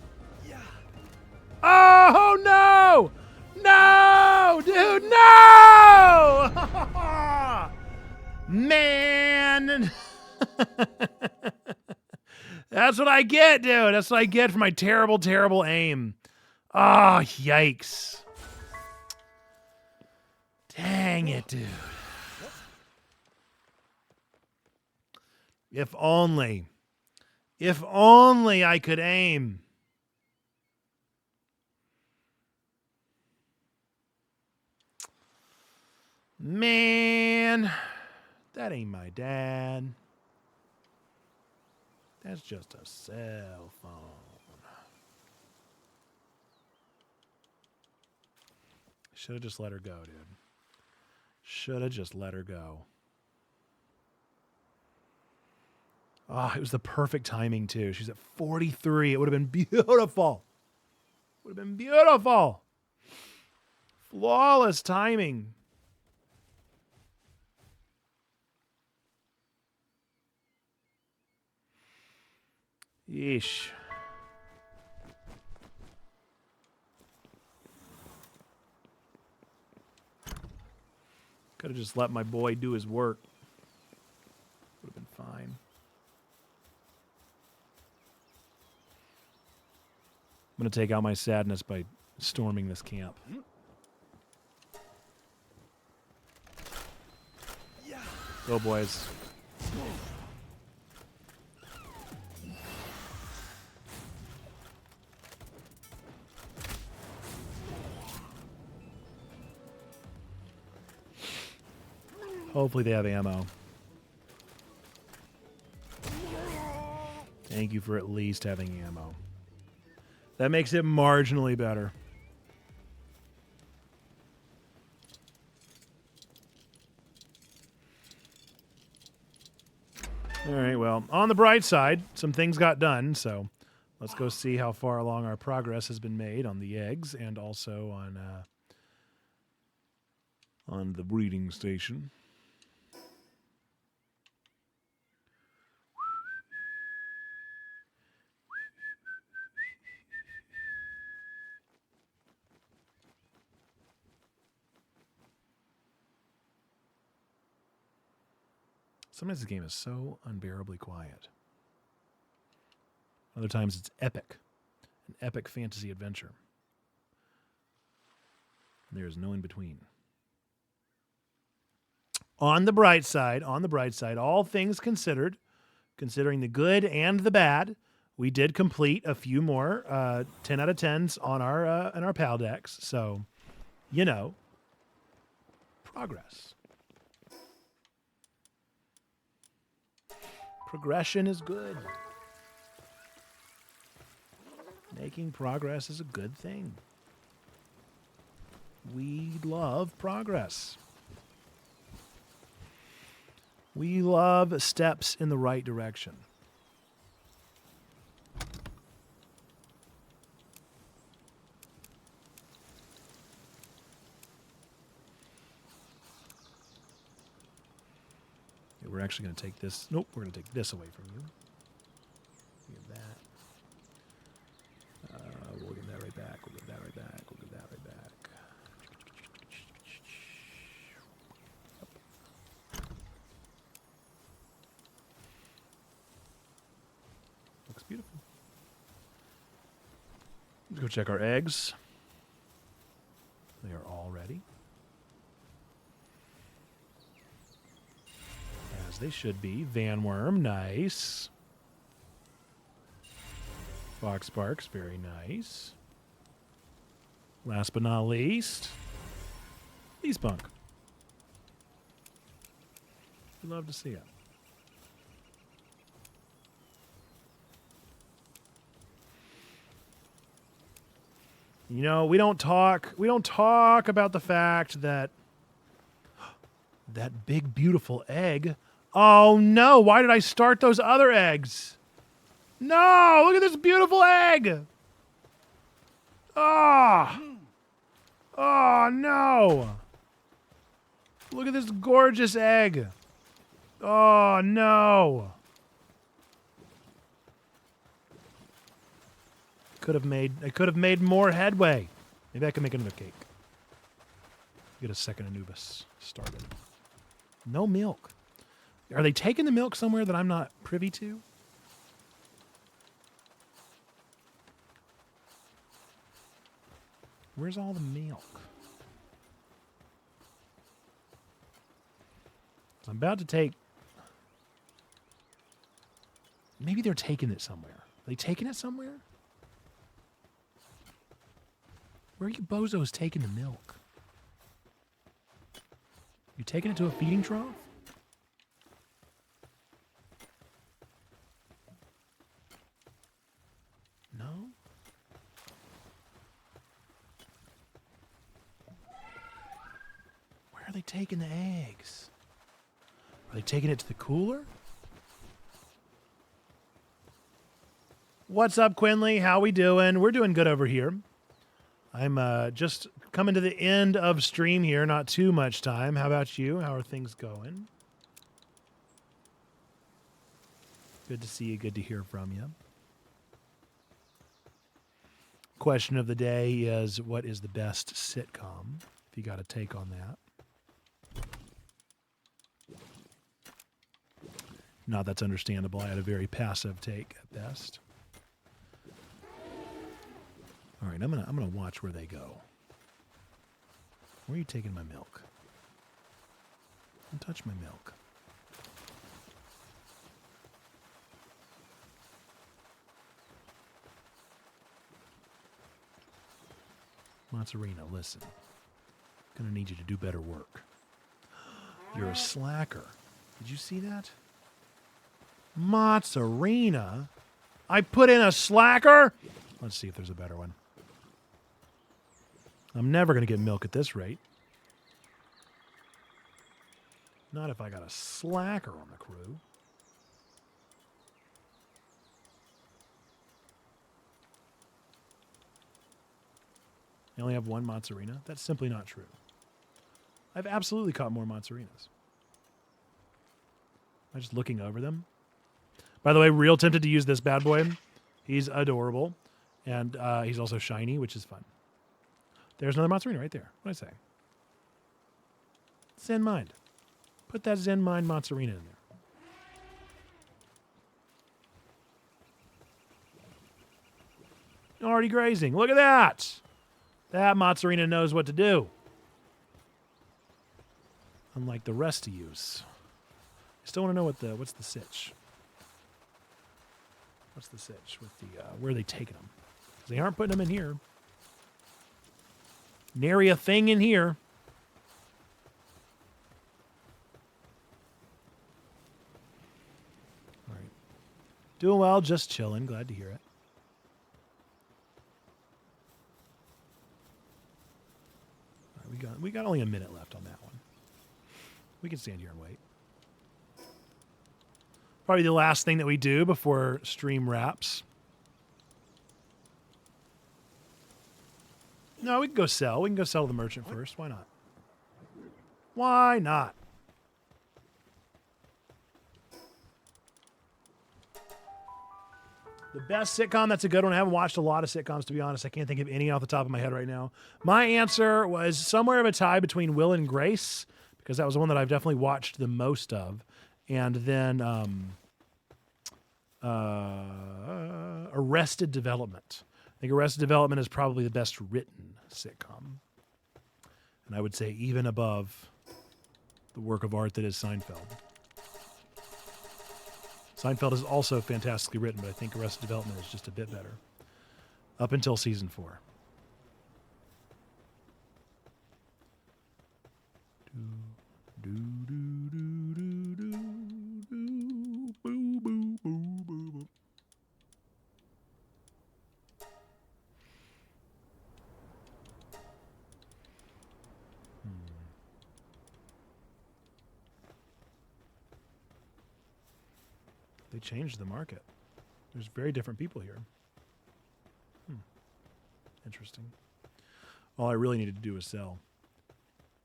Oh, no! No! Dude, no! Man! That's what I get, dude. That's what I get for my terrible, terrible aim. Oh, yikes. Dang it, dude. If only I could aim. Man, that ain't my dad. That's just a cell phone. Should have just let her go, dude. Should have just let her go. Ah, it was the perfect timing, too. She's at 43. It would have been beautiful. Would have been beautiful. Flawless timing. Yeesh. Could have just let my boy do his work. Would have been fine. I'm going to take out my sadness by storming this camp. Go, boys. Hopefully they have ammo. Thank you for at least having ammo. That makes it marginally better. All right, well, on the bright side, some things got done, so let's go see how far along our progress has been made on the eggs and also on the breeding station. Sometimes this game is so unbearably quiet. Other times it's epic. An epic fantasy adventure. And there is no in between. On the bright side, all things considered, considering the good and the bad, we did complete a few more 10 out of 10s on our PAL decks. So, you know, progress. Progression is good. Making progress is a good thing. We love progress. We love steps in the right direction. We're actually going to take this. Nope, we're going to take this away from you. Give that. We'll give that right back. We'll give that right back. We'll give that right back. Looks beautiful. Let's go check our eggs. They are all ready. As they should be. Vanworm, nice. Fox Sparks, very nice. Last but not least, Leespunk. We love to see it. You know, we don't talk about the fact that that big beautiful egg. Oh no, why did I start those other eggs? No, look at this beautiful egg. Ah. Oh no. Look at this gorgeous egg. Oh no. I could have made more headway. Maybe I can make another cake. Get a second Anubis started. No milk. Are they taking the milk somewhere that I'm not privy to? Where's all the milk? I'm about to take... Maybe they're taking it somewhere. Are they taking it somewhere? Where are you bozos taking the milk? You taking it to a feeding trough? No? Where are they taking the eggs? Are they taking it to the cooler? What's up, Quinley? How we doing? We're doing good over here. I'm just coming to the end of stream here. Not too much time. How about you? How are things going? Good to see you. Good to hear from you. Question of the day is, what is the best sitcom? If you got a take on that. No, that's understandable. I had a very passive take at best. All right, I'm gonna watch where they go. Where are you taking my milk? Don't touch my milk. Mozzarella, listen. I'm gonna need you to do better work. You're a slacker. Did you see that? Mozzarella? I put in a slacker? Let's see if there's a better one. I'm never going to get milk at this rate. Not if I got a slacker on the crew. I only have one mozzarella? That's simply not true. I've absolutely caught more mozzarellas. I'm just looking over them. By the way, real tempted to use this bad boy. He's adorable. And he's also shiny, which is fun. There's another mozzarella right there. What did I say? Zen Mind. Put that Zen Mind mozzarella in there. Already grazing. Look at that. That mozzarella knows what to do. Unlike the rest of yous. I still want to know what's the sitch. What's the sitch with the where are they taking them? Because they aren't putting them in here. Nary a thing in here. All right. Doing well, just chilling. Glad to hear it. All right, we got only a minute left on that one. We can stand here and wait. Probably the last thing that we do before stream wraps. No, we can go sell. We can go sell to the merchant first. Why not? Why not? The best sitcom, that's a good one. I haven't watched a lot of sitcoms, to be honest. I can't think of any off the top of my head right now. My answer was somewhere of a tie between Will and Grace, because that was the one that I've definitely watched the most of. And then Arrested Development. I think Arrested Development is probably the best written sitcom. And I would say even above the work of art that is Seinfeld. Seinfeld is also fantastically written, but I think Arrested Development is just a bit better. Up until season 4. They changed the market. There's very different people here. Interesting. All I really needed to do was sell.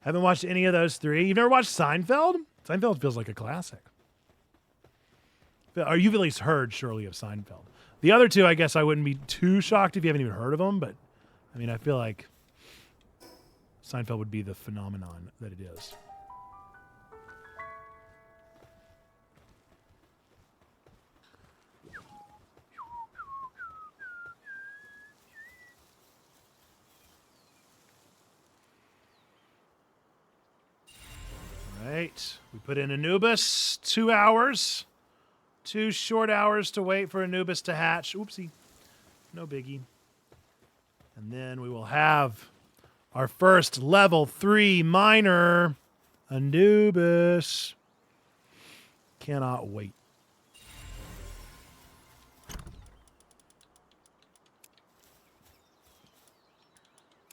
Haven't watched any of those three. You've never watched Seinfeld? Seinfeld feels like a classic. Or you've at least heard, surely, of Seinfeld. The other two, I guess I wouldn't be too shocked if you haven't even heard of them, but I mean, I feel like Seinfeld would be the phenomenon that it is. Right. We put in Anubis, 2 hours. 2 short hours to wait for Anubis to hatch. Oopsie. No biggie. And then we will have our first level 3 miner, Anubis. Cannot wait.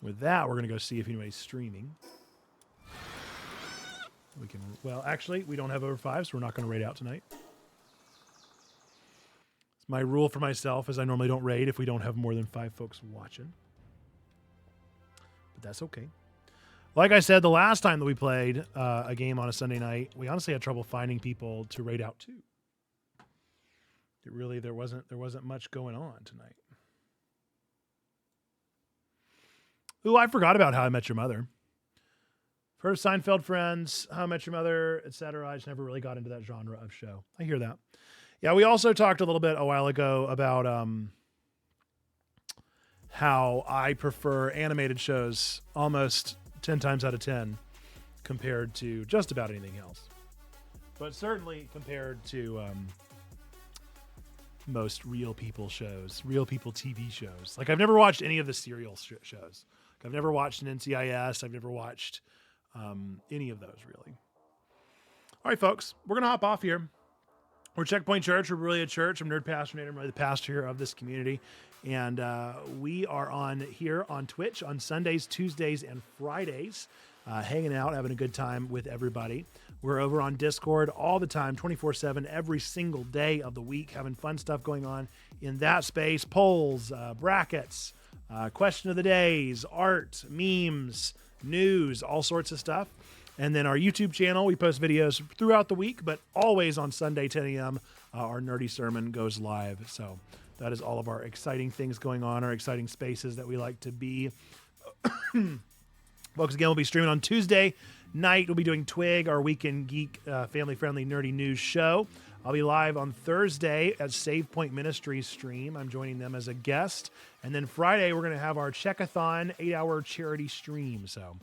With that, we're going to go see if anybody's streaming. We can, well, actually, we don't have over 5, so we're not going to raid out tonight. It's my rule for myself is I normally don't raid if we don't have more than 5 folks watching. But that's okay. Like I said, the last time that we played a game on a Sunday night, we honestly had trouble finding people to raid out to. It really, there wasn't much going on tonight. Ooh, I forgot about How I Met Your Mother. Heard of Seinfeld, Friends, How I Met Your Mother, etc. I just never really got into that genre of show. I hear that. Yeah, we also talked a little bit a while ago about how I prefer animated shows almost 10 times out of 10 compared to just about anything else. But certainly compared to most real people shows, real people TV shows. Like I've never watched any of the serial shows. I've never watched an NCIS. I've never watched any of those, really. All right, folks, we're going to hop off here. We're Checkpoint Church. We're really a church. I'm Nerd Pastor Nate. I'm really the pastor here of this community. And we are on here on Twitch on Sundays, Tuesdays, and Fridays, hanging out, having a good time with everybody. We're over on Discord all the time, 24/7, every single day of the week, having fun stuff going on in that space. Polls, brackets, question of the days, art, memes, news, all sorts of stuff. And then our YouTube channel, we post videos throughout the week, but always on Sunday, 10 a.m., our nerdy sermon goes live. So that is all of our exciting things going on, our exciting spaces that we like to be. Folks, again, we'll be streaming on Tuesday night. We'll be doing Twig, our Weekend Geek, family-friendly nerdy news show. I'll be live on Thursday at Save Point Ministries stream. I'm joining them as a guest. And then Friday, we're going to have our Checkathon 8-hour charity stream. So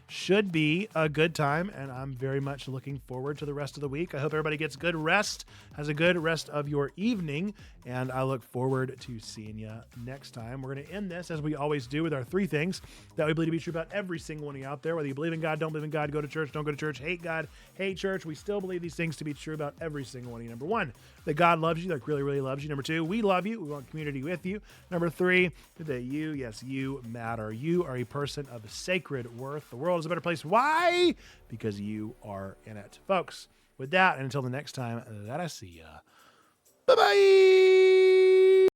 should be a good time, and I'm very much looking forward to the rest of the week. I hope everybody gets good rest, has a good rest of your evening, and I look forward to seeing you next time. We're going to end this, as we always do, with our 3 things that we believe to be true about every single one of you out there. Whether you believe in God, don't believe in God, go to church, don't go to church, hate God, hate church, we still believe these things to be true about every single one of you. Number 1, that God loves you, that really, really loves you. Number 2, we love you, we want community with you. Number 3, that you, yes, you matter. You are a person of sacred worth. The world is a better place. Why? Because you are in it. Folks, with that, and until the next time that I see ya, bye-bye!